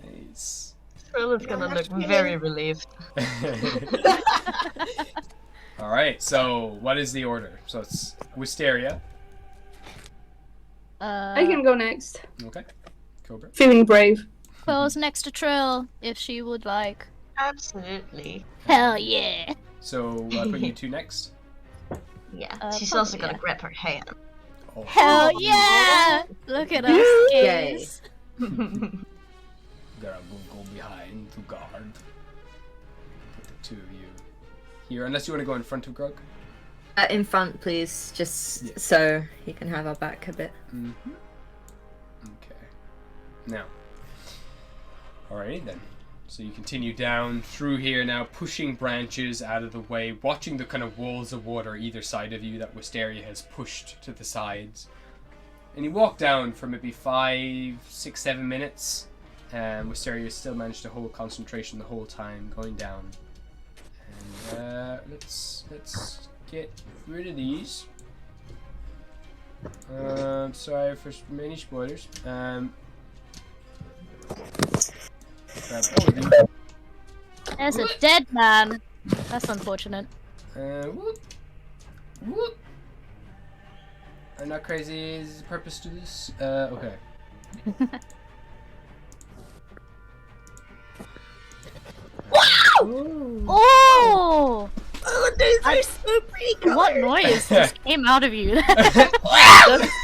Nice. Trill is gonna look very relieved. All right. So, what is the order? So it's Wisteria. I can go next. Okay. Cobra. Feeling brave. Close next to Trill, if she would like. Absolutely. Hell yeah. So I put you two next. Yeah, she's also probably, gonna grab her hand. Oh. Hell yeah! Look at us, gays. Gotta go behind to guard. Put the two of you here, unless you want to go in front of Grug. In front, please, just so he can have our back a bit. Mm-hmm. Okay. Now. Alrighty then. So you continue down through here now, pushing branches out of the way, watching the kind of walls of water either side of you that Wisteria has pushed to the sides. And you walk down for maybe 5, 6, 7 minutes. And Wisteria still managed to hold concentration the whole time, going down. And let's get rid of these. Sorry for many spoilers. Grab all of these. There's a dead man. That's unfortunate. Whoop. Whoop. I'm not crazy. Is the purpose to this? Okay. Oh! Oh, those are so pretty colors. What noise just came out of you? That's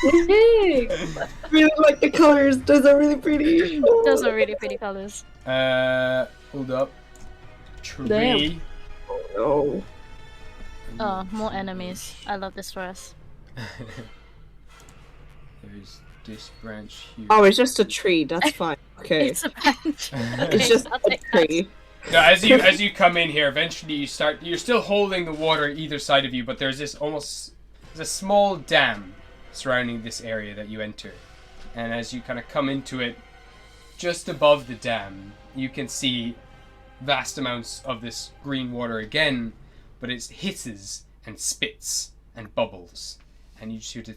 sick. I really like the colors. Those are really pretty. Those are really pretty colors. Hold up. Tree. Damn. Oh. Oh, more enemies. I love this for us. There's this branch here. Oh, it's just a tree. That's fine. Okay. It's a branch. It's just I'll a take that. tree. Now, as you come in here, eventually you're still holding the water either side of you, but there's a small dam surrounding this area that you enter. And as you kind of come into it, just above the dam, you can see vast amounts of this green water again, but it hisses and spits and bubbles. And you just hear the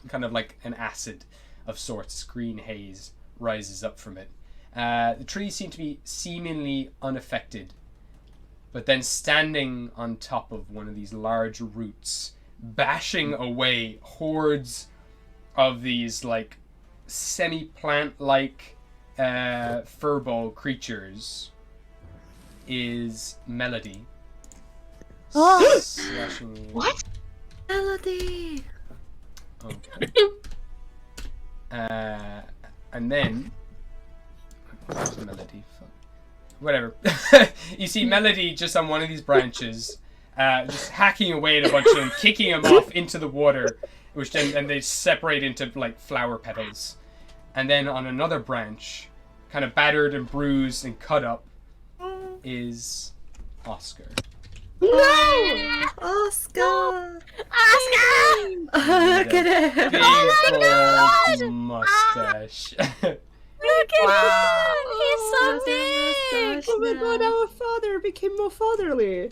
kind of like an acid of sorts, green haze rises up from it. The trees seem to be seemingly unaffected, but then standing on top of one of these large roots, bashing away hordes of these like semi-plant-like furball creatures, is Melody. Oh! Slashing... What? Melody! Okay. And then... Where's Melody? Fuck. Whatever. You see Melody just on one of these branches, just hacking away at a bunch of them, kicking them off into the water, which then and they separate into like flower petals. And then on another branch, kind of battered and bruised and cut up, is Oscar. No! Oscar! Oscar! Look at it! Beautiful mustache. Look at Wow. him! He's so big! Oh my god, our father became more fatherly.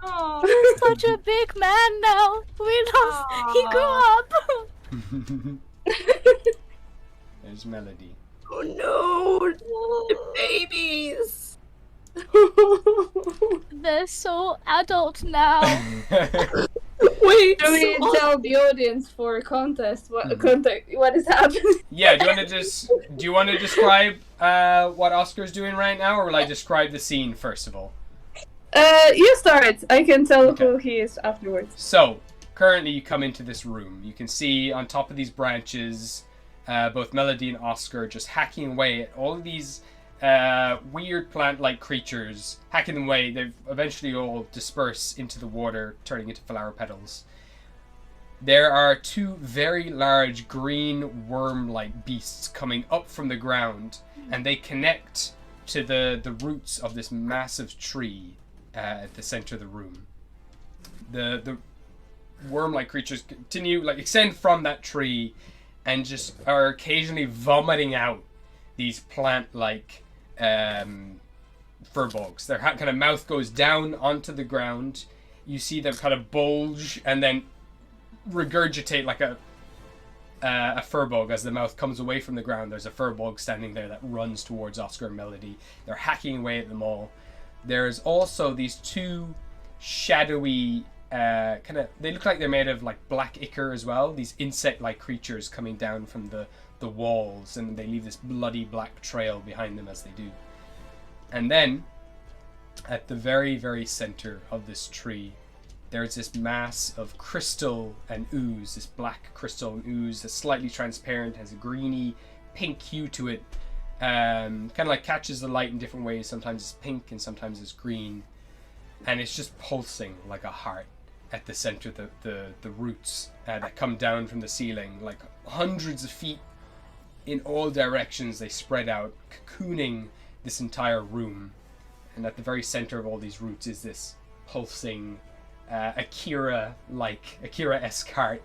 Oh, He's such a big man now. We lost. He grew up. There's Melody. Oh no, the babies. They're so adult now. Wait, Should we so- tell the audience for contest what is happening? Yeah, do you want to describe what Oscar's doing right now, or will I describe the scene first of all? You start. I can tell Okay. who he is afterwards. So, currently you come into this room. You can see on top of these branches, both Melody and Oscar just hacking away at all of these weird plant-like creatures, hacking them away. They eventually all disperse into the water, turning into flower petals. There are two very large green worm-like beasts coming up from the ground, and they connect to the roots of this massive tree at the center of the room. The worm-like creatures continue, like, extend from that tree and just are occasionally vomiting out these plant-like furbolgs. Their kind of mouth goes down onto the ground. You see them kind of bulge and then regurgitate like a furbolg as the mouth comes away from the ground. There's a furbolg standing there that runs towards Oscar and Melody. They're hacking away at them all. There's also these two shadowy they look like they're made of like black ichor as well, these insect-like creatures coming down from the walls, and they leave this bloody black trail behind them as they do. And then at the very, very center of this tree, there's this mass of crystal and ooze, this black crystal and ooze that's slightly transparent, has a greeny pink hue to it, kind of like catches the light in different ways. Sometimes it's pink and sometimes it's green, and it's just pulsing like a heart at the center of the roots that come down from the ceiling, like hundreds of feet in all directions. They spread out, cocooning this entire room, and at the very center of all these roots is this pulsing Akira-esque heart.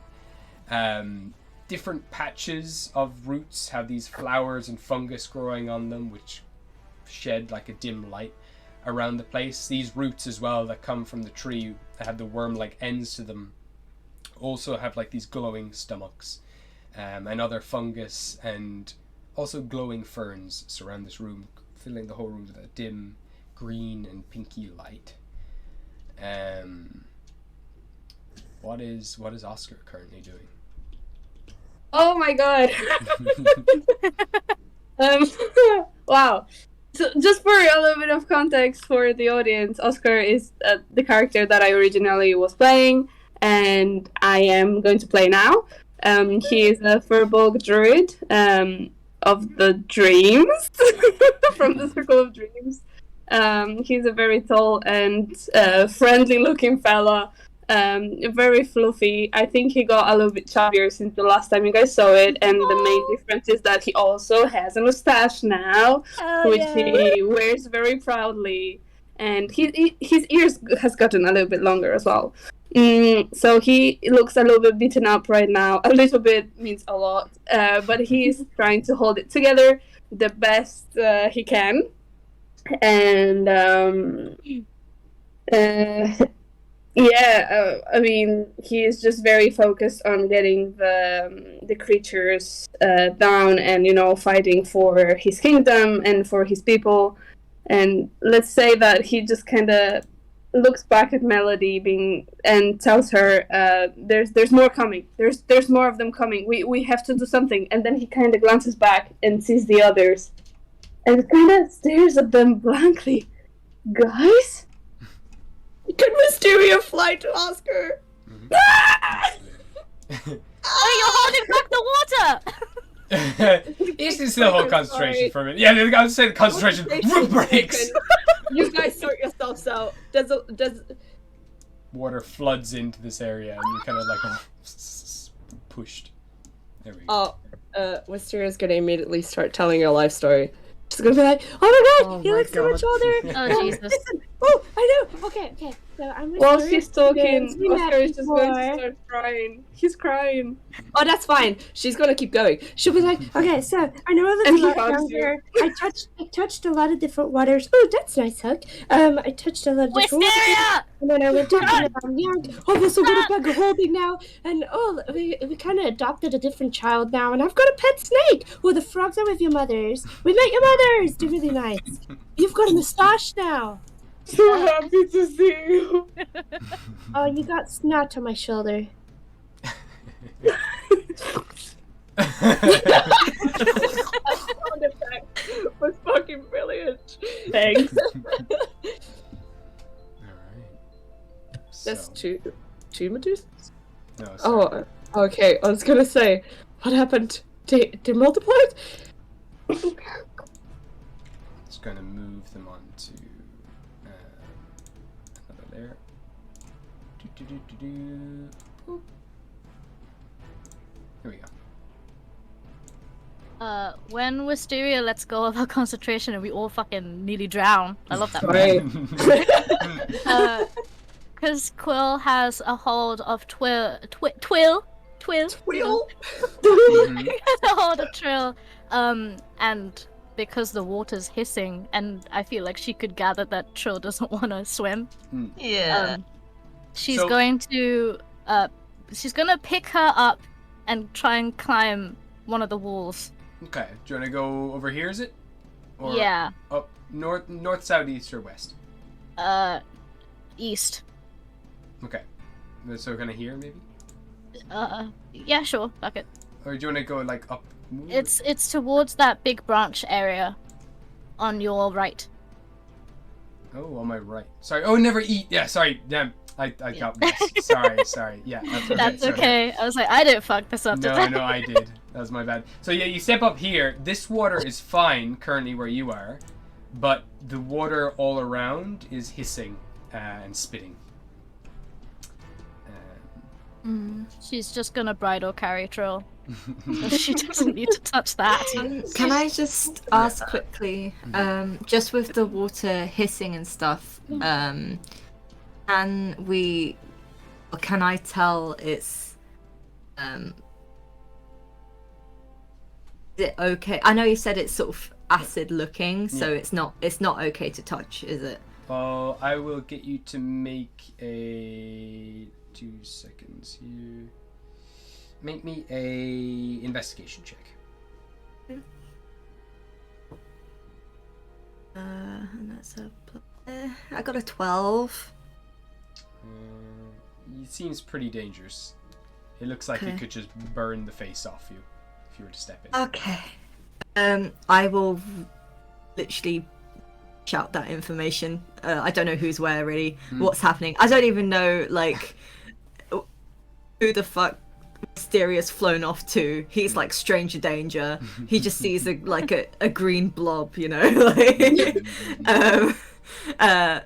Different patches of roots have these flowers and fungus growing on them, which shed like a dim light around the place. These roots as well that come from the tree that have the worm-like ends to them also have like these glowing stomachs, and other fungus and also glowing ferns surround this room, filling the whole room with a dim green and pinky light. What is Oscar currently doing? Oh my god. Wow. So just for a little bit of context for the audience, Oscar is the character that I originally was playing, and I am going to play now. He is a Furbolg druid of the dreams, from the Circle of Dreams. He's a very tall and friendly-looking fella. Very fluffy. I think he got a little bit chubbier since the last time you guys saw it, and the main difference is that he also has a mustache now, which he wears very proudly, and his ears has gotten a little bit longer as well. So he looks a little bit beaten up right now. A little bit means a lot, but he's trying to hold it together the best he can, and I mean, he is just very focused on getting the creatures down, and fighting for his kingdom and for his people. And let's say that he just kind of looks back at Melody and tells her, "There's more coming. There's more of them coming. We have to do something." And then he kind of glances back and sees the others, and kind of stares at them blankly. Guys. Could Mysteria fly to Oscar? Oh, you're holding back the water! This is the whole concentration for me. Yeah, I was saying the concentration breaks. You guys sort yourselves out. Does Water floods into this area, and you kind of like pushed. There we go. Mysteria's gonna immediately start telling her life story. She's gonna be like, "Oh my god, he looks so much older." Oh, Jesus. Listen. Oh, I know. Okay. So I'm While she's talking, Oscar is just going to start crying. He's crying. Oh, that's fine. She's gonna keep going. She'll be like, "Okay, so I know I look a lot younger. I touched a lot of different waters. Oh, that's nice hug. I touched a lot of different waters. And then I went down and I'm young. Oh, this will get a big hole big now. And we kind of adopted a different child now. And I've got a pet snake. Oh, the frogs are with your mothers. We met your mothers. They're really nice. You've got a moustache now. So happy to see you. Oh, you got snot on my shoulder." Sound effect was fucking brilliant. Thanks. Alright. That's two Medusas? No, sorry. Oh, okay. I was gonna say, what happened? They multiplied? It's gonna move them onto another layer. Boop. Here we go. When Wisteria lets go of her concentration and we all fucking nearly drown. I love that. Because Quill has a hold of Twill. He has a hold of Trill, and because the water's hissing, and I feel like she could gather that Trill doesn't want to swim. Yeah. She's So- going to pick her up and try and climb one of the walls. Okay. Do you want to go over here? Is it? Or Yeah. up north, south, east, or west? East. Okay. So kind of here, maybe. Yeah, sure. Fuck it. Or do you want to go like up? It's towards that big branch area, on your right. Oh, on my right. Sorry. Oh, never eat. Yeah. Sorry. Damn. I got messed. Sorry. Yeah. That's sorry. okay. I was like, I didn't fuck this up. did I? No, I did. That was my bad. So yeah, you step up here. This water is fine currently where you are, but the water all around is hissing and spitting. She's just gonna bridle carry Trill. She doesn't need to touch that. Can I just ask quickly, just with the water hissing and stuff, can I tell it's, is it okay? I know you said it's sort of acid looking, so it's not okay to touch, is it? Oh, I will get you to make a 2 seconds here. Make me a investigation check. And that's I got a 12. It seems pretty dangerous. It looks like it could just burn the face off you if you were to step in. Okay. I will literally shout that information. I don't know who's where really, what's happening. I don't even know like who the fuck Mysterious flown off to. He's like stranger danger. He just sees a green blob, you know. Like,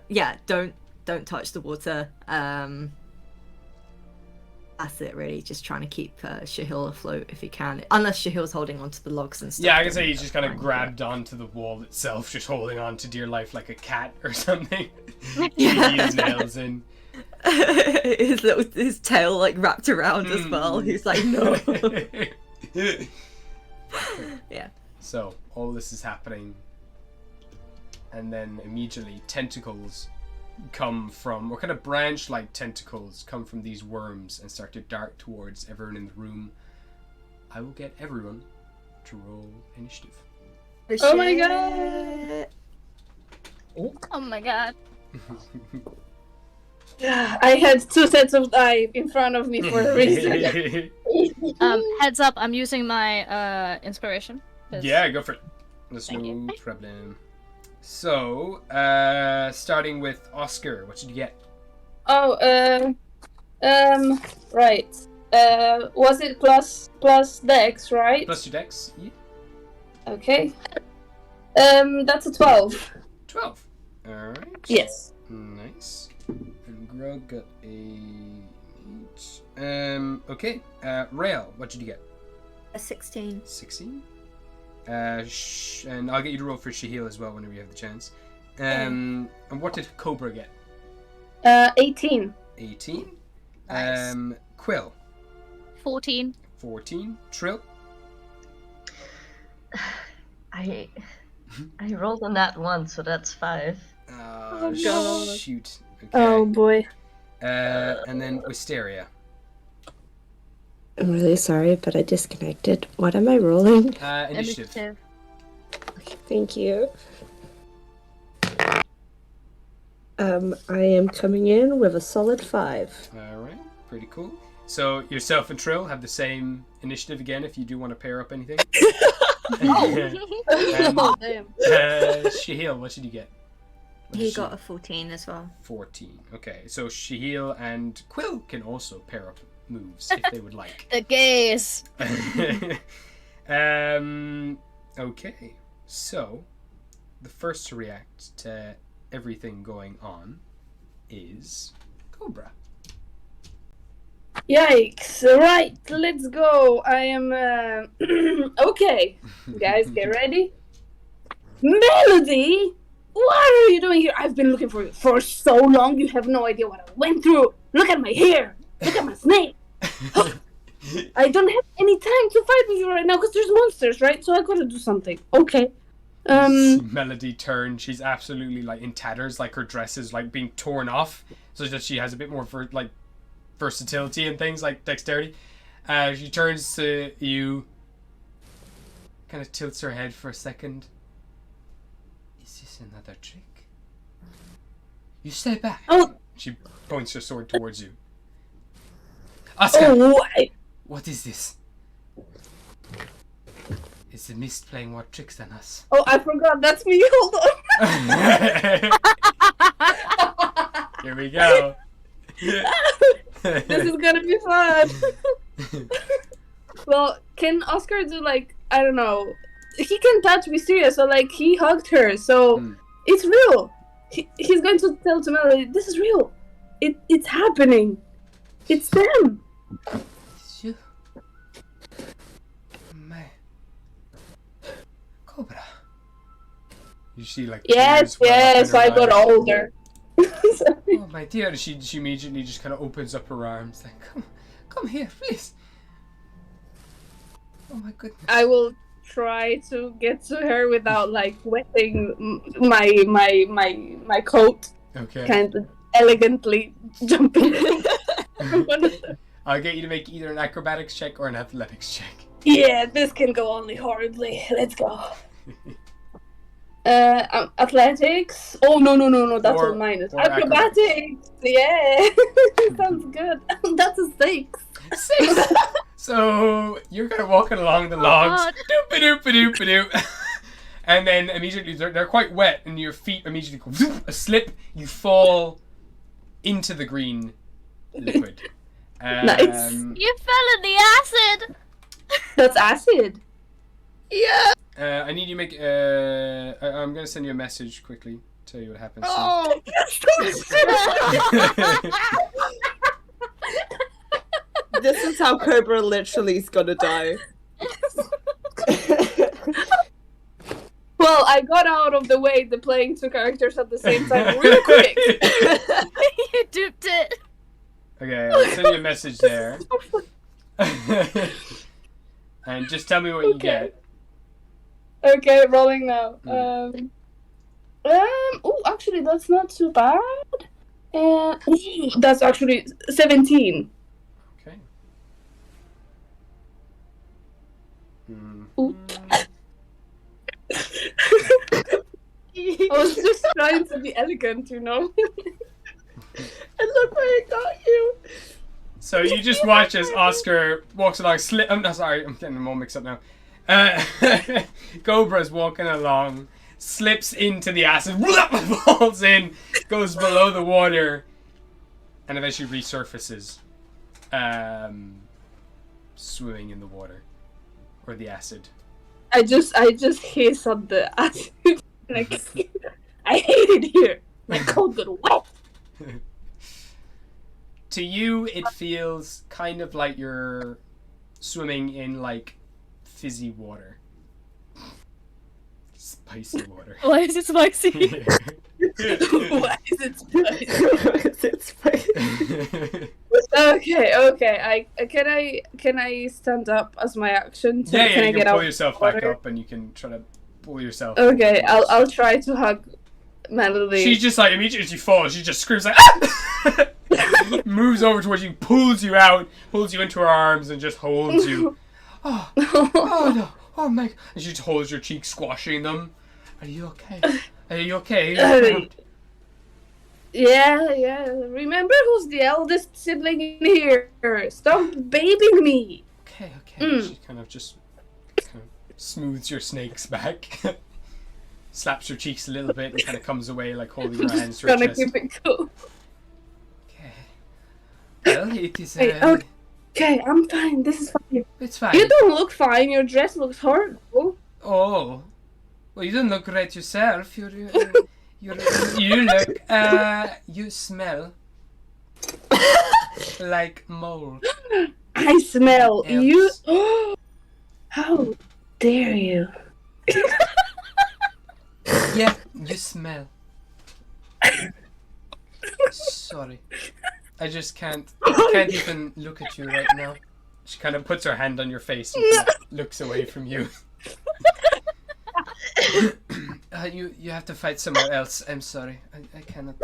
yeah, don't touch the water. That's it really. Just trying to keep Shahil afloat if he can. Unless Shahil's holding onto the logs and stuff. Yeah, I can say he's just kind of grabbed onto the wall itself, just holding on to dear life like a cat or something. Keeping his nails in. his tail like wrapped around as well. He's like, no. Yeah. So all this is happening, and then immediately tentacles come from, or kind of branch-like tentacles come from these worms and start to dart towards everyone in the room. I will get everyone to roll initiative. Oh my god! Oh my god. I had 2 sets of eye in front of me for a reason. Heads up, I'm using my inspiration. 'cause- Yeah, go for it. There's Thank no you. problem. So, starting with Oscar, what did you get? Oh, right. Was it plus Dex, right? Plus your dex? Yeah. Okay. That's a 12. 12. Alright. Yes. Nice. And Grog got a 8. Okay. Rael, what did you get? A 16. 16. And I'll get you to roll for Shahil as well whenever you have the chance. And what did Cobra get? 18. 18. Nice. Quill. 14. 14. Trill. I rolled on that one, so that's 5. Oh, God. Shoot. Okay. Oh boy. And then Wisteria. I'm really sorry, but I disconnected. What am I rolling? Initiative. Thank you. I am coming in with a solid 5. Alright, pretty cool. So yourself and Trill have the same initiative again if you do want to pair up anything. Oh, damn. Shahil, what did you get? What He did she- got a 14 as well. 14. Okay, so Shahil and Quill can also pair up moves if they would like. The gays. Okay, so the first to react to everything going on is Cobra. Yikes. Right, let's go. I am, okay. Guys, get ready. Melody! What are you doing here? I've been looking for you for so long. You have no idea what I went through. Look at my hair. Look at my snake. I don't have any time to fight with you right now because there's monsters, right? So I gotta do something. Okay. See Melody turn. She's absolutely like in tatters, like her dress is like being torn off, so that she has a bit more like versatility and things like dexterity. She turns to you, kind of tilts her head for a second. Is this another trick? You stay back. Oh. She points her sword towards you. Oscar, Oh, what is this? Is the mist playing more tricks than us? oh, I forgot. That's me. Hold on. Here we go. This is gonna be fun. Well, can Oscar do like, I don't know, he can touch Mysteria, so like he hugged her, so it's real. He's going to tell to Melody, this is real. It's happening. It's them. It's you. My Cobra. You see like Yes, tears well up in I her got eyes. older. Oh my dear, she immediately just kind of opens up her arms like, come here, please. Oh my goodness. I will try to get to her without like wetting my coat. Okay. Kind of elegantly jumping. I'll get you to make either an acrobatics check or an athletics check. Yeah, this can go only horribly. Let's go. Athletics. Oh no, that's Or- a minus. or Acrobatics. Yeah, sounds good. That's a 6. 6. So you're kind of walking along the logs, God. doop-a-doop-a-doop-a-doop, and then immediately they're quite wet, and your feet immediately go a slip. You fall into the green liquid. Nice. You fell in the acid! That's acid. Yeah. I need you to make. I'm gonna send you a message quickly. Tell you what happens. Oh. This is how Cobra literally is gonna die. Well, I got out of the way the playing two characters at the same time real quick. You duped it. Okay, I'll send you a message there. And just tell me what you get. Okay, rolling now. Oh, actually, that's not too bad. That's actually 17. Okay. Oops. I was just trying to be elegant, you know. And look where it got you. So you just watch as Oscar walks along. I'm not sorry, I'm getting them all mixed up now. Cobra's walking along, slips into the acid, falls in, goes below the water, and eventually resurfaces, swimming in the water or the acid. I just hiss at the acid. Like, I hate it here. My coat got wet. To you, it feels kind of like you're swimming in like fizzy water, spicy water. Why is it spicy? Why is it spicy? Is it spicy? Okay. Can I stand up as my action? Yeah, can I you get can pull out yourself of the back water? up, and you can try to pull yourself. Okay, I'll try to hug Melody. She's just like immediately as you fall, she just screams like, ah! Moves over towards you, pulls you out, pulls you into her arms, and just holds you. Oh no! Oh my! And she just holds your cheeks, squashing them. Are you okay? Are you okay? Yeah. Remember who's the eldest sibling in here? Stop babying me. Okay. She kind of smooths your snakes back, slaps your cheeks a little bit, and kind of comes away like holding your hands to her Trying to chest. keep it cool. Okay. Well, it is. Hey, okay, I'm fine. This is fine. It's fine. You don't look fine. Your dress looks horrible. Oh, well, you don't look great yourself. You look. You smell like mold. I smell Else. you. How dare you? Yeah, you smell. Sorry. I just can't even look at you right now. She kind of puts her hand on your face and looks away from you. You have to fight somewhere else. I'm sorry. I cannot.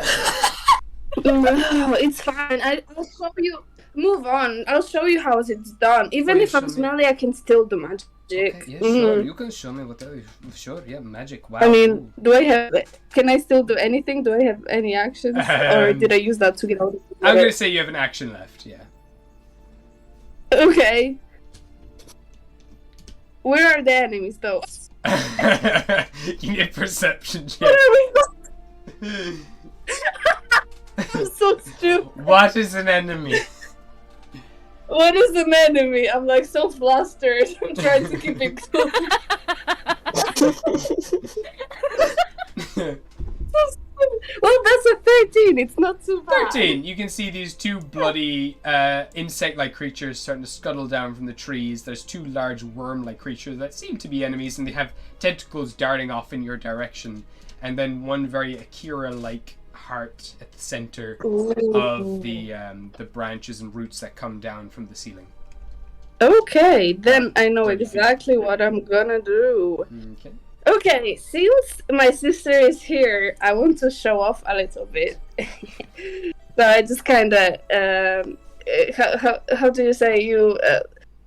No, it's fine. I'll show you. Move on. I'll show you how it's done. Even you if I'm show me? smelly, I can still do magic. Okay, yeah, sure. You can show me whatever. Sure, yeah, magic. Wow. I mean, Ooh. do I have? Can I still do anything? Do I have any actions, or did I use that to get out? I'm gonna say you have an action left. Yeah. Okay. Where are the enemies, though? You need perception check. Where are we? I'm so stupid. What is an enemy? What is an enemy? I'm like so flustered. I'm trying to keep it cool. Well, that's a 13. It's not too bad. 13. You can see these two bloody insect-like creatures starting to scuttle down from the trees. There's two large worm-like creatures that seem to be enemies, and they have tentacles darting off in your direction. And then one very Akira-like heart at the center of the branches and roots that come down from the ceiling. Okay, then I know exactly what I'm gonna do. Okay. Okay, since my sister is here, I want to show off a little bit. So I just kind of, how do you say,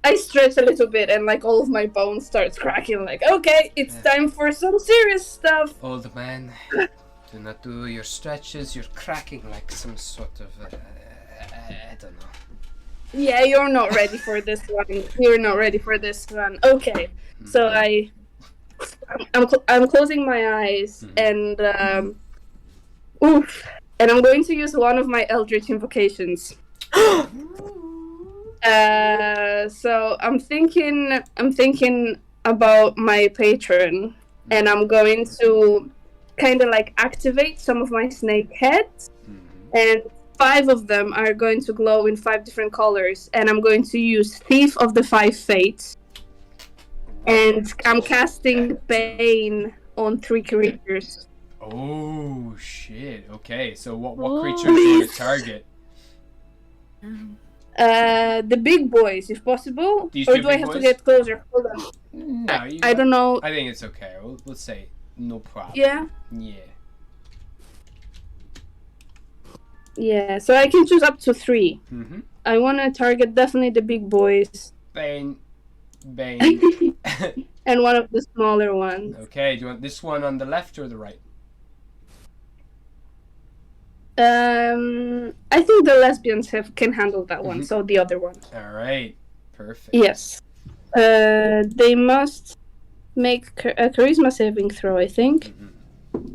I stretch a little bit and like all of my bones starts cracking, like, okay, it's time for some serious stuff. Old man, do not do your stretches, you're cracking like some sort of, I don't know. Yeah, you're not ready for this one. You're not ready for this one. Okay, so I'm closing my eyes and and I'm going to use one of my Eldritch invocations. So I'm thinking about my patron, and I'm going to kind of like activate some of my snake heads, and 5 of them are going to glow in 5 different colors, and I'm going to use Thief of the 5 Fates. And I'm casting Bane on 3 creatures. Oh shit! Okay, so what creatures do you want to target? The big boys, if possible. These or two do I big have to boys? get closer? Hold on. No, I don't know. I think it's okay. We'll say no problem. Yeah. Yeah. Yeah. So I can choose up to 3. I want to target definitely the big boys. Bane. And one of the smaller ones. Okay, do you want this one on the left or the right? I think the lesbians can handle that one, so the other one. All right, perfect. Yes. They must make a charisma saving throw, I think.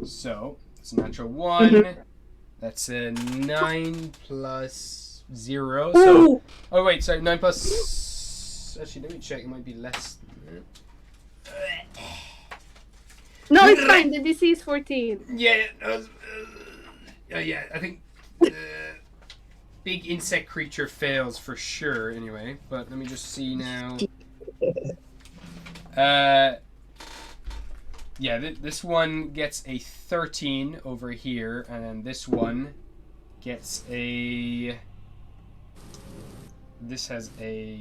So it's a natural 1. That's a 9 plus 0. So oh wait, sorry, 9 plus. Actually, let me check. It might be less. No, it's fine. The DC is 14. Yeah. Yeah. I think big insect creature fails for sure. Anyway, but let me just see now. Yeah, this one gets a 13 over here, and then this one gets a. This has a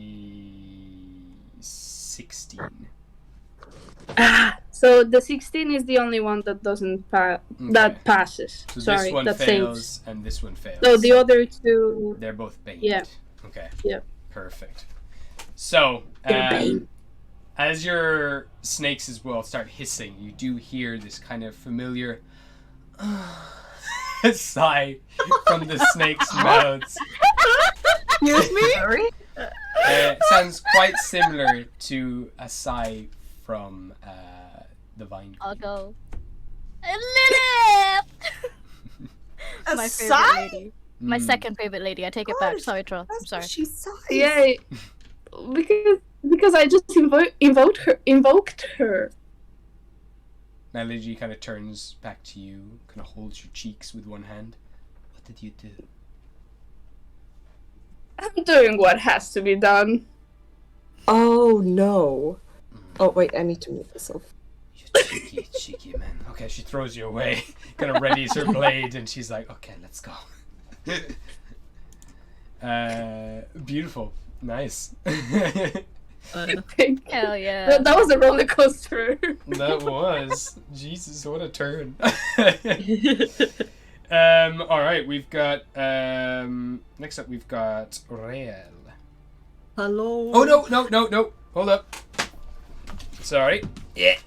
16. So the 16 is the only one that doesn't that passes. So Sorry, this one that fails saves. and this one fails. So the other 2. They're both bait. Yeah. Okay. Yeah. Perfect. So as your snakes as well start hissing, you do hear this kind of familiar sigh from the snakes' mouths. Excuse me? Sorry? It sounds quite similar to a sigh from the vine. I'll go. Lilith! My favorite lady. My second favorite lady. I take it back. Sorry, Troll. I'm sorry. She sighs. Yeah, because I just invoked her. Melody kind of turns back to you, kind of holds your cheeks with one hand. What did you do? I'm doing what has to be done. Oh no. Oh wait, I need to mute myself. You cheeky man. Okay, she throws you away, kind of readies her blade, and she's like, okay, let's go. Beautiful. Nice. Hell yeah. That was a roller coaster. That was. Jesus, what a turn. Alright, we've got next up we've got Rael. Hello. Oh no. Hold up. Sorry. Yeah.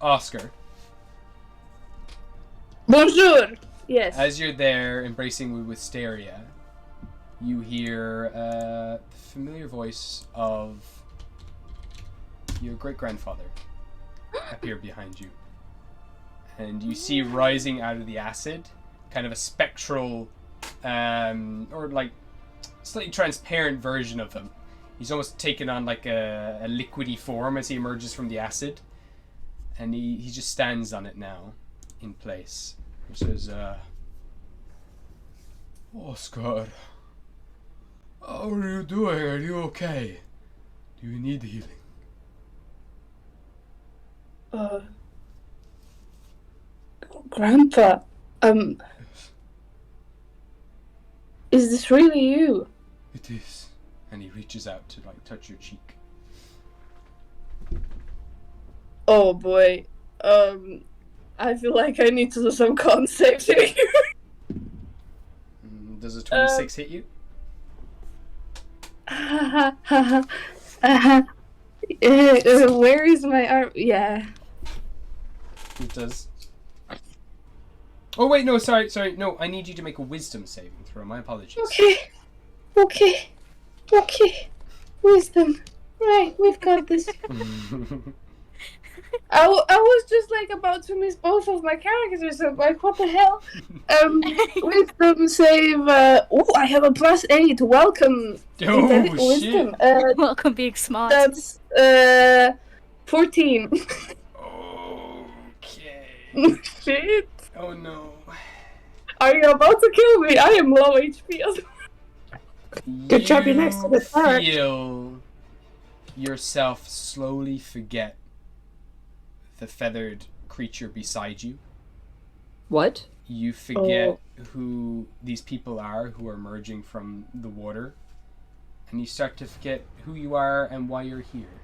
Oscar. Bonjour. Yes. As you're there embracing with Wisteria, you hear the familiar voice of your great-grandfather appear behind you. And you see rising out of the acid, kind of a spectral, or like slightly transparent version of him. He's almost taken on like a liquidy form as he emerges from the acid. And he just stands on it now, in place. He says, Oscar, how are you doing? Are you okay? Do you need healing? Grandpa, is this really you? It is. And he reaches out to like touch your cheek. Oh boy. I feel like I need to do some con saves here. Does a 26 hit you? Where is my arm? Yeah. It does. Oh wait, no, sorry. No, I need you to make a wisdom saving throw. My apologies. Okay. Wisdom. Right, we've got this. I was just like about to miss both of my characters. I'm like, what the hell? Wisdom save. Oh, I have a +8. Welcome. Oh shit! Wisdom. Welcome being smart. That's 14. Okay. Shit. Oh no. Are you about to kill me? I am low HP. Good job, you're next to the park. You feel yourself slowly forget the feathered creature beside you. What? You forget who these people are who are emerging from the water. And you start to forget who you are and why you're here.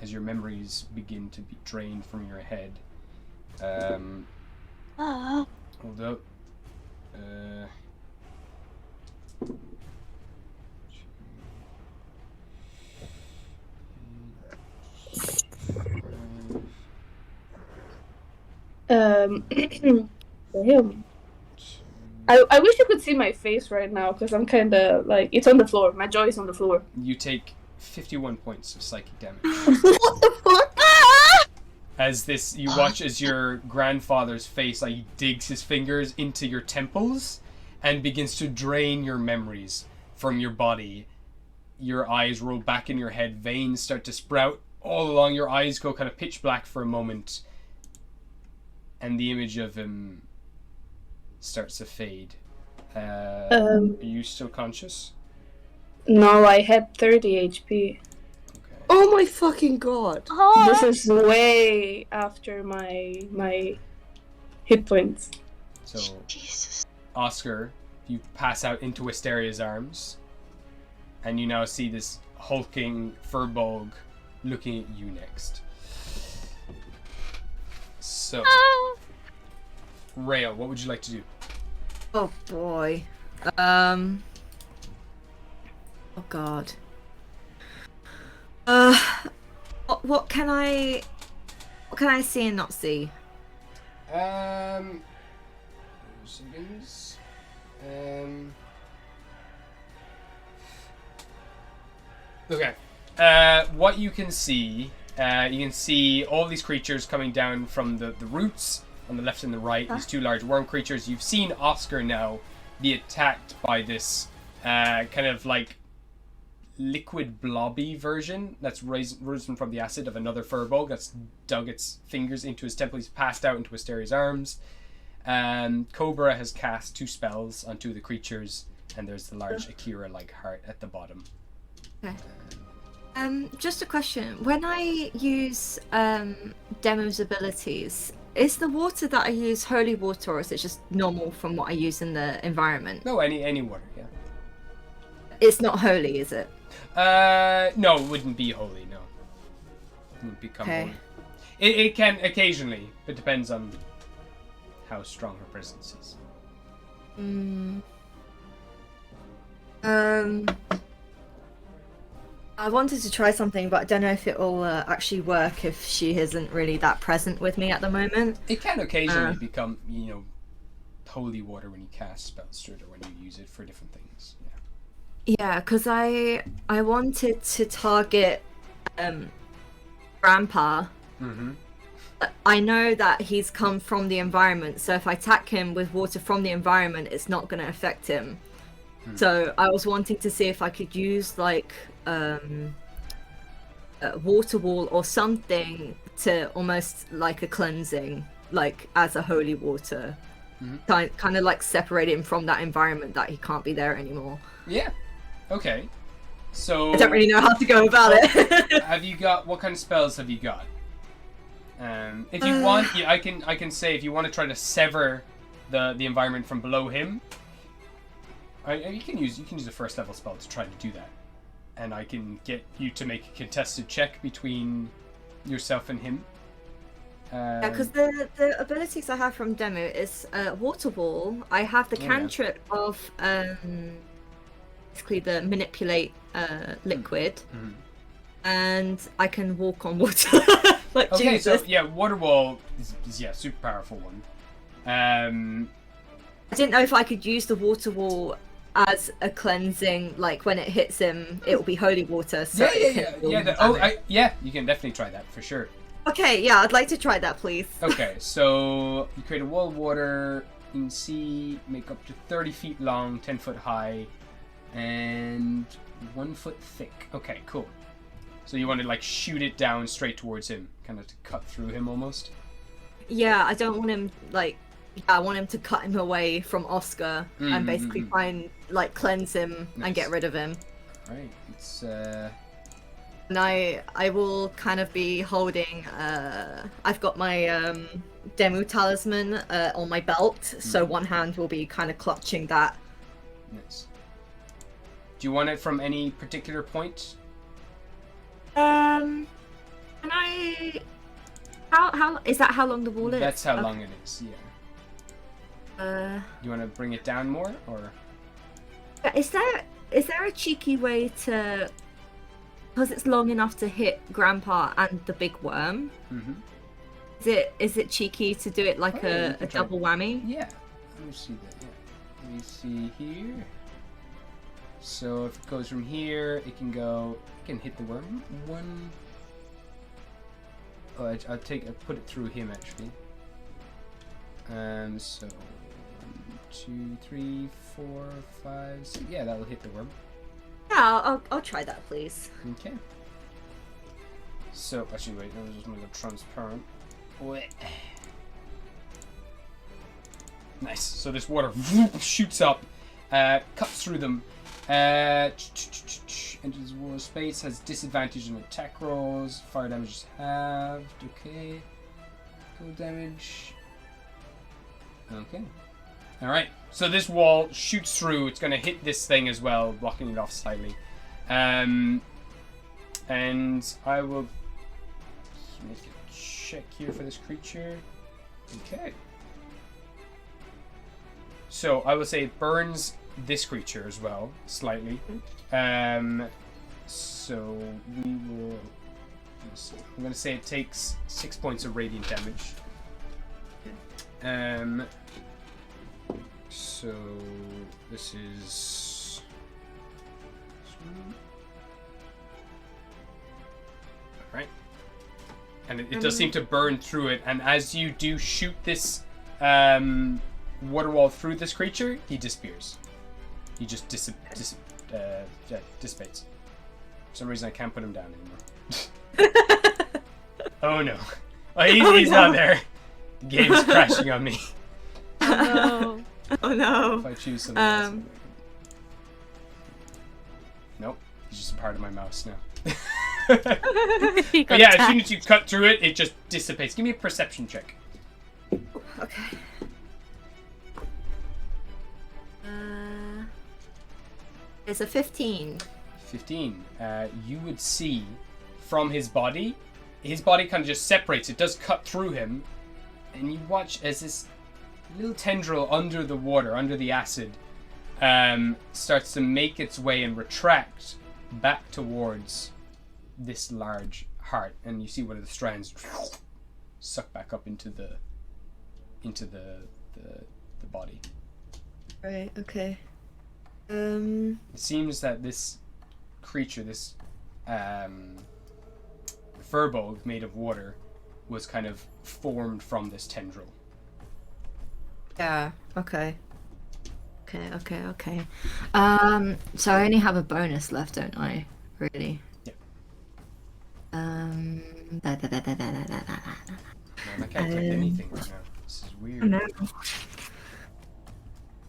As your memories begin to be drained from your head. Hold up. Damn. I wish you could see my face right now because I'm kind of like it's on the floor. My jaw is on the floor. You take 51 points of psychic damage. What the fuck? As you watch as your grandfather's face, like, he digs his fingers into your temples and begins to drain your memories from your body. Your eyes roll back in your head, veins start to sprout all along, your eyes go kind of pitch black for a moment, and the image of him starts to fade. Are you still conscious? No, I had 30 HP. Oh my fucking god. This is way after my hit points. So, Oscar, you pass out into Wisteria's arms, and you now see this hulking Furbolg looking at you next. So, Rael, what would you like to do? Oh boy. Oh god. What can I see and not see? Seconds. Okay. What you can see all these creatures coming down from the roots on the left and the right. These two large worm creatures. You've seen Oscar now be attacked by this kind of like liquid blobby version that's risen from the acid of another Furbolg that's dug its fingers into his temple. He's passed out into Wisteria's arms. Cobra has cast 2 spells on 2 of the creatures, and there's the large Akira-like heart at the bottom. Okay. Just a question. When I use Demo's abilities, is the water that I use holy water, or is it just normal from what I use in the environment? No, any water, yeah. It's not holy, is it? No, it wouldn't be holy, no. It wouldn't become Okay. holy. It can occasionally, but depends on how strong her presence is. I wanted to try something, but I don't know if it will actually work if she isn't really that present with me at the moment. It can occasionally become, holy water when you cast spells through it or when you use it for different things. Yeah. Yeah, because I wanted to target Grandpa. Mm-hmm. I know that he's come from the environment, so if I attack him with water from the environment, it's not going to affect him. So I was wanting to see if I could use like a water wall or something to almost like a cleansing, like as a holy water, kind of like separate him from that environment that he can't be there anymore. Yeah. Okay. So I don't really know how to go about it. have you got what kind of spells have you got? If you want, I can say if you want to try to sever the environment from below him, you can use a first level spell to try to do that, and I can get you to make a contested check between yourself and him. Yeah, because the abilities I have from Demo is water wall. I have the cantrip of basically the manipulate liquid, and I can walk on water. Like Okay, Jesus. so yeah, water wall is super powerful one. I didn't know if I could use the water wall as a cleansing, like when it hits him, it will be holy water. So You can definitely try that for sure. Okay, yeah, I'd like to try that, please. Okay, so you create a wall of water. You can see make up to 30 feet long, 10 foot high, and 1 foot thick. Okay, cool. So you want to like shoot it down straight towards him, kind of to cut through him almost. Yeah, I don't want him I want him to cut him away from Oscar and basically try and like cleanse him and get rid of him. All right, it's And I will kind of be holding. I've got my Demu talisman on my belt, so one hand will be kind of clutching that. Nice. Do you want it from any particular point? Can I? How is that? How long the wall is? That's how long it is. Yeah. You want to bring it down more, or? Is there a cheeky way to? Because it's long enough to hit Grandpa and the big worm. Is it cheeky to do it like a double whammy? Yeah. Let me see that. Yeah. Let me see here. So if it goes from here, it can go. It can hit the worm. One. Oh, I'll put it through him actually. So 1, 2, 3, 4, 5, 6. Yeah, that'll hit the worm. Yeah, I'll try that, please. Okay. So actually, wait. I'm just gonna go transparent. Wait. Nice. So this water shoots up, cuts through them. Enters war space, has disadvantage on attack rolls. Fire damage is halved. Okay. Cold damage. Okay. Alright. So this wall shoots through. It's going to hit this thing as well, blocking it off slightly. And I will make a check here for this creature. Okay. So I will say it burns this creature as well, slightly. So we will. I'm gonna say it takes 6 points of radiant damage. So this is. Alright. And it does seem to burn through it, and as you do shoot this water wall through this creature, he disappears. He just dissipates. For some reason I can't put him down anymore. Oh no. Oh, he's not there. The game's crashing on me. Oh no. Oh no. If I choose something else. Nope. He's just a part of my mouse now. He But got yeah, as attacked. soon as you cut through it, it just dissipates. Give me a perception check. Okay. It's a 15. 15. You would see from his body kind of just separates. It does cut through him, and you watch as this little tendril under the water, under the acid, starts to make its way and retract back towards this large heart, and you see one of the strands suck back up into the body. Right, okay. It seems that this creature, this furbolg made of water, was kind of formed from this tendril. Yeah, okay. Okay. So I only have a bonus left, don't I? Really? Yeah. Um. Man, I can't click anything right now. This is weird. No.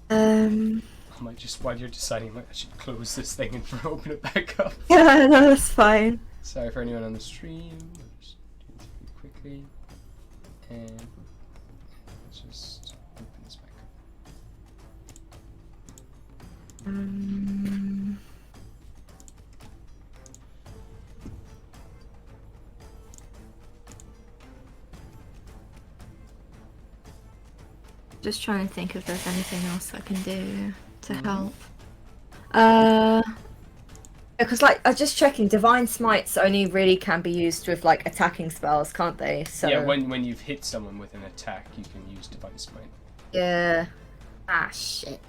I might just, while you're deciding, I should close this thing and open it back up. Yeah, no, that's fine. Sorry for anyone on the stream. I'll just do this really quickly. And let's just open this back up. Just trying to think if there's anything else I can do to help. Because like I'm just checking, divine smites only really can be used with like attacking spells, can't they? So Yeah, when you've hit someone with an attack, you can use divine smite. yeah. Ah shit.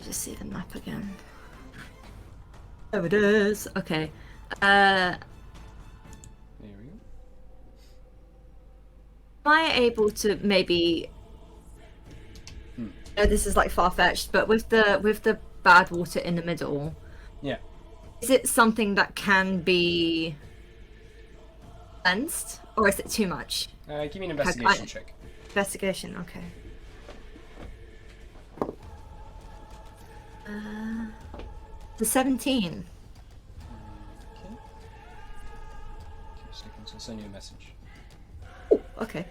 Just see the map again. There it is. Okay. There we go. Am I able to maybe? No, this is like far-fetched, but with the bad water in the middle, Yeah. is it something that can be cleansed, or is it too much? Give me an investigation check. Investigation, okay. The 17. Okay. 2 seconds, I'll send you a message. Oh, okay.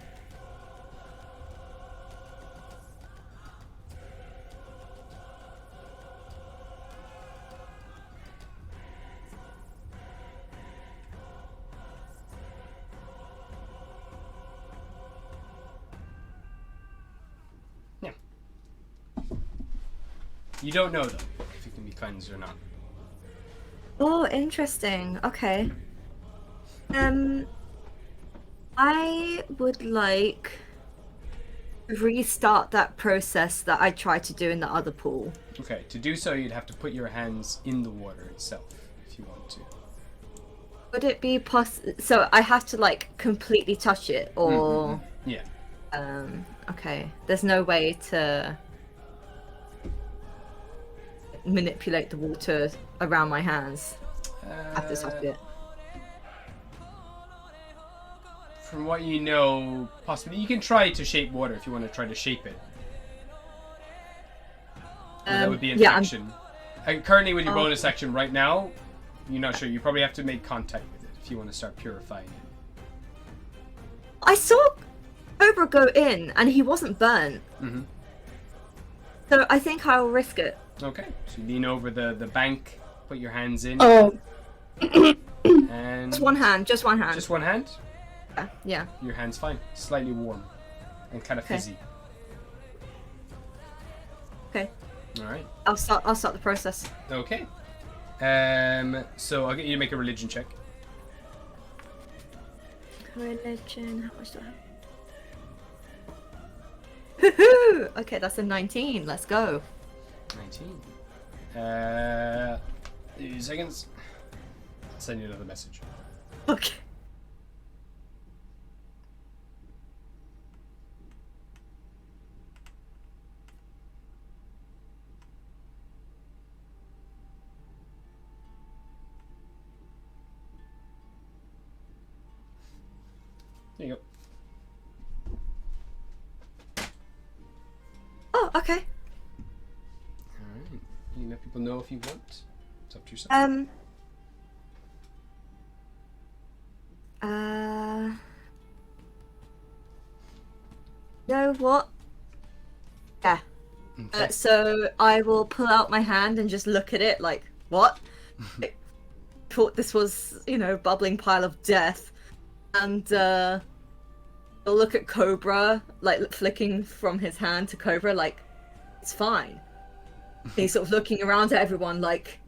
You don't know though if it can be cleansed or not. Oh, interesting. Okay. I would like to restart that process that I tried to do in the other pool. Okay, to do so you'd have to put your hands in the water itself if you want to. Would it be so I have to like completely touch it, or Yeah. okay. There's no way to manipulate the water around my hands. I have to touch it. From what you know, possibly you can try to shape water if you want to try to shape it. That would be an action. Currently with your bonus action right now, you're not sure. You probably have to make contact with it if you want to start purifying it. I saw Cobra go in and he wasn't burnt. So I think I'll risk it. Okay, so you lean over the bank, put your hands in. Oh. And Just one hand. Just one hand. Just one hand? Yeah. Your hand's fine. Slightly warm and kind of Okay. fizzy. Okay. All right. I'll start the process. Okay. So I'll get you to make a religion check. Religion. How much do I have? Woohoo! Okay, that's a 19. Let's go. 19. 2 seconds. I'll send you another message. Okay. There you go. Oh, okay. We'll know if you want. It's up to yourself. You know what? Yeah. Okay. So I will pull out my hand and just look at it like, what? I thought this was, bubbling pile of death. And I'll look at Cobra, like flicking from his hand to Cobra, like, it's fine. He's sort of looking around at everyone like,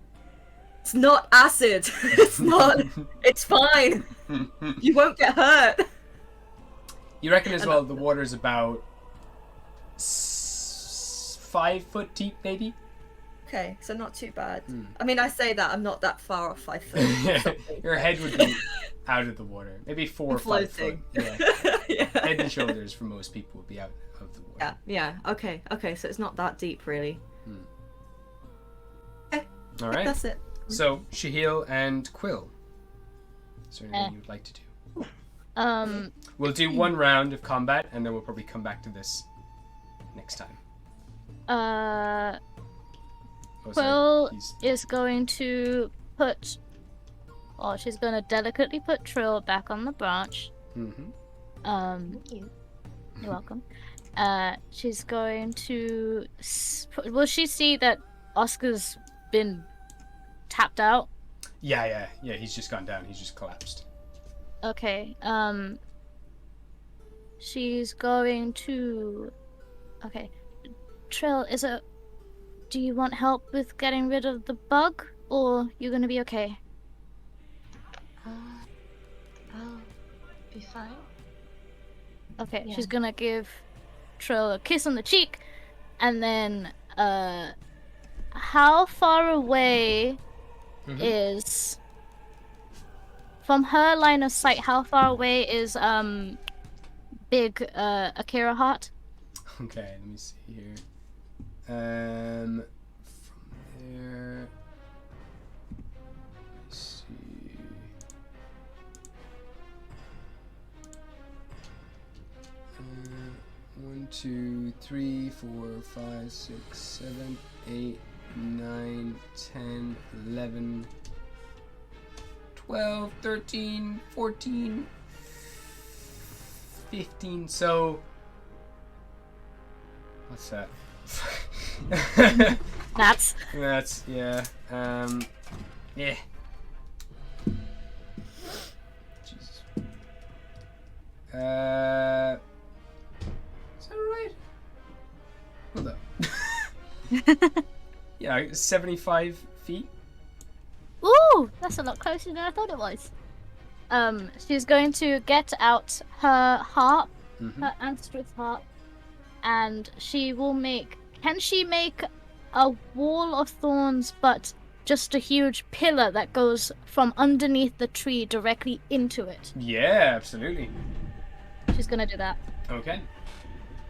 it's not acid. It's not. It's fine. You won't get hurt. You reckon as well the water is about 5 foot deep, maybe? Okay, so not too bad. I mean, I say that I'm not that far off 5 foot. Your head would be out of the water. Maybe 4 or 5 foot. Yeah. Yeah. Head and shoulders for most people would be out of the water. Yeah. Okay, so it's not that deep, really. Okay. All right. That's it. So, Shahil and Quill. Is there anything you'd like to do? We'll do one round of combat, and then we'll probably come back to this next time. Quill is going to put... Well, she's going to delicately put Trill back on the branch. Mm-hmm. You're welcome. She's going to... Will she see that Oscar's been tapped out? Yeah, he's just gone down. He's just collapsed. Okay, she's going to... Okay. Trill, do you want help with getting rid of the bug? Or you're gonna be okay? I'll be fine. Okay, Yeah. she's gonna give Trill a kiss on the cheek, and then, how far away is... From her line of sight, how far away is, big, Akira Heart? Okay, let me see here. From there... Let's see... 1, 2, 3, 4, 5, 6, 7, 8, 9, 10, 11, 12, 13, 14, 15, so... What's that? That's... yeah. Yeah. Jesus. Is that right? Hold up. Yeah, 75 feet. Ooh, that's a lot closer than I thought it was. She's going to get out her harp, her Anstrith harp, and she will make... Can she make a wall of thorns, but just a huge pillar that goes from underneath the tree directly into it? Yeah, absolutely. She's gonna do that. Okay.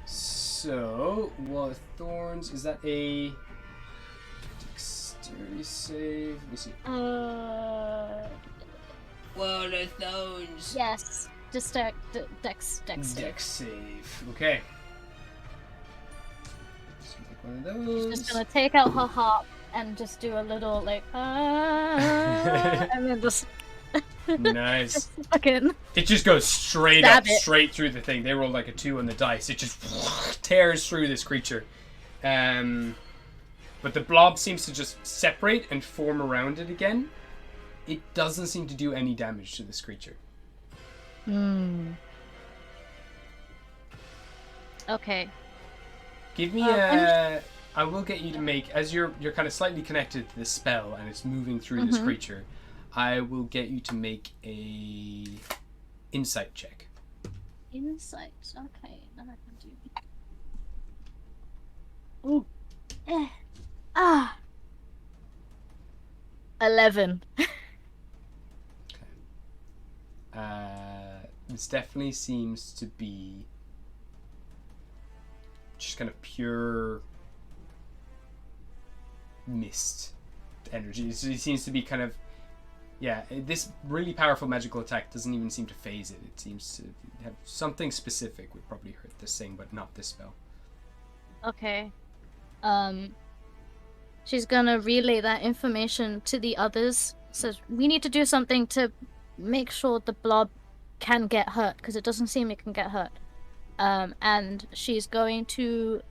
So, wall of thorns, is that a dexterity save? Let me see. Wall of thorns. Yes. Just dex save. Dex save. Okay. So make one of those. She's just gonna take out her harp and just do a little like and then just Nice. just fucking It just goes straight stab up, it. straight through the thing. They roll like a 2 on the dice. It just tears through this creature. But the blob seems to just separate and form around it again. It doesn't seem to do any damage to this creature. Okay. Give me I will get you to make, as you're kind of slightly connected to this spell and it's moving through this creature, I will get you to make a insight check. Insight. Okay, then I can do. Ooh. 11. This definitely seems to be just kind of pure mist energy. It seems to be kind of, this really powerful magical attack doesn't even seem to phase it. It seems to have something specific would probably hurt this thing, but not this spell. Okay. she's gonna relay that information to the others. Says we need to do something to make sure the blob can get hurt because it doesn't seem it can get hurt. And she's going to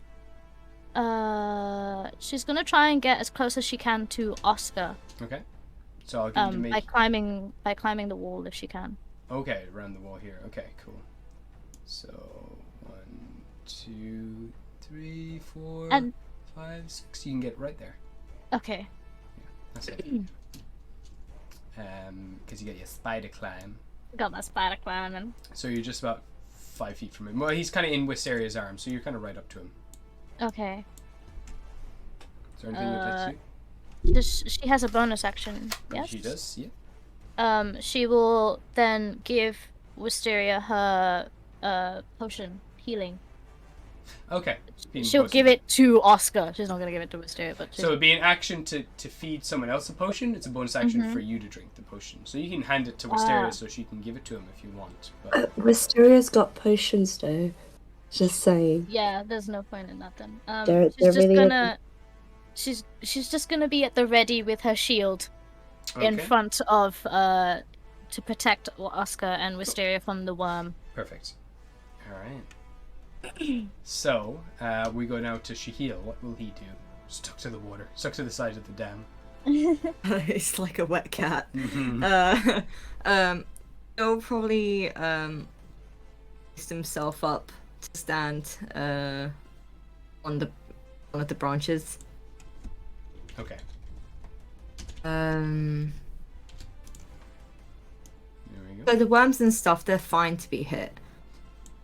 try and get as close as she can to Oscar. Okay. So I'll give you to make... by climbing the wall if she can. Okay, around the wall here. Okay, cool. So 1, 2, 3, 4, And 5, 6. You can get right there. okay. Yeah, that's it. Because you get your spider climb. Got that spider climbing. So you're just about 5 feet from him. Well, he's kind of in Wisteria's arm, so you're kind of right up to him. Okay. Is there anything you'd like to do? She has a bonus action. Yes. She does. Yeah. She will then give Wisteria her potion healing. Okay. She'll give it to Oscar. She's not gonna give it to Wisteria, but so it'd be an action to feed someone else a potion. It's a bonus action for you to drink the potion. So you can hand it to Wisteria so she can give it to him if you want. But... Wisteria's got potions though. Just saying. yeah, there's no point in that then. They're she's just really gonna. She's just gonna be at the ready with her shield, in front of to protect Oscar and Wisteria from the worm. Perfect. All right. So we go now to Shahil. What will he do? Stuck to the water. Stuck to the side of the dam. It's like a wet cat. He'll probably lift himself up to stand on one of the branches. Okay. There we go. So the worms and stuff, they're fine to be hit.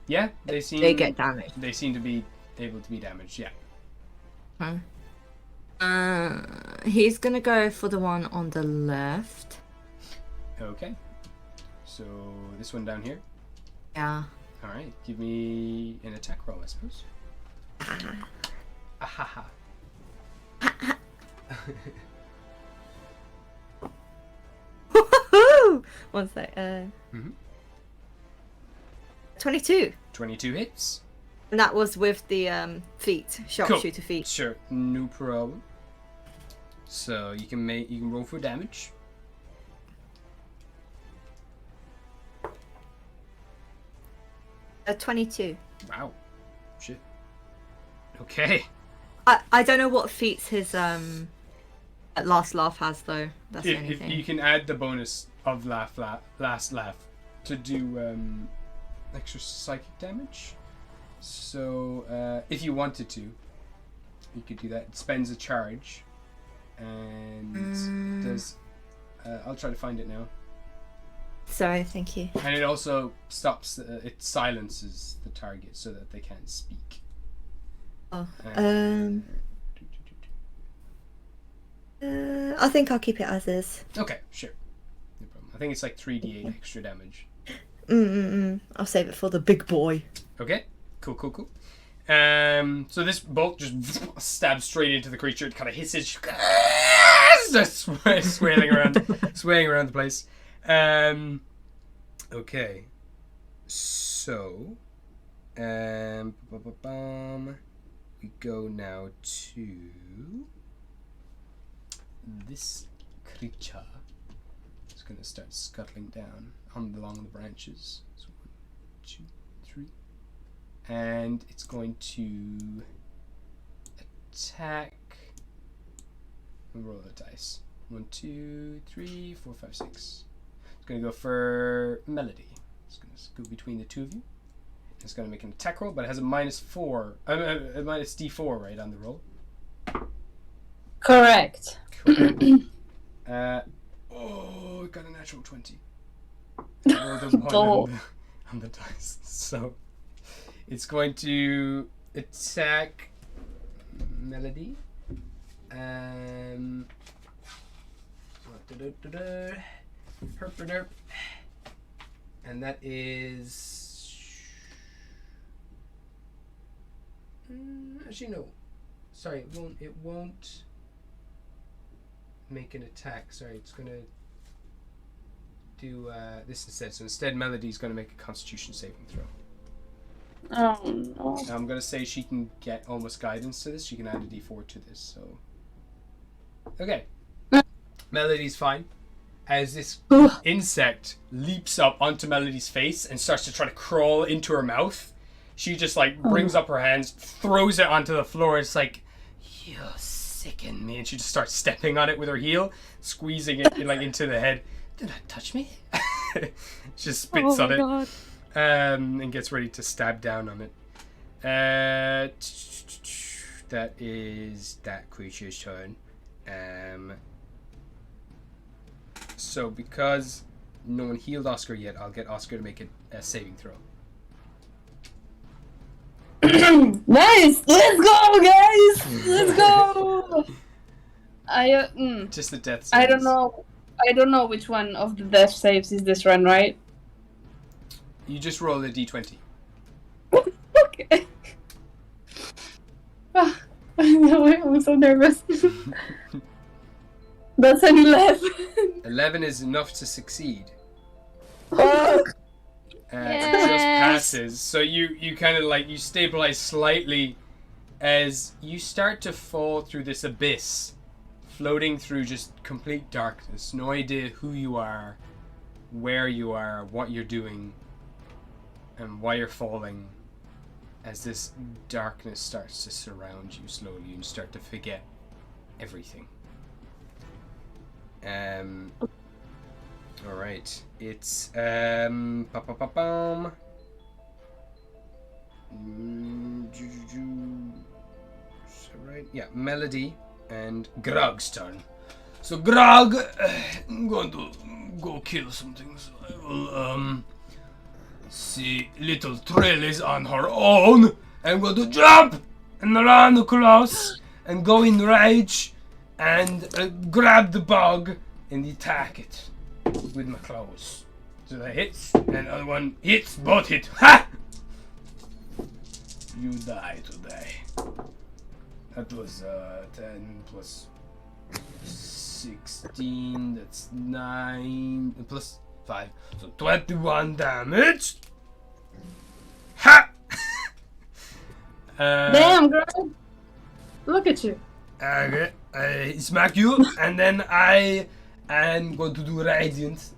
Yeah, they get damaged. They seem to be able to be damaged. Yeah. He's gonna go for the one on the left. Okay. So this one down here. Yeah. All right. Give me an attack roll, I suppose. Ahaha. One sec. 22. 22 hits. And that was with the feet, sharpshooter feet. Sure, no problem. So you can roll for damage. A 22. Wow. Shit. Okay. I don't know what feats his last laugh has though. That's the only If thing. you can add the bonus of last laugh to do extra psychic damage. So if you wanted to, you could do that. It spends a charge, and does. I'll try to find it now. Sorry, thank you. And it also stops. It silences the target so that they can't speak. Oh. I think I'll keep it as is. Okay, sure. No problem. I think it's like 3d8 extra damage. I'll save it for the big boy. Okay, cool. So this bolt just stabs straight into the creature. It kind of hisses, starts swaying around the place. Okay, so we go now to this creature. It's gonna start scuttling down along the branches. So 1, 2, 3. And it's going to attack. Roll the dice. 1, 2, 3, 4, 5, 6. It's going to go for Melody. It's going to go between the two of you. It's going to make an attack roll, but it has a -4, a minus D4 right on the roll. Correct. Oh, it got a natural 20. I rolled a 1 on the dice. So it's going to attack Melody. Herp. And that is... actually, no. Sorry, it won't make an attack. Sorry, it's going to do this instead. So instead, Melody's going to make a Constitution saving throw. Oh no. I'm going to say she can get almost guidance to this. She can add a d4 to this, so... Okay. Melody's fine. As this insect leaps up onto Melody's face and starts to try to crawl into her mouth, she just like brings up her hands, throws it onto the floor. It's like, you sicken me, and she just starts stepping on it with her heel, squeezing it like into the head. Do not touch me. She just spits on it, God. and gets ready to stab down on it. That is that creature's turn. So because no one healed Oscar yet, I'll get Oscar to make a saving throw. Nice! Let's go, guys! Let's go! Just the death saves. I don't know. I don't know which one of the death saves is this run, right? You just roll a d20. Okay. I'm so nervous. That's an 11. 11 is enough to succeed. Fuck. It just passes. So you kind of like, you stabilize slightly as you start to fall through this abyss, floating through just complete darkness. No idea who you are, where you are, what you're doing, and why you're falling. As this darkness starts to surround you slowly, you start to forget everything. Alright. It's right? Yeah, Melody and Grog's turn. So Grog, I'm going to go kill something. So I will see little Trill is on her own. I'm going to jump and run across and go in rage and grab the bug and attack it with my claws. So that hits, and the other one hits, both hit. Ha! You die today. That was 10 plus 16, that's 9, plus 5. So 21 damage. Ha! Damn, girl. Look at you. Okay, I smack you, and then I am going to do radiant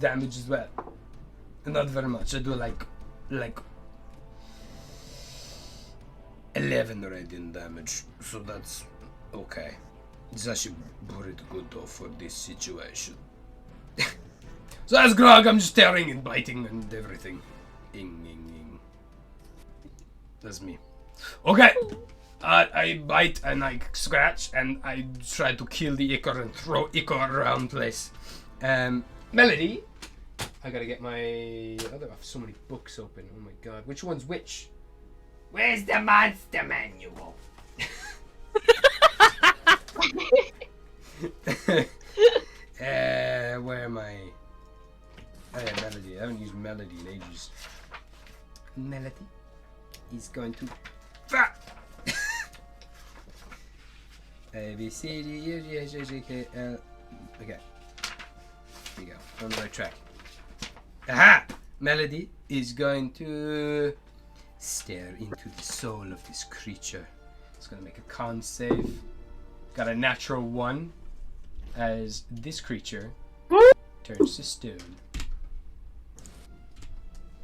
damage as well. Not very much. I do like 11 radiant damage, so that's okay. It's actually pretty good though for this situation. So as Grog, I'm just tearing and biting and everything. Ing. That's me. Okay. I bite and I scratch and I try to kill the ichor and throw ichor around place. Melody, I gotta get my other. I have so many books open. Oh my god, which one's which? Where's the monster manual? Where am I? Oh yeah, Melody. I haven't used Melody in ages. Melody is going to. A, B, C, D, E, F, G, H, I, J, K, L. Okay. Here we go. On the right track. Aha! Melody is going to stare into the soul of this creature. It's going to make a con save. Got a natural 1 as this creature turns to stone.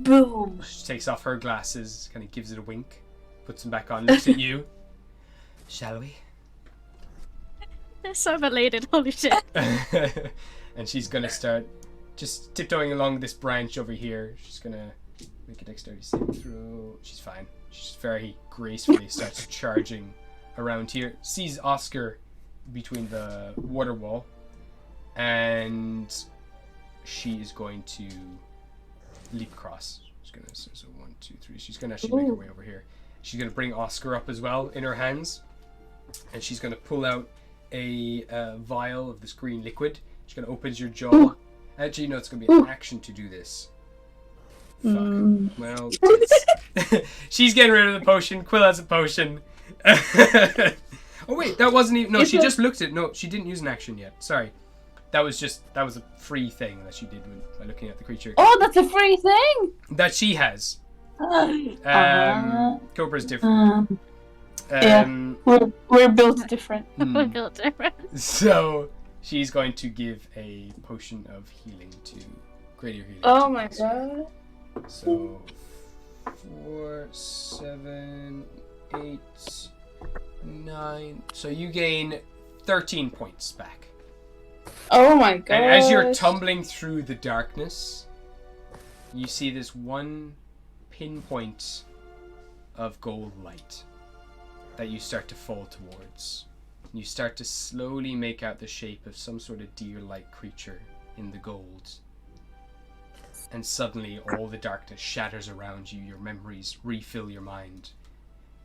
Boom. She takes off her glasses, kind of gives it a wink, puts them back on, looks at you. Shall we? They're so related, holy shit. And she's gonna start just tiptoeing along this branch over here. She's gonna make a dexterity saving throw. She's fine. She's very gracefully starts charging around here. Sees Oscar between the water wall, and she is going to leap across. She's gonna so 1, 2, 3. She's gonna actually make her way over here. She's gonna bring Oscar up as well in her hands, and she's gonna pull out a vial of this green liquid. She's gonna open your jaw. Actually, no, it's gonna be an action to do this. Fuck. Well, she's getting rid of the potion. Quill has a potion. Oh wait, that wasn't even. No, she just looked at. No, she didn't use an action yet. Sorry, that was a free thing that she did by looking at the creature. Oh, that's a free thing. That she has. Cobra's different. We're built different. We're built different. So she's going to give a potion of healing to greater healing. Oh my god. So 4, 7, 8, 9. So you gain 13 points back. Oh my god. And as you're tumbling through the darkness, you see this one pinpoint of gold light that you start to fall towards. You start to slowly make out the shape of some sort of deer-like creature in the gold. And suddenly all the darkness shatters around you, your memories refill your mind,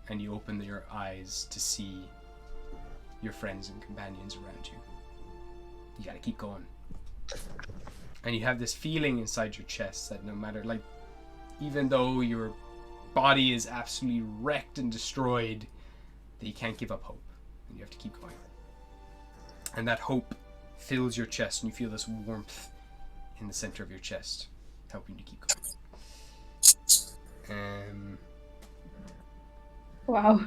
and you open your eyes to see your friends and companions around you. You gotta keep going. And you have this feeling inside your chest that no matter, like, even though your body is absolutely wrecked and destroyed, that you can't give up hope. And you have to keep going. And that hope fills your chest, and you feel this warmth in the center of your chest, helping you to keep going. Wow.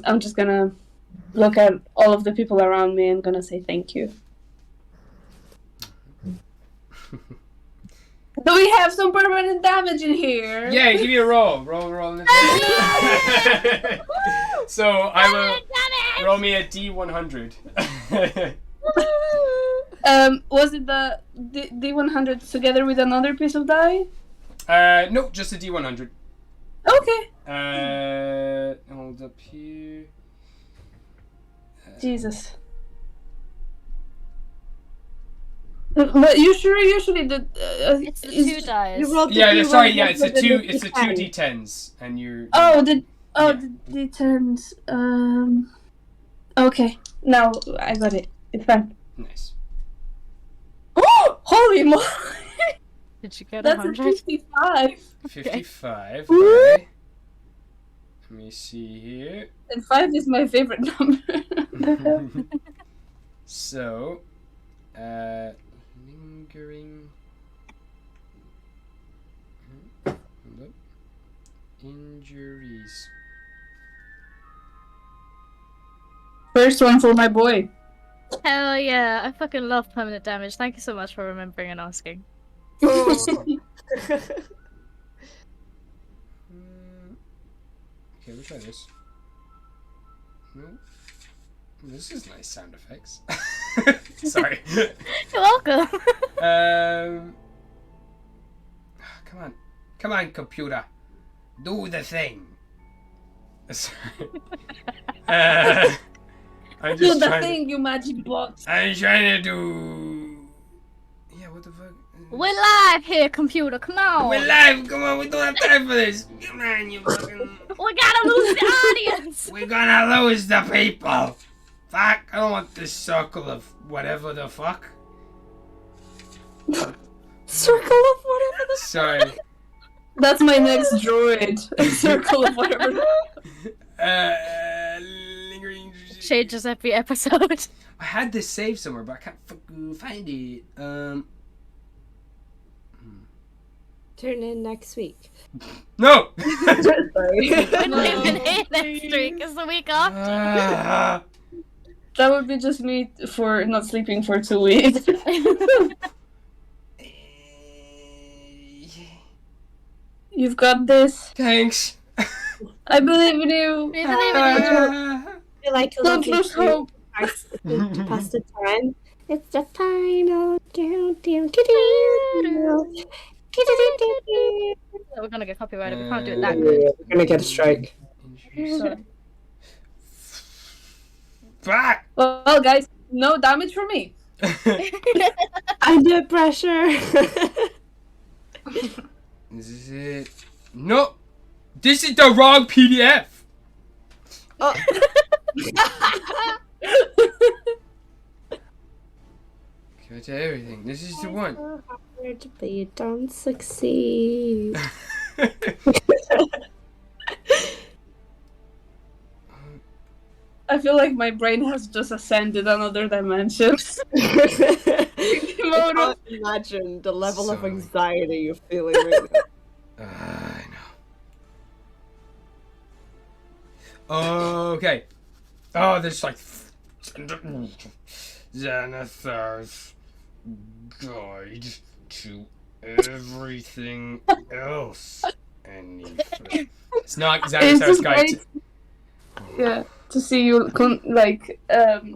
I'm just gonna look at all of the people around me and gonna say thank you. Do we have some permanent damage in here? Yeah, give me a roll. Roll. So I will roll me a D100. Was it the D100 together with another piece of die? No, just a D100. Okay. Hold up here. Jesus. But usually the It's the 2 dice. It's a two D10s, and you're. The D10s. Okay, now I got it. It's fine. Nice. Oh, holy moly! Did you get That's 100? a 55. 55. Okay. Let me see here. And 5 is my favorite number. So, lingering. Hold up. Injuries. First one for my boy. Hell yeah, I fucking love permanent damage. Thank you so much for remembering and asking. Okay, we'll try this. No. This is nice sound effects. Sorry. You're welcome. Come on, computer. Do the thing. Sorry. I'm Do just the trying thing, you magic box. I'm trying to do. Yeah, what the fuck? We're live here, computer. Come on. We're live. Come on, we don't have time for this. Come on, you fucking. We gotta lose the audience. We're gonna lose the people. Fuck! I don't want this circle of whatever the fuck. Circle of whatever the Sorry. That's my next droid. A circle of whatever. Lingering. Changes every episode. I had this saved somewhere, but I can't fucking find it. Turn in next week. No! Sorry. We're not even here next week. It's the week after. That would be just me for not sleeping for 2 weeks. You've got this. Thanks. I believe in you. We believe in you. I feel like Don't lose hope. to pass the time. It's the final countdown. We're gonna get copyrighted. We can't do it that good. We're gonna get a strike. Sorry. Fuck! Well, guys, no damage for me. Under pressure. This is it. No! This is the wrong PDF! Oh. Go to everything. This is the one. Hard, but you don't succeed. I feel like my brain has just ascended another dimension. I can't imagine the level of Sorry. anxiety you're feeling right now. I know. Okay. Oh, there's like Xanathar's guide to everything else. It's not It's Xanathar's just guide. great, yeah, to see you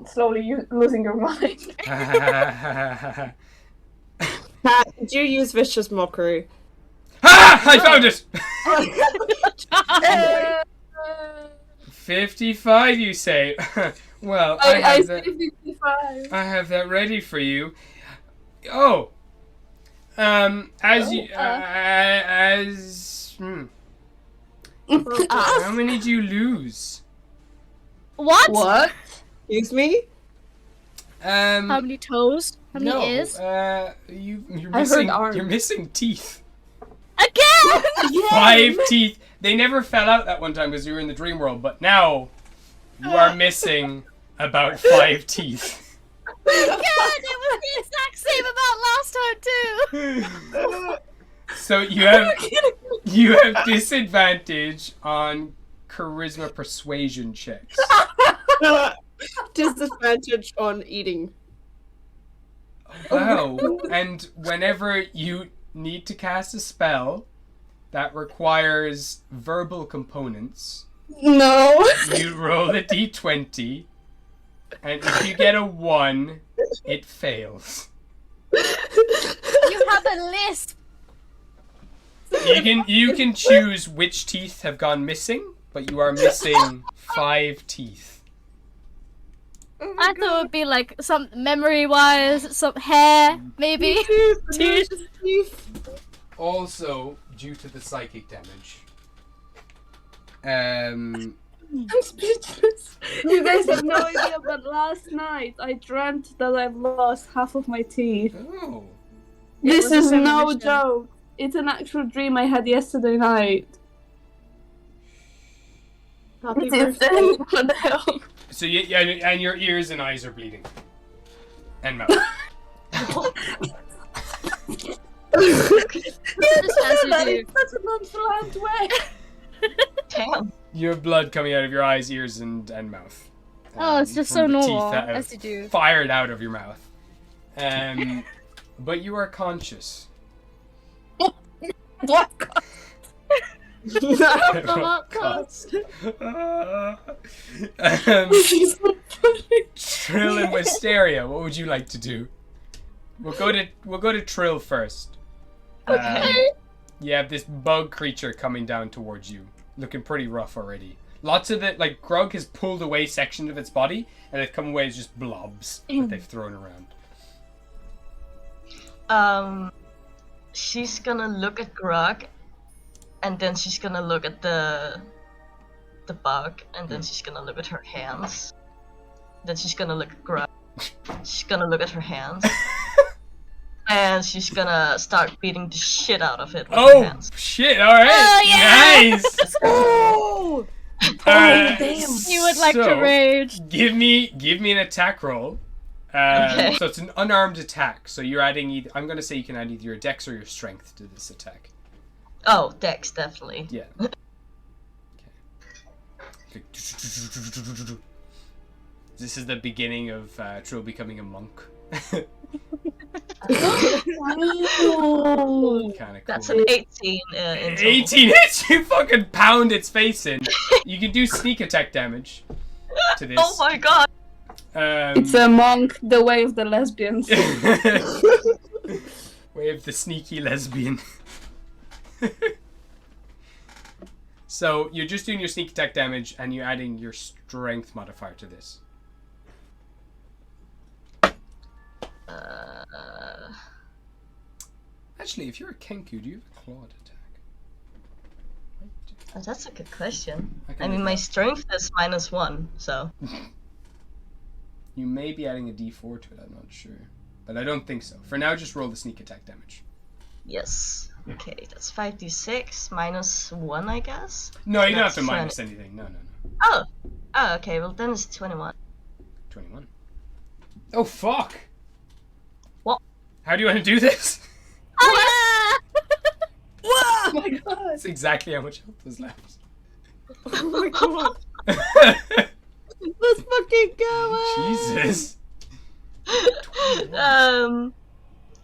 slowly losing your mind. Pat, did you use vicious mockery? Ah! I found it! 55, you say? Well, I I have say that. 55. I have that ready for you. Oh, how many do you lose? What? What? Excuse me? How many toes? How many ears? You're I heard missing. arms. You're missing teeth. Again! 5 teeth. They never fell out that one time because you were in the dream world, but now you are missing about 5 teeth. God, it was the exact same about last time too. So you have disadvantage on charisma persuasion checks. Disadvantage on eating. Wow. And whenever you need to cast a spell that requires verbal components, No. you roll a d20, and if you get a 1, it fails. You have a lisp. You can choose which teeth have gone missing, but you are missing 5 teeth. I thought it would be like some memory-wise, some hair, maybe. Teeth. Also, due to the psychic damage. I'm speechless. You guys have no idea, but last night I dreamt that I've lost half of my teeth. Oh. This was a is no premonition. joke. It's an actual dream I had yesterday night. Happy It's insane. What the hell? So and your ears and eyes are bleeding. And mouth. Just as you That do. is such a nonchalant way. Damn. You have blood coming out of your eyes, ears, and mouth. Oh, it's just from so the teeth normal, that have as you do. fired out of your mouth. But you are conscious. What? What cost? Trill and Wisteria, what would you like to do? We'll go to Trill first. You have this bug creature coming down towards you, looking pretty rough already. Lots of it, like Grog has pulled away sections of its body, and they've come away as just blobs that they've thrown around. She's gonna look at Grog, and then she's gonna look at the bug, and then she's gonna look at her hands. Then she's gonna look at Grog. She's gonna look at her hands. And she's gonna start beating the shit out of it with her hands. Shit, alright! Oh, yeah! Nice! Oh! Damn. You would like to rage. Give me an attack roll. Okay. So it's an unarmed attack. So you're adding I'm gonna say you can add either your dex or your strength to this attack. Oh, Dex, definitely. Yeah. Okay. This is the beginning of Trill becoming a monk. Wow. Kind of cool. That's an 18 in total. 18 hits! You fucking pound its face in. You can do sneak attack damage to this. Oh my god! It's a monk, the way of the lesbians. Way of the sneaky lesbian. So you're just doing your sneak attack damage and you're adding your strength modifier to this. Actually, if you're a Kenku, do you have a clawed attack? Oh, that's a good question. I can I mean, look my it up. strength is -1, so. You may be adding a d4 to it, I'm not sure. But I don't think so. For now, just roll the sneak attack damage. Yes. Okay, that's 5d6 -1, I guess. No, you don't have That's to minus anything. No. Oh! Oh, okay, well then it's 21. 21. Oh, fuck! What? How do you want to do this? Oh yeah! Oh my god. That's exactly how much health was left. Oh my god. Let's fucking go! Jesus.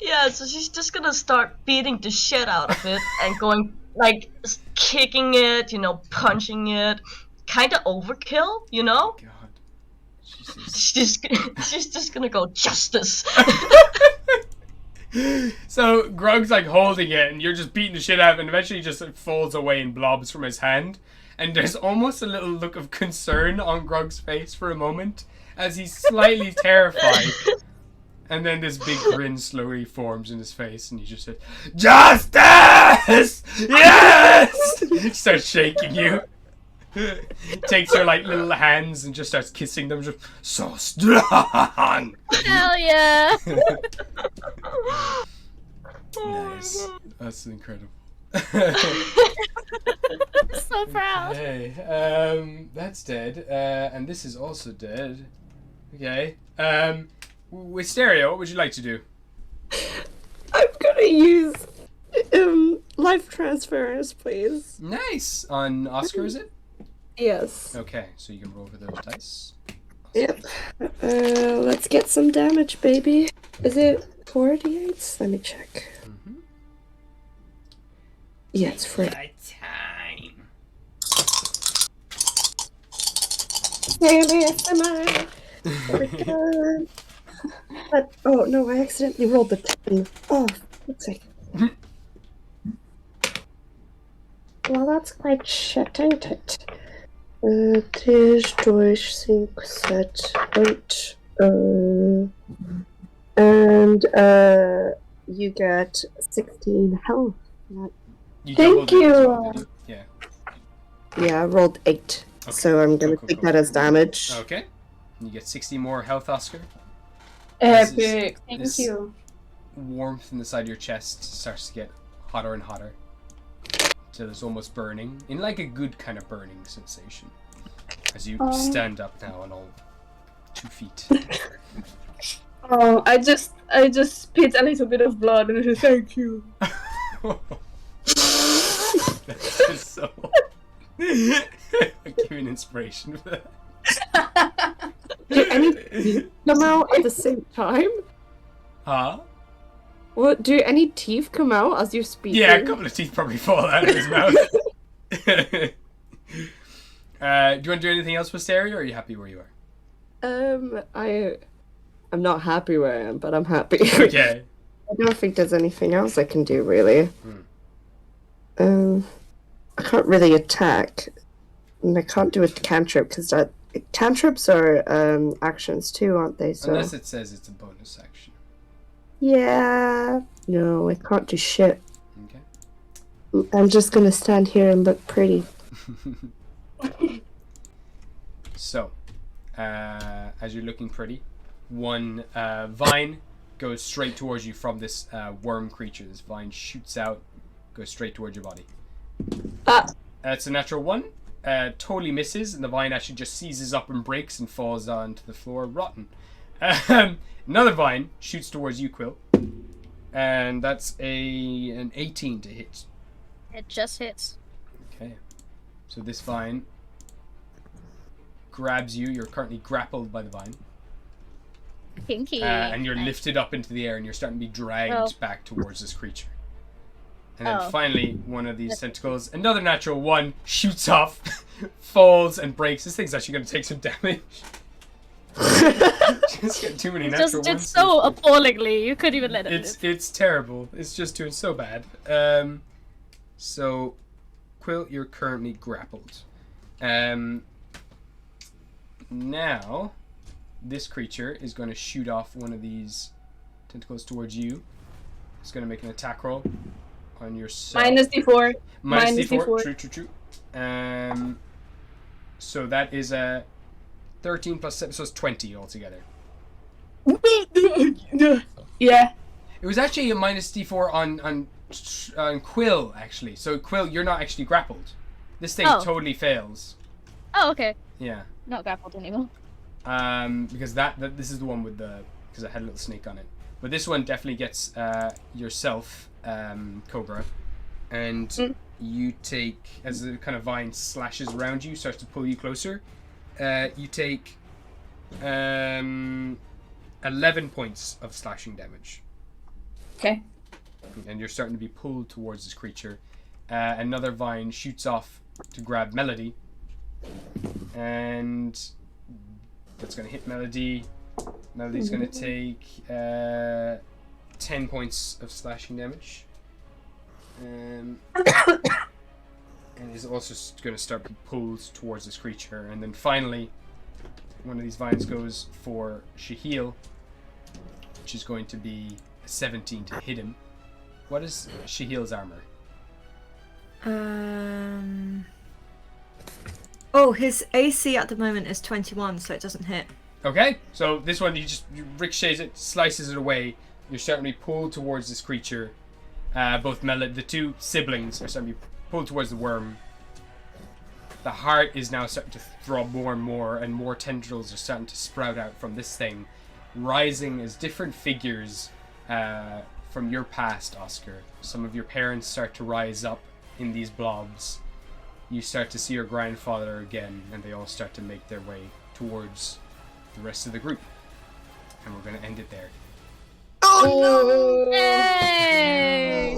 Yeah, so she's just gonna start beating the shit out of it and going, like, kicking it, you know, punching it. Kinda overkill, you know? God. Jesus. She's just gonna go, justice! So Grug's like holding it, and you're just beating the shit out of it, and eventually just it falls away and blobs from his hand. And there's almost a little look of concern on Grug's face for a moment, as he's slightly terrified. And then this big grin slowly forms in his face, and he just says, "Justice! Yes!" He starts shaking you. Takes your like little hands and just starts kissing them. Just so strong. Hell yeah! Nice. That's incredible. So proud. Okay, that's dead. And this is also dead. Okay. Wisteria, what would you like to do? I'm gonna use life transference, please. Nice. On Oscar, is it? Yes. Okay, so you can roll for those dice. Yep. Let's get some damage, baby. Is it 4d8s? Let me check. Mm-hmm. Yeah, it's 4. Time. But, oh no, I accidentally rolled the 10. Oh, let's see. Well, that's quite shit, ain't it? 3, 2, 5, 6, 8. And you get 16 health. You Thank doubled it as you. well, did you? Yeah. Yeah, I rolled 8. Okay. So I'm gonna Cool. take that as damage. Okay. You get 60 more health, Oscar. Epic. This Thank you. warmth in the side of your chest starts to get hotter and hotter. Till it's almost burning. In like a good kind of burning sensation. As you stand up now on all 2 feet. Oh, I just spit a little bit of blood and I say thank you. That's just so... I'll give you an inspiration for that. Do any come out at the same time? Huh? What, do any teeth come out as you speak? Yeah, a couple of teeth probably fall out of his mouth. Do you want to do anything else with Stereo, or are you happy where you are? I'm not happy where I am, but I'm happy. Okay. I don't think there's anything else I can do, really. I can't really attack. And I can't do a cantrip, because cantrips are actions too, aren't they? So. Unless it says it's a bonus action. Yeah. No, I can't do shit. Okay. I'm just gonna stand here and look pretty. So, as you're looking pretty, one vine goes straight towards you from this worm creature. This vine shoots out, goes straight towards your body. That's a natural 1. Totally misses, and the vine actually just seizes up and breaks and falls onto the floor, rotten. Another vine shoots towards you, Quill, and that's an 18 to hit. It just hits. Okay, so this vine grabs you. You're currently grappled by the vine. Kinky. And you're lifted up into the air, and you're starting to be dragged back towards this creature. And then finally, one of these tentacles, another natural 1, shoots off, falls, and breaks. This thing's actually going to take some damage. Just get too many natural Just ones. did so appallingly, you couldn't even let it live. It's terrible. It's just doing so bad. So, Quill, you're currently grappled. Now, this creature is going to shoot off one of these tentacles towards you. It's going to make an attack roll on yourself. Minus D4. Minus D4. True. So that is a 13 plus 7, so it's 20 altogether. Yeah. It was actually a minus D4 on Quill, actually. So Quill, you're not actually grappled. This thing totally fails. Oh, okay. Yeah. Not grappled anymore. Because this is the one with because I had a little snake on it. But this one definitely gets yourself, Cobra, and you take, as the kind of vine slashes around you, starts to pull you closer, you take 11 points of slashing damage. Okay. And you're starting to be pulled towards this creature. Another vine shoots off to grab Melody, and that's going to hit Melody. Melody's going to take 10 points of slashing damage. And is also going to start being pulled towards this creature. And then finally, one of these vines goes for Shahil, which is going to be a 17 to hit him. What is Shahil's armor? Oh, his AC at the moment is 21, so it doesn't hit. Okay, so this one you ricochets it, slices it away. You're starting to be pulled towards this creature. Both the two siblings are starting to be pulled towards the worm. The heart is now starting to throb more and more tendrils are starting to sprout out from this thing, rising as different figures from your past, Oscar. Some of your parents start to rise up in these blobs. You start to see your grandfather again, and they all start to make their way towards the rest of the group. And we're going to end it there. Oh no! Yay!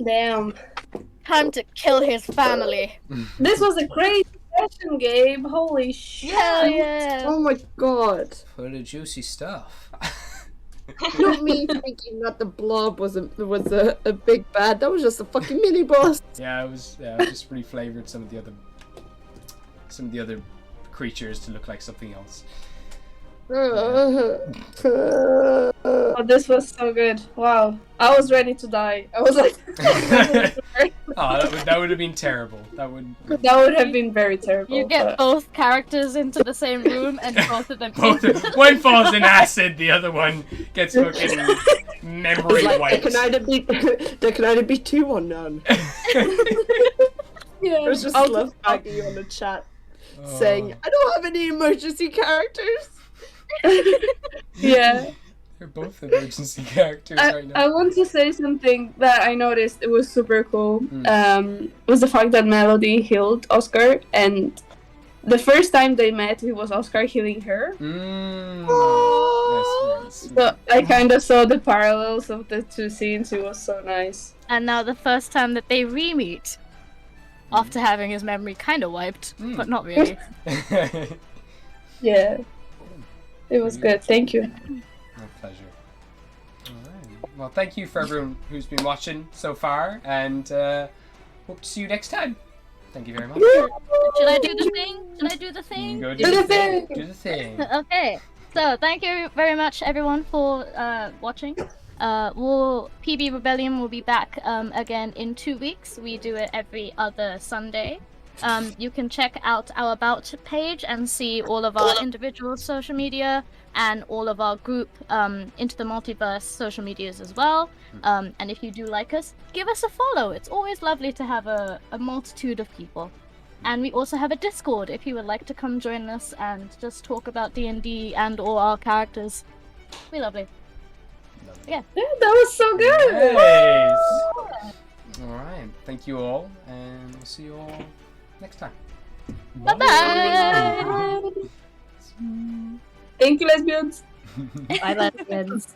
Damn. Time to kill his family. This was a crazy session, Gabe. Holy shit. Hell yeah. Oh my god. Full of juicy stuff. Not me thinking that the blob was a big bad. That was just a fucking mini boss. Yeah, I just reflavored some of the other creatures to look like something else. Oh, this was so good. Wow. I was ready to die. I was like... that would have been terrible. That would have been very terrible. You get both characters into the same room and both of them... one falls in acid, the other one gets fucking memory wiped. There can only be two or none. Yeah. There's just love Maggie on the chat saying, I don't have any emergency characters. Yeah. They're both emergency characters right now. I want to say something that I noticed. It was super cool. Was the fact that Melody healed Oscar, and the first time they met, it was Oscar healing her. Yes. So I kind of saw the parallels of the two scenes. It was so nice. And now the first time that they re-meet, after having his memory kind of wiped, but not really. Yeah. It was good. Thank you. My pleasure. Alright. Well, thank you for everyone who's been watching so far, and hope to see you next time. Thank you very much. Should I do the thing? Should I do the thing? Go do the thing. Do the thing. Okay. So, thank you very much, everyone, for watching. PB Rebellium will be back again in 2 weeks. We do it every other Sunday. You can check out our About page and see all of our individual social media and all of our group Into the Multiverse social medias as well. And if you do like us, give us a follow. It's always lovely to have a multitude of people. And we also have a Discord if you would like to come join us and just talk about D&D and all our characters. It'd be lovely. Yeah, that was so good. Nice. Alright, thank you all, and we'll see you all next time. Bye-bye. Thank you, lesbians. Bye, lesbians.